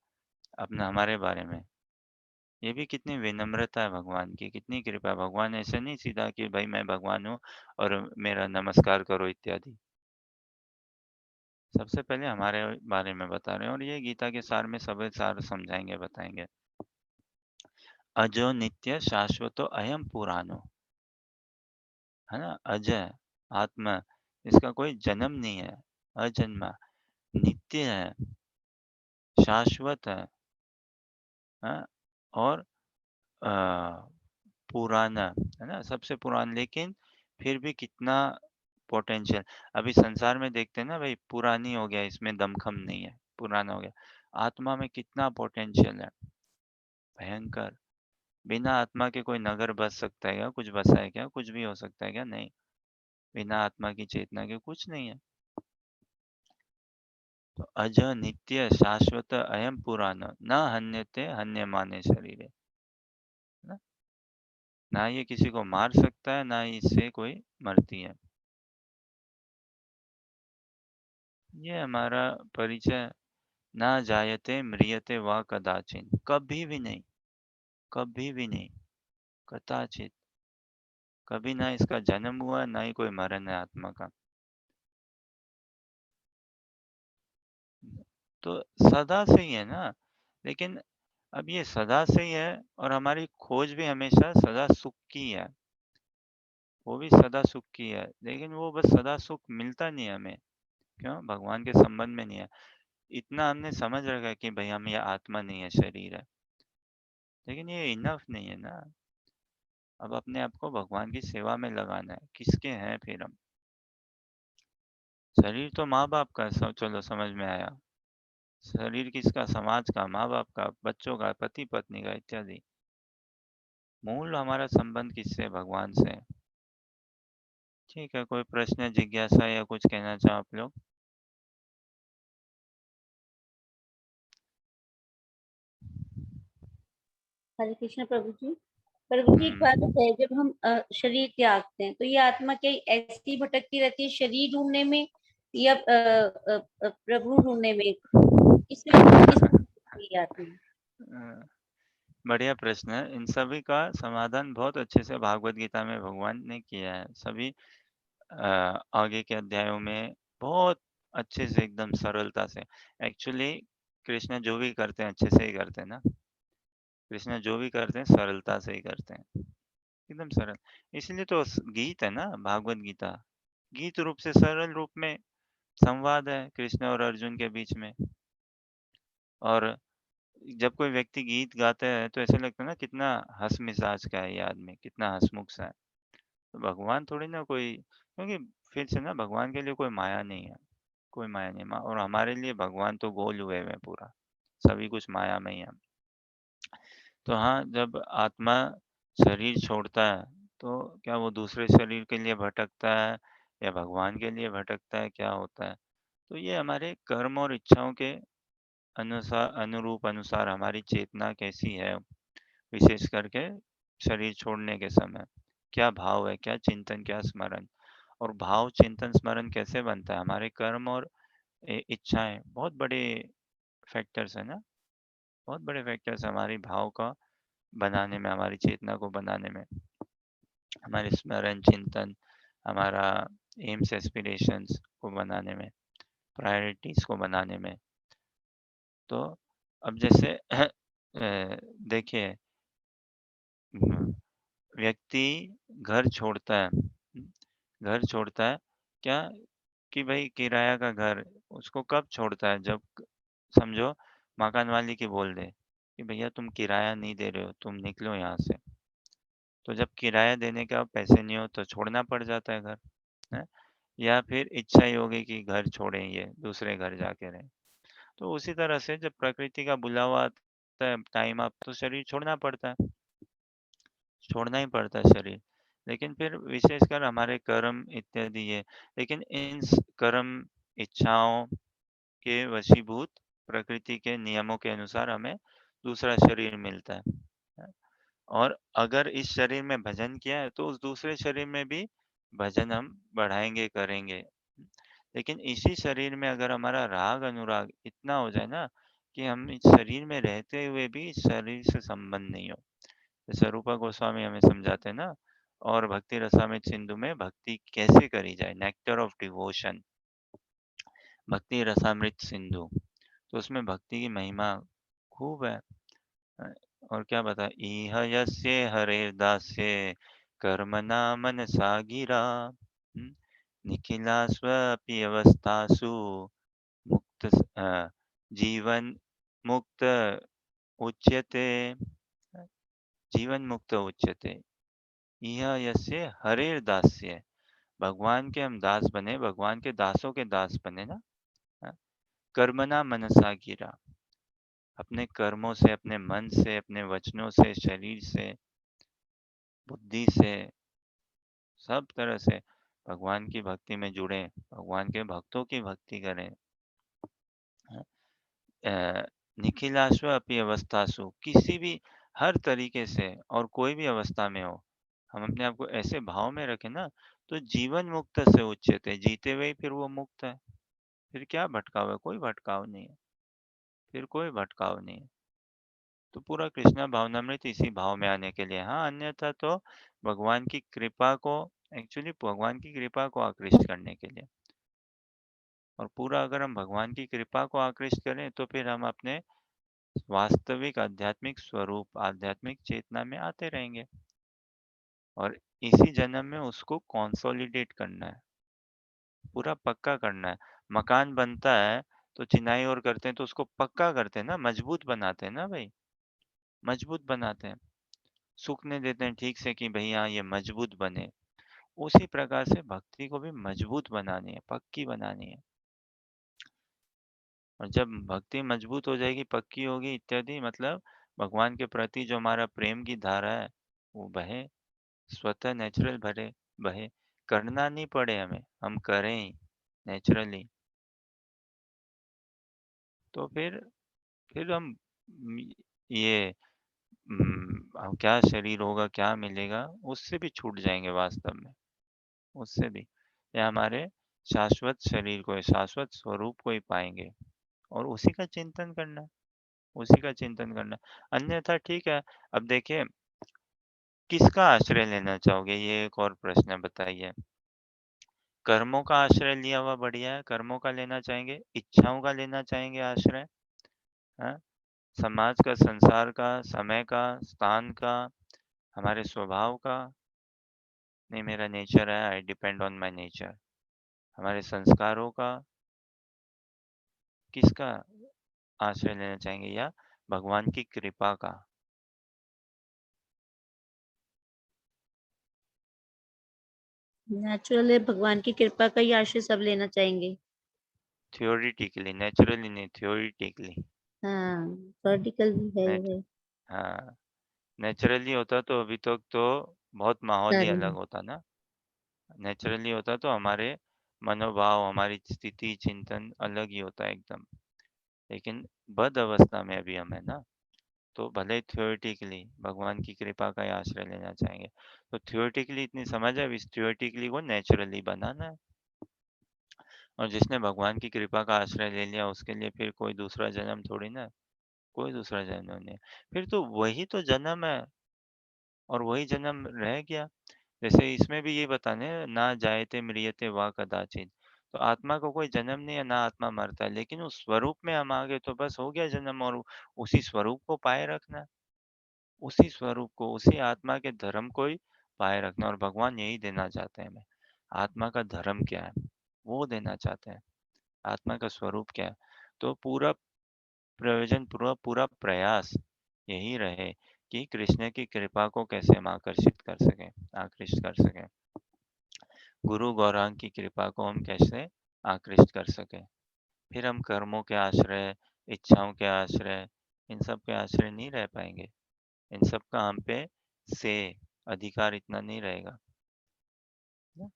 अपने, हमारे बारे में। ये भी कितनी विनम्रता है भगवान की, कितनी कृपा है। भगवान ऐसे नहीं सीधा कि भाई मैं भगवान हूँ और मेरा नमस्कार करो इत्यादि। सबसे पहले हमारे बारे में बता रहे हैं, और ये गीता के सार में सब सार समझाएंगे, बताएंगे। अजो नित्य शाश्वतो अयम पुराणो, है ना। अजय आत्मा, इसका कोई जन्म नहीं है, अजन्मा, नित्य है, शाश्वत है, हाँ? और पुराना है ना, सबसे पुराना। लेकिन फिर भी कितना पोटेंशियल। अभी संसार में देखते हैं ना भाई, पुरानी हो गया, इसमें दमखम नहीं है, पुराना हो गया। आत्मा में कितना पोटेंशियल है, भयंकर। बिना आत्मा के कोई नगर बस सकता है क्या? कुछ बसा है क्या? कुछ भी हो सकता है क्या? नहीं। बिना आत्मा की चेतना के कुछ नहीं है। तो अज नित्य शाश्वत अयम पुराण, न हन्यते हन्यमाने शरीरे, ना। ना ये किसी को मार सकता है, ना ही इससे कोई मरती है। ये हमारा परिचय। ना जायते म्रियते वा कदाचिन, कभी भी नहीं, कभी भी नहीं, कदाचित, कभी ना इसका जन्म हुआ, ना ही कोई मरण है आत्मा का। तो सदा से ही है ना। लेकिन अब ये सदा से ही है, और हमारी खोज भी हमेशा सदा सुख की है। वो भी सदा सुख की है, लेकिन वो बस सदा सुख मिलता नहीं है हमें। क्यों? भगवान के संबंध में नहीं है। इतना हमने समझ रखा है कि भाई हम, ये आत्मा नहीं है, शरीर है। लेकिन ये इनफ नहीं है ना। अब अपने आप को भगवान की सेवा में लगाना है। किसके हैं फिर हम? शरीर तो माँ बाप का, सब चलो समझ में आया। शरीर किसका? समाज का, माँ बाप का, बच्चों का, पति पत्नी का इत्यादि। मूल हमारा संबंध किससे? भगवान से। ठीक है, कोई प्रश्न, जिज्ञासा या कुछ कहना चाहो आप लोग? हरे कृष्ण प्रभु जी। प्रभु जी एक बात हम्म, बताइए, जब हम शरीर त्यागते हैं तो ये आत्मा क्या ऐसी भटकती रहती है शरीर ढूंढने में या प्रभु ढूंढने में? किस ये आत्मा? अ, बढ़िया प्रश्न है। इन सभी का समाधान बहुत अच्छे से भागवत गीता में भगवान ने किया है। सभी आगे के अध्यायों में बहुत अच्छे से एकदम सरलता से, एक्चुअली कृष्ण जो भी करते हैं अच्छे से ही करते हैं ना। कृष्ण जो भी करते हैं सरलता से ही करते हैं, एकदम सरल। इसलिए तो गीत है ना, भागवत गीता गीत रूप से सरल रूप में संवाद है कृष्ण और अर्जुन के बीच में। और जब कोई व्यक्ति गीत गाता है तो ऐसा लगता है ना कितना हंस मिजाज का है ये आदमी, कितना हंसमुख सा है। तो भगवान थोड़ी ना कोई, क्योंकि फिर से ना भगवान के लिए कोई माया नहीं है, कोई माया नहीं। और हमारे लिए भगवान तो गोल हुए हुए हैं पूरा, सभी कुछ माया में ही है। तो हाँ, जब आत्मा शरीर छोड़ता है तो क्या वो दूसरे शरीर के लिए भटकता है या भगवान के लिए भटकता है, क्या होता है? तो ये हमारे कर्म और इच्छाओं के अनुसार हमारी चेतना कैसी है, विशेष करके शरीर छोड़ने के समय क्या भाव है, क्या चिंतन, क्या स्मरण। और भाव, चिंतन, स्मरण कैसे बनता है? हमारे कर्म और इच्छाएं बहुत बड़े फैक्टर्स है ना, बहुत बड़े फैक्टर्स हमारी भाव का बनाने में, हमारी चेतना को बनाने में, हमारे स्मरण, चिंतन, हमारा एम्स एस्पिरेशंस को बनाने में, प्रायोरिटीज को बनाने में। तो अब जैसे देखिए, व्यक्ति घर छोड़ता है, घर छोड़ता है क्या, कि भाई किराया का घर, उसको कब छोड़ता है? जब समझो मकान वाली की बोल दे कि भैया तुम किराया नहीं दे रहे हो, तुम निकलो यहाँ से। तो जब किराया देने का पैसे नहीं हो तो छोड़ना पड़ जाता है घर, है? या फिर इच्छा ही होगी कि घर छोड़ें, ये दूसरे घर जाके रहें। तो उसी तरह से जब प्रकृति का बुलावा आता है, टाइम आप, तो शरीर छोड़ना पड़ता है, छोड़ना ही पड़ता है शरीर। लेकिन फिर विशेषकर हमारे कर्म इत्यादि ये, लेकिन इन कर्म, इच्छाओं के वशीभूत प्रकृति के नियमों के अनुसार हमें दूसरा शरीर मिलता है। और अगर इस शरीर में भजन किया है तो उस दूसरे शरीर में भी भजन हम बढ़ाएंगे, करेंगे। लेकिन इसी शरीर में अगर हमारा राग अनुराग इतना हो जाए ना कि हम इस शरीर में रहते हुए भी इस शरीर से संबंध नहीं हो, जैसे रूपा गोस्वामी हमें समझाते हैं ना, और भक्ति रसामृत सिंधु में भक्ति कैसे करी जाए, नेक्टर ऑफ डिवोशन, भक्ति रसामृत सिंधु, तो उसमें भक्ति की महिमा खूब है। अ, और क्या बता, इह यस्य हरेर्दास्ये कर्मणा मनसा गिरा, निखिलास्वपि अवस्थासु मुक्त जीवन मुक्त उच्यते, जीवन मुक्त उच्यते। इह यस्य हरेर्दास्ये, भगवान के हम दास बने, भगवान के दासों के दास बने ना। हाँ, कर्मणा मनसा गिरा, अपने कर्मों से, अपने मन से, अपने वचनों से, शरीर से, बुद्धि से, सब तरह से भगवान की भक्ति में जुड़े, भगवान के भक्तों की भक्ति करें। निखिलाश्व अपनी अवस्थासु, किसी भी, हर तरीके से और कोई भी अवस्था में हो, हम अपने आप को ऐसे भाव में रखें ना, तो जीवन मुक्त से उच्चते, जीते हुए ही फिर वो मुक्त है। फिर क्या भटकाव है? कोई भटकाव नहीं है, फिर कोई भटकाव नहीं है। तो पूरा कृष्णा भावनामृत इसी भाव में आने के लिए। हाँ, अन्यथा तो भगवान की कृपा को, एक्चुअली भगवान की कृपा को आकृष्ट करने के लिए। और पूरा अगर हम भगवान की कृपा को आकृष्ट करें तो फिर हम अपने वास्तविक आध्यात्मिक स्वरूप, आध्यात्मिक चेतना में आते रहेंगे। और इसी जन्म में उसको कंसोलिडेट करना है, पूरा पक्का करना है। मकान बनता है तो चिनाई और करते हैं तो उसको पक्का करते हैं ना, मजबूत बनाते हैं ना भाई, मजबूत बनाते हैं, सूखने देते हैं ठीक से कि भैया ये मजबूत बने। उसी प्रकार से भक्ति को भी मजबूत बनानी है, पक्की बनानी है। और जब भक्ति मजबूत हो जाएगी, पक्की होगी इत्यादि, मतलब भगवान के प्रति जो हमारा प्रेम की धारा है वो बहे, स्वतः नेचुरल भरे बहे, करना नहीं पड़े हमें, हम करें ही नेचुरली। तो फिर हम ये क्या शरीर होगा, क्या मिलेगा, उससे भी छूट जाएंगे वास्तव में, उससे भी। या हमारे शाश्वत शरीर को, शाश्वत स्वरूप को ही पाएंगे, और उसी का चिंतन करना, उसी का चिंतन करना। अन्यथा ठीक है। अब देखिए, किसका आश्रय लेना चाहोगे, ये एक और प्रश्न है, बताइए। कर्मों का आश्रय लिया हुआ बढ़िया है, कर्मों का लेना चाहेंगे, इच्छाओं का लेना चाहेंगे आश्रय, हाँ? समाज का, संसार का, समय का, स्थान का, हमारे स्वभाव का, नहीं मेरा नेचर है, I depend on my nature, हमारे संस्कारों का, किसका आश्रय लेना चाहेंगे, या भगवान की कृपा का? नेचुरल भगवान की कृपा का ही आश्रय सब लेना चाहेंगे। थ्योरिटिकली, नेचुरली नहीं, थ्योरिटिकली। हाँ, प्रैक्टिकल भी है नेच ये। हाँ, नेचुरली होता तो अभी तक तो बहुत माहौल ही अलग कर्म। होता ना। नेचुरली होता तो हमारे मनोभाव, हमारी स्थिति, चिंतन अलग ही होता है एकदम। लेकिन बद अवस्था में अभी हम है ना, तो भले थ्योरेटिकली भगवान की कृपा का ही आश्रय लेना चाहेंगे। तो थ्योरेटिकली इतनी समझ है, अब इस थ्योरेटिकली को नेचुरली बनाना है। और जिसने भगवान की कृपा का आश्रय ले लिया, उसके लिए फिर कोई दूसरा जन्म थोड़ी ना है, कोई दूसरा जन्म नहीं है। फिर तो वही तो जन्म है, और वही जन्म रह गया। जैसे इसमें भी ये बताने, ना जायते म्रियते वा कदाचित। तो आत्मा को कोई जन्म नहीं है, ना आत्मा मरता है, लेकिन उस स्वरूप में हम आ गए तो बस हो गया जन्म, और उसी स्वरूप को पाए रखना है। उसी स्वरूप को, उसी आत्मा के धर्म को ही पाए रखना, और भगवान यही देना चाहते हैं हमें। आत्मा का धर्म क्या है, वो देना चाहते हैं। आत्मा का स्वरूप क्या है। तो पूरा प्रयोजन, पूरा पूरा प्रयास यही रहे कि कृष्ण की कृपा को कैसे हम आकर्षित कर सकें, आकृष्ट कर सकें। गुरु गौरांग की कृपा को हम कैसे आकृष्ट कर सकें। फिर हम कर्मों के आश्रय, इच्छाओं के आश्रय, इन सब के आश्रय नहीं रह पाएंगे। इन सब का हम पे से अधिकार इतना नहीं रहेगा ना?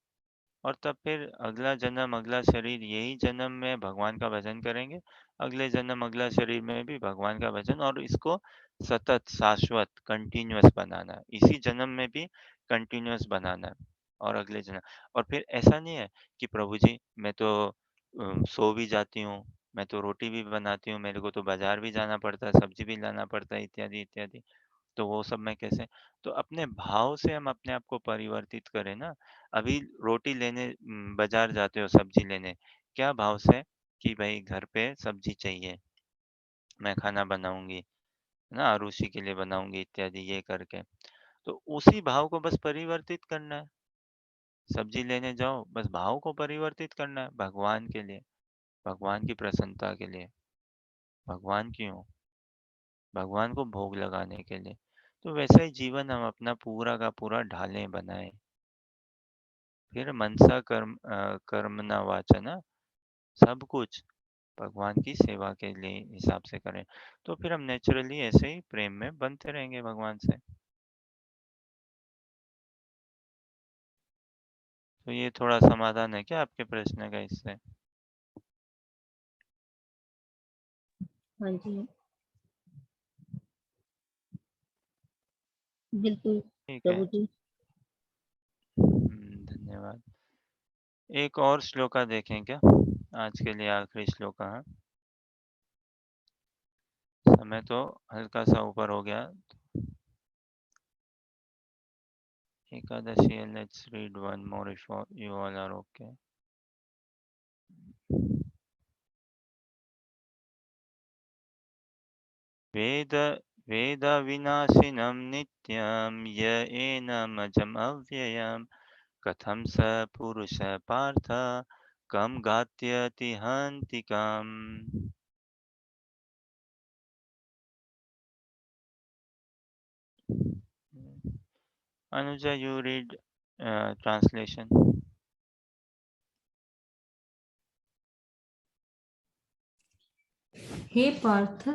और तब फिर अगला जन्म, अगला शरीर, यही जन्म में भगवान का भजन करेंगे, अगले जन्म, अगला शरीर में भी भगवान का भजन, और इसको सतत, शाश्वत, कंटिन्यूअस बनाना है। इसी जन्म में भी कंटिन्यूअस बनाना है, और अगले जन्म। और फिर ऐसा नहीं है कि प्रभु जी मैं तो सो भी जाती हूँ, मैं तो रोटी भी बनाती हूँ, मेरे को तो बाजार भी जाना पड़ता है, सब्जी भी लाना पड़ता है, इत्यादि इत्यादि, तो वो सब मैं कैसे? तो अपने भाव से हम अपने आप को परिवर्तित करें ना। अभी रोटी लेने बाजार जाते हो, सब्जी लेने, क्या भाव से? कि भाई घर पे सब्जी चाहिए, मैं खाना बनाऊंगी, है ना, आरुषि के लिए बनाऊंगी, इत्यादि, ये करके। तो उसी भाव को बस परिवर्तित करना है। सब्जी लेने जाओ, बस भाव को परिवर्तित करना है भगवान के लिए, भगवान की प्रसन्नता के लिए। भगवान क्यों? भगवान को भोग लगाने के लिए। तो वैसा ही जीवन हम अपना पूरा का पूरा ढालें, बनाएं। फिर मनसा कर्मणा वाचा, सब कुछ भगवान की सेवा के लिए हिसाब से करें, तो फिर हम नेचुरली ऐसे ही प्रेम में बनते रहेंगे भगवान से। तो ये थोड़ा समाधान है क्या आपके प्रश्न का इससे? हाँ जी, बिल्कुल ठीक है। प्रभु जी। धन्यवाद। एक और श्लोका देखें क्या? आज के लिए आखिरी श्लोका है, समय तो हल्का सा ऊपर हो गया। Ekadashi, let's read one more if you all are okay. वेद वेद विनाशिनं नित्यं य एनमजम् अव्ययम् कथं स पुरुष पार्थ कं गात्यति हन्तिकम्। Anuja, you read translation. हे पार्थ,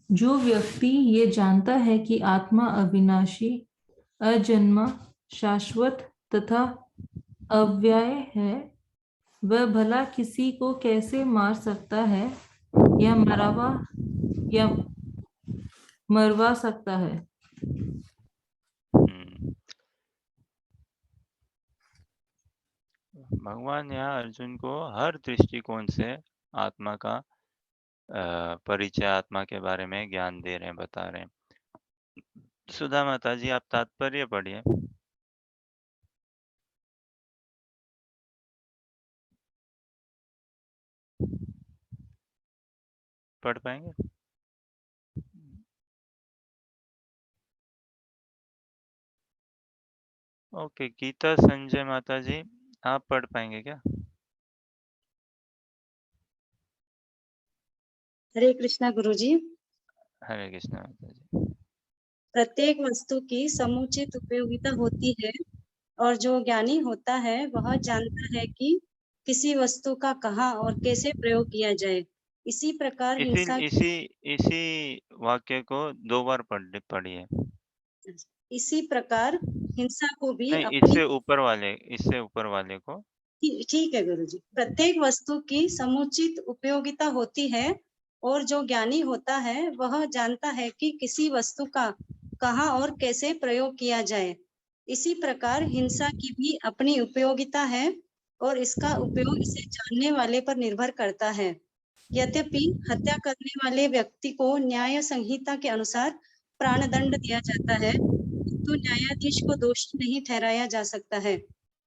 जो व्यक्ति ये जानता है कि आत्मा अविनाशी, अजन्मा, शाश्वत तथा अव्यय है, वह भला किसी को कैसे मार सकता है या मरवा सकता है। भगवान यहाँ अर्जुन को हर दृष्टिकोण से आत्मा का परिचय, आत्मा के बारे में ज्ञान दे रहे हैं, बता रहे हैं। सुधा माता जी, आप तात्पर्य पढ़िए। पढ़ पाएंगे? ओके, गीता संजय माता जी, आप पढ़ पाएंगे क्या? हरे कृष्णा गुरुजी। हरे कृष्णा माता जी। प्रत्येक वस्तु की समुचित उपयोगिता होती है और जो ज्ञानी होता है वह जानता है कि किसी वस्तु का कहाँ और कैसे प्रयोग किया जाए। इसी प्रकार इसी हिंसा इसी इसी वाक्य को 2 बार पढ़िए। इसी प्रकार हिंसा को भी नहीं, अपनी इससे ऊपर वाले को। ठीक है गुरुजी। प्रत्येक वस्तु की समुचित उपयोगिता होती है और जो ज्ञानी होता है वह जानता है कि किसी वस्तु का कहाँ और कैसे प्रयोग किया जाए। इसी प्रकार हिंसा की भी अपनी उपयोगिता है और इसका उपयोग इसे जानने वाले पर निर्भर करता है। यद्यपि हत्या करने वाले व्यक्ति को न्याय संहिता के अनुसार प्राणदंड दिया जाता है, किंतु न्यायाधीश को दोषी नहीं ठहराया जा सकता है,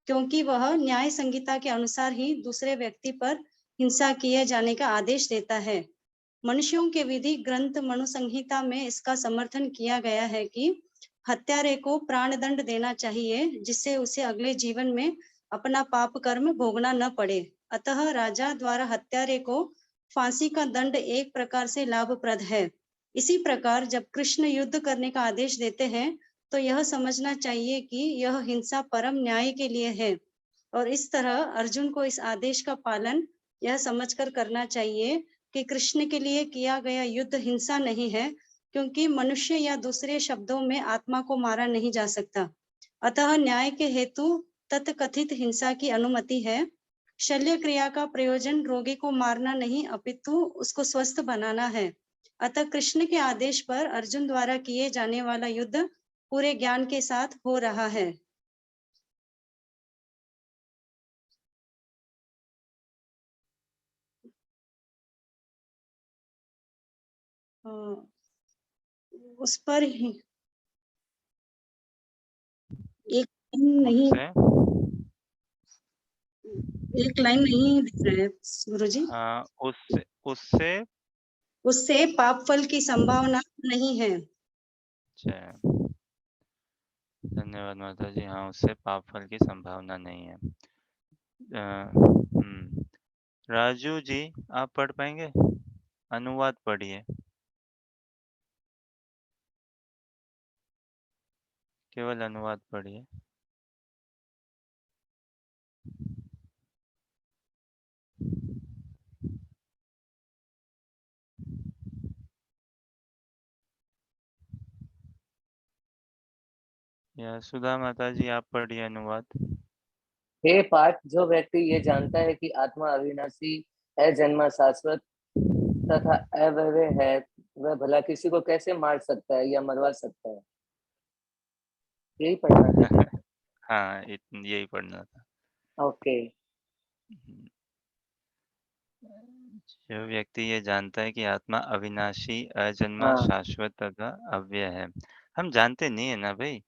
क्योंकि वह न्याय संहिता के अनुसार ही दूसरे व्यक्ति पर हिंसा किए जाने का आदेश देता है। मनुष्यों के विधि ग्रंथ मनु संहिता में इसका समर्थन किया गया है कि हत्यारे को प्राणदंड देना चाहिए, जिससे उसे अगले जीवन में अपना पाप कर्म भोगना न पड़े। अतः राजा द्वारा हत्यारे को फांसी का दंड एक प्रकार से लाभप्रद है। इसी प्रकार जब कृष्ण युद्ध करने का आदेश देते हैं तो यह समझना चाहिए कि यह हिंसा परम न्याय के लिए है, और इस तरह अर्जुन को इस आदेश का पालन यह समझकर करना चाहिए कि कृष्ण के लिए किया गया युद्ध हिंसा नहीं है, क्योंकि मनुष्य या दूसरे शब्दों में आत्मा को मारा नहीं जा सकता। अतः न्याय के हेतु तथकथित हिंसा की अनुमति है। शल्य क्रिया का प्रयोजन रोगी को मारना नहीं अपितु उसको स्वस्थ बनाना है। अतः कृष्ण के आदेश पर अर्जुन द्वारा किए जाने वाला युद्ध पूरे ज्ञान के साथ हो रहा है। उस पर एक नहीं उससे एक लाइन नहीं दिख रहा है गुरुजी। हाँ, उससे उससे उससे पाप फल की संभावना नहीं है। अच्छा, धन्यवाद माता जी। हाँ, उससे पाप फल की संभावना नहीं है। राजू जी, आप पढ़ पाएंगे? अनुवाद पढ़िए, केवल अनुवाद पढ़िए। या सुधा माता जी, आप पढ़िए अनुवाद। हे पाठ, जो व्यक्ति ये जानता है कि आत्मा अविनाशी है, जन्मा शाश्वत तथा अव्यय है, वह भला किसी को कैसे मार सकता है या मरवा सकता है? यही पढ़ना था क्या? हाँ, यही पढ़ना था। ओके। जो व्यक्ति ये जानता है कि आत्मा अविनाशी, अजन्मा, हाँ शाश्वत तथा अव्यय है। हम जानते नहीं है ना भाई।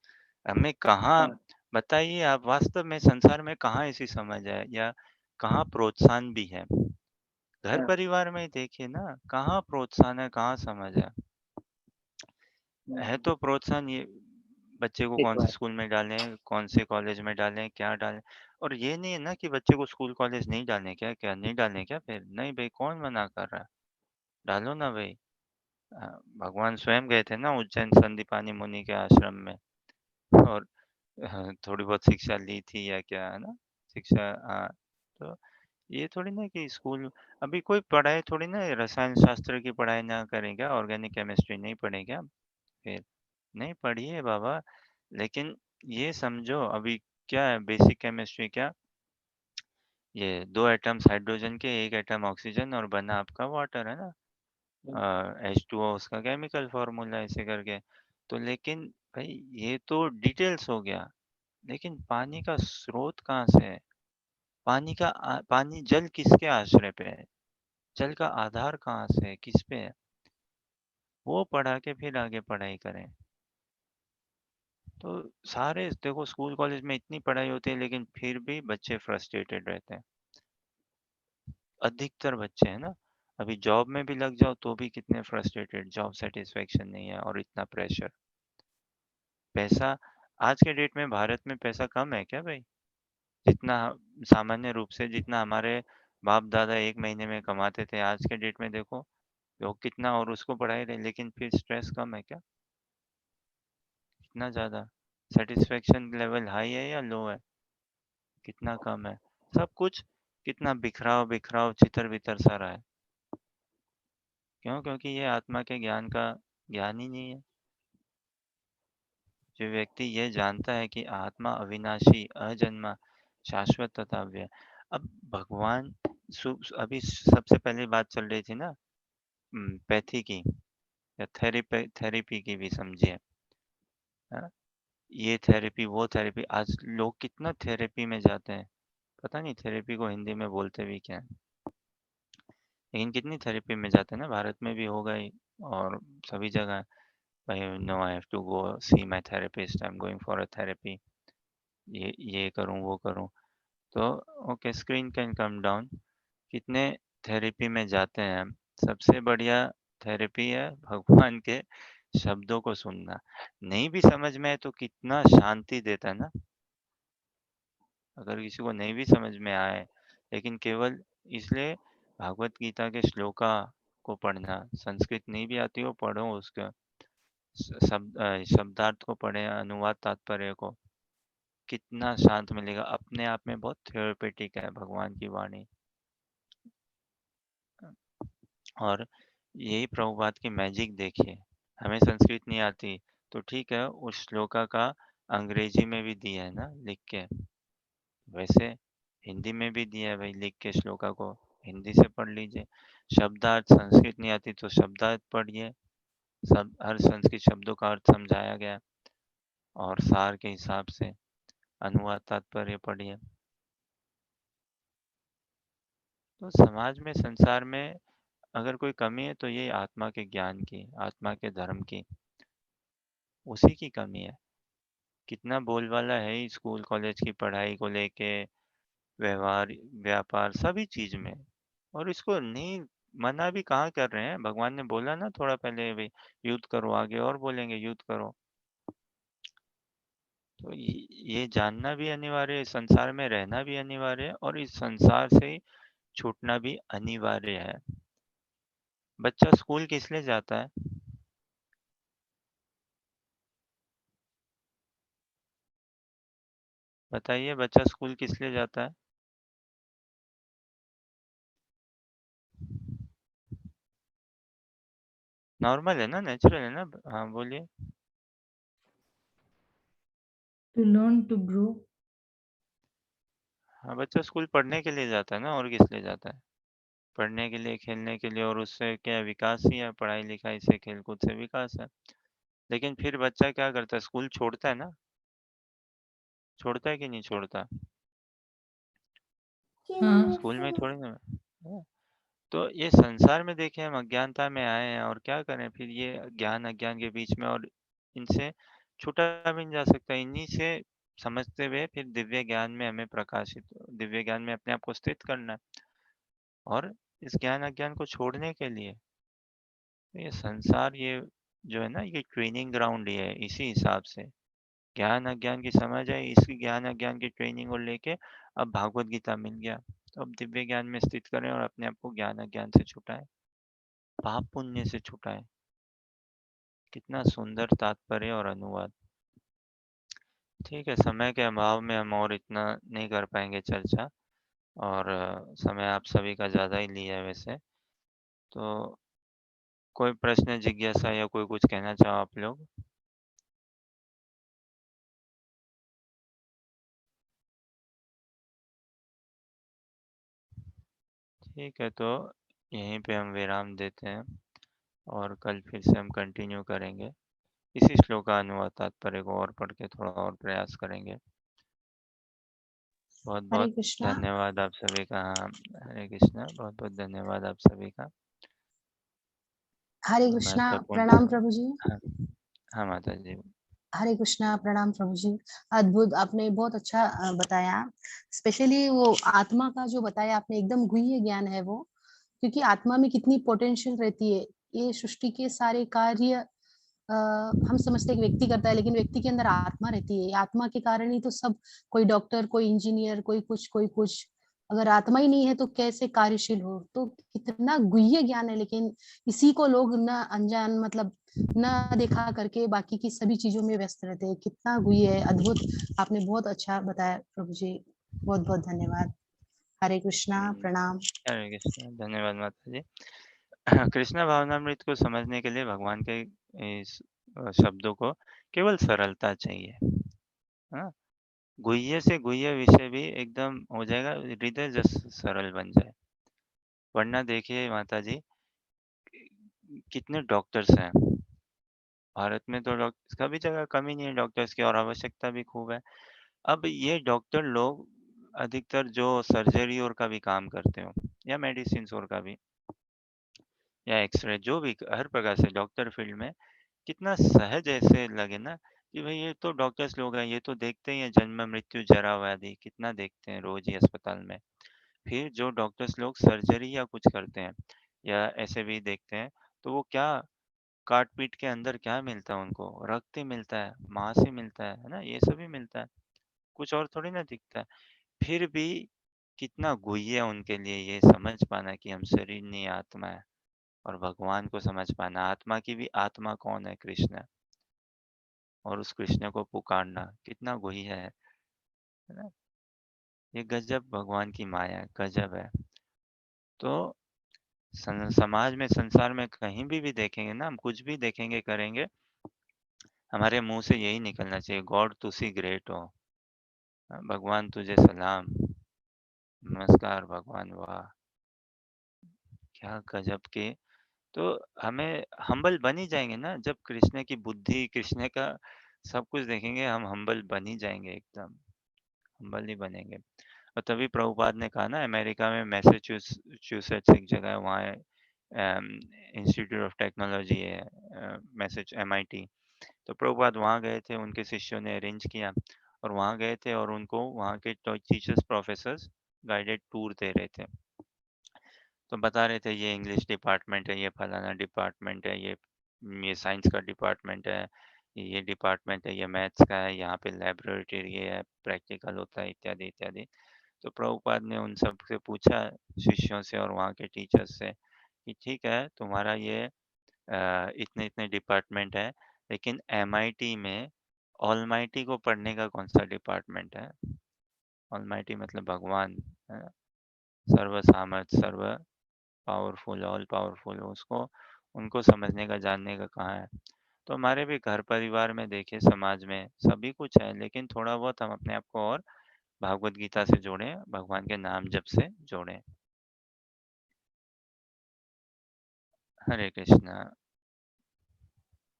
हमें कहाँ, हाँ बताइए आप, वास्तव में संसार में कहाँ ऐसी समझ है या कहाँ प्रोत्साहन भी है? घर हाँ। परिवार में ही देखिए ना, कहाँ प्रोत्साहन है, कहाँ समझ है? है तो प्रोत्साहन ये, बच्चे को ठीक कौन से बात। स्कूल में डालें, कौन से कॉलेज में डालें, क्या डालें। और ये नहीं है ना कि बच्चे को स्कूल कॉलेज नहीं डालने, क्या क्या नहीं डालने क्या? फिर नहीं भाई, कौन मना कर रहा है? डालो ना भाई। भगवान स्वयं गए थे ना उज्जैन संदीपानी मुनि के आश्रम में, और थोड़ी बहुत शिक्षा ली थी या क्या, है ना? शिक्षा, हाँ। तो ये थोड़ी ना कि स्कूल, अभी कोई पढ़ाई थोड़ी ना, रसायन शास्त्र की पढ़ाई ना करें क्या? ऑर्गेनिक केमिस्ट्री नहीं पढ़े क्या? फिर नहीं पढ़िए बाबा। लेकिन ये समझो अभी, क्या है बेसिक केमिस्ट्री? क्या ये, 2 एटम्स हाइड्रोजन के, 1 एटम ऑक्सीजन, और बना आपका वाटर, है ना? H2O उसका केमिकल फॉर्मूला, ऐसे करके। तो लेकिन भाई ये तो डिटेल्स हो गया, लेकिन पानी का स्रोत कहाँ से है? पानी जल किसके आश्रय पे है? जल का आधार कहाँ से है, किस पे है? वो पढ़ा के फिर आगे पढ़ाई करें। तो सारे देखो स्कूल कॉलेज में इतनी पढ़ाई होती है लेकिन फिर भी बच्चे फ्रस्ट्रेटेड रहते हैं। अधिकतर बच्चे हैं ना, अभी जॉब में भी लग जाओ तो भी कितने फ्रस्ट्रेटेड, जॉब सेटिस्फेक्शन नहीं है और इतना प्रेशर। पैसा आज के डेट में भारत में पैसा कम है क्या भाई? जितना सामान्य रूप से जितना हमारे बाप दादा एक महीने में कमाते थे, आज के डेट में देखो लोग कितना और उसको बढ़ाई रहे, लेकिन फिर स्ट्रेस कम है क्या? कितना ज़्यादा? सेटिस्फेक्शन लेवल हाई है या लो है? कितना कम है? सब कुछ कितना बिखराव बिखराव चितर बितर सा रहा है। क्यों? क्योंकि ये आत्मा के ज्ञान का ज्ञान ही नहीं है। जो व्यक्ति ये जानता है कि आत्मा अविनाशी, अजन्मा, शाश्वत तथा अव्यय। अब भगवान अभी सबसे पहले बात चल रही थी ना पैथी की या थेरेपी की भी समझिए। हाँ? ये थेरेपी वो थेरेपी, आज लोग कितना थेरेपी में जाते हैं। पता नहीं थेरेपी को हिंदी में बोलते भी क्या है, लेकिन कितनी थेरेपी में जाते हैं ना, भारत में भी हो गई और सभी जगह। भाई no I have to go see my therapist, I am going for a therapy, ये करूं वो करूं। तो okay, screen can come down. कितने थेरेपी में जाते हैं हम। सबसे बढ़िया थेरेपी है भगवान के शब्दों को सुनना। नहीं भी समझ में आए तो कितना शांति देता है ना। अगर किसी को नहीं भी समझ में आए, लेकिन केवल इसलिए भागवत गीता के श्लोका को पढ़ना, संस्कृत नहीं भी आती हो पढ़ो उसका शब्दार्थ को पढ़े, अनुवाद तात्पर्य को, कितना शांत मिलेगा। अपने आप में बहुत थेरेपेटिक है भगवान की वाणी। और यही प्रभुपाद की मैजिक देखिए। हमें संस्कृत नहीं आती तो ठीक है, उस श्लोका का अंग्रेजी में भी दिया है ना लिख के, वैसे हिंदी में भी दिया है भाई लिख के, श्लोका को हिंदी से पढ़ लीजिए। शब्दार्थ संस्कृत नहीं आती तो शब्दार्थ पढ़िए, सब हर संस्कृत शब्दों का अर्थ समझाया गया और सार के हिसाब से अनुवाद तात्पर्य पढ़िए। तो समाज में संसार में अगर कोई कमी है तो ये आत्मा के ज्ञान की, आत्मा के धर्म की, उसी की कमी है। कितना बोलबाला है ही स्कूल कॉलेज की पढ़ाई को लेके, व्यवहार व्यापार सभी चीज में, और इसको नहीं मना भी कहाँ कर रहे हैं। भगवान ने बोला ना थोड़ा पहले भी, युद्ध करो, आगे और बोलेंगे युद्ध करो। तो ये जानना भी अनिवार्य है, संसार में रहना भी अनिवार्य है और इस संसार से छूटना भी अनिवार्य है। बच्चा स्कूल किस लिए जाता है? बताइए, बच्चा स्कूल किस लिए जाता है? नॉर्मल है ना, नेचुरल है ना। हाँ बोलिए। To learn to grow. हाँ, बच्चा स्कूल पढ़ने के लिए जाता है ना, और किस लिए जाता है? पढ़ने के लिए, खेलने के लिए, और उससे क्या विकास ही है, पढ़ाई लिखाई से खेलकूद से विकास है। लेकिन फिर बच्चा क्या करता है, स्कूल छोड़ता है ना, छोड़ता है कि नहीं छोड़ता? हाँ, स्कूल में ही थोड़ी ना। हाँ, तो ये संसार में देखें हम अज्ञानता में आए हैं और क्या करें फिर, ये ज्ञान अज्ञान के बीच में, और इनसे छूटा भी नहीं जा सकता। इन्हीं से समझते हुए फिर दिव्य ज्ञान में हमें प्रकाशित, दिव्य ज्ञान में अपने आप को स्थित करना है। और इस ज्ञान अज्ञान को छोड़ने के लिए तो ये संसार, ये जो है ना, ये ट्रेनिंग ग्राउंड ही है। इसी हिसाब से ज्ञान अज्ञान की समझ है, इसी ज्ञान अज्ञान की ट्रेनिंग को लेके अब भागवत गीता मिल गया, तो अब दिव्य ज्ञान में स्थित करें और अपने आप को ज्ञान अज्ञान से छुटाएं, पाप पुण्य से छुटाएं। कितना सुंदर तात्पर्य और अनुवाद। ठीक है, समय के अभाव में हम और इतना नहीं कर पाएंगे चर्चा, और समय आप सभी का ज़्यादा ही लिया है वैसे। तो कोई प्रश्न जिज्ञासा या कोई कुछ कहना चाहो आप लोग? ठीक है, तो यहीं पे हम विराम देते हैं और कल फिर से हम कंटिन्यू करेंगे। इसी श्लोक का अनुवाद तात्पर्य को और पढ़ के थोड़ा और प्रयास करेंगे। बहुत हरे बहुत कृष्णा। धन्यवाद आप सभी का। हाँ, हरे कृष्णा, बहुत बहुत धन्यवाद आप सभी का। हरे कृष्णा, महत्वपूर्ण। प्रणाम प्रभु जी। हाँ, हाँ माता जी। हरे कृष्णा, प्रणाम प्रभु जी। अद्भुत, आपने बहुत अच्छा बताया। स्पेशली वो आत्मा का जो बताया आपने, एकदम गुह्य ज्ञान है वो, क्योंकि आत्मा में कितनी पोटेंशियल रहती है। ये सृष्टि के सारे कार्य हम समझते हैं कि व्यक्ति करता है, लेकिन व्यक्ति के अंदर आत्मा रहती है। आत्मा के कारण ही तो सब, कोई डॉक्टर, कोई इंजीनियर, कोई कुछ कोई कुछ। अगर आत्मा ही नहीं है तो कैसे कार्यशील हो? तो कितना गुह्य ज्ञान है, लेकिन इसी को लोग ना अनजान, मतलब ना देखा करके बाकी की सभी चीजों में व्यस्त रहते हैं। कितना गुह्य है, अद्भुत। आपने बहुत अच्छा बताया प्रभु जी, बहुत बहुत धन्यवाद। हरे कृष्णा, प्रणाम। हरे कृष्णा, धन्यवाद माता जी। कृष्णा भावनामृत को समझने के लिए भगवान के इस शब्दों को केवल सरलता चाहिए। हाँ, गुह्य से गुह्य विषय भी एकदम हो जाएगा, हृदय जस सरल बन जाए। वरना देखिए माता जी, कितने डॉक्टर्स हैं भारत में, तो डॉक्टर्स का भी जगह कमी नहीं है डॉक्टर्स की, और आवश्यकता भी खूब है। अब ये डॉक्टर लोग अधिकतर जो सर्जरी और का भी काम करते हो, या मेडिसिन और का भी, या एक्सरे, जो भी हर प्रकार से डॉक्टर फील्ड में कितना सहज ऐसे लगे ना कि भाई ये तो डॉक्टर्स लोग हैं, ये तो देखते ही हैं जन्म मृत्यु जरा व्याधि, कितना देखते हैं रोज ही अस्पताल में। फिर जो डॉक्टर्स लोग सर्जरी या कुछ करते हैं या ऐसे भी देखते हैं, तो वो क्या काट पीट के अंदर क्या मिलता है उनको? रक्त ही मिलता है, मांस ही मिलता है ना, ये सभी मिलता है, कुछ और थोड़ी ना दिखता है। फिर भी कितना गुह्य है उनके लिए ये समझ पाना कि हम शरीर नहीं आत्मा है, और भगवान को समझ पाना, आत्मा की भी आत्मा कौन है, कृष्ण है, और उस कृष्ण को पुकारना कितना गुह्य है ना? ये गजब भगवान की माया है, गजब है। तो समाज में, संसार में कहीं भी देखेंगे ना, हम कुछ भी देखेंगे करेंगे, हमारे मुंह से यही निकलना चाहिए, गॉड तुसी ग्रेट हो। भगवान तुझे सलाम, नमस्कार भगवान, वाह क्या गजब के। तो हमें हम्बल बन ही जाएंगे ना, जब कृष्ण की बुद्धि, कृष्ण का सब कुछ देखेंगे, हम हम्बल बन ही जाएंगे, एकदम हम्बल ही बनेंगे। और तभी प्रभुपाद ने कहा ना, अमेरिका में मैसेच्यूसेट्स एक जगह है, वहाँ इंस्टीट्यूट ऑफ टेक्नोलॉजी है, मैसेज MIT। तो प्रभुपाद वहाँ गए थे, उनके शिष्यों ने अरेंज किया, और वहाँ गए थे, और उनको वहाँ के टीचर्स, प्रोफेसर्स गाइडेड टूर दे रहे थे। तो बता रहे थे ये इंग्लिश डिपार्टमेंट है, ये फलाना डिपार्टमेंट है, ये साइंस का डिपार्टमेंट है, ये डिपार्टमेंट है, ये मैथ्स का है, यहाँ पे लैबोरेटरी है, प्रैक्टिकल होता है, इत्यादि इत्यादि। तो प्रभुपाद ने उन सब से पूछा, शिष्यों से और वहाँ के टीचर्स से, कि ठीक है तुम्हारा ये इतने इतने डिपार्टमेंट है, लेकिन MIT में ऑलमाइटी को पढ़ने का कौन सा डिपार्टमेंट है? ऑलमाइटी मतलब भगवान, है ना? सर्व सामर्थ, सर्व पावरफुल, ऑल पावरफुल, उसको उनको समझने का, जानने का कहाँ है? तो हमारे भी घर परिवार में देखिए, समाज में सभी कुछ है, लेकिन थोड़ा बहुत हम अपने आप को और भागवत गीता से जोड़ें, भगवान के नाम जप से जोड़ें। हरे कृष्णा।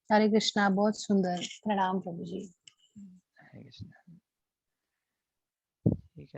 हरे कृष्णा, बहुत सुंदर। प्रणाम प्रभु जी। हरे कृष्णा।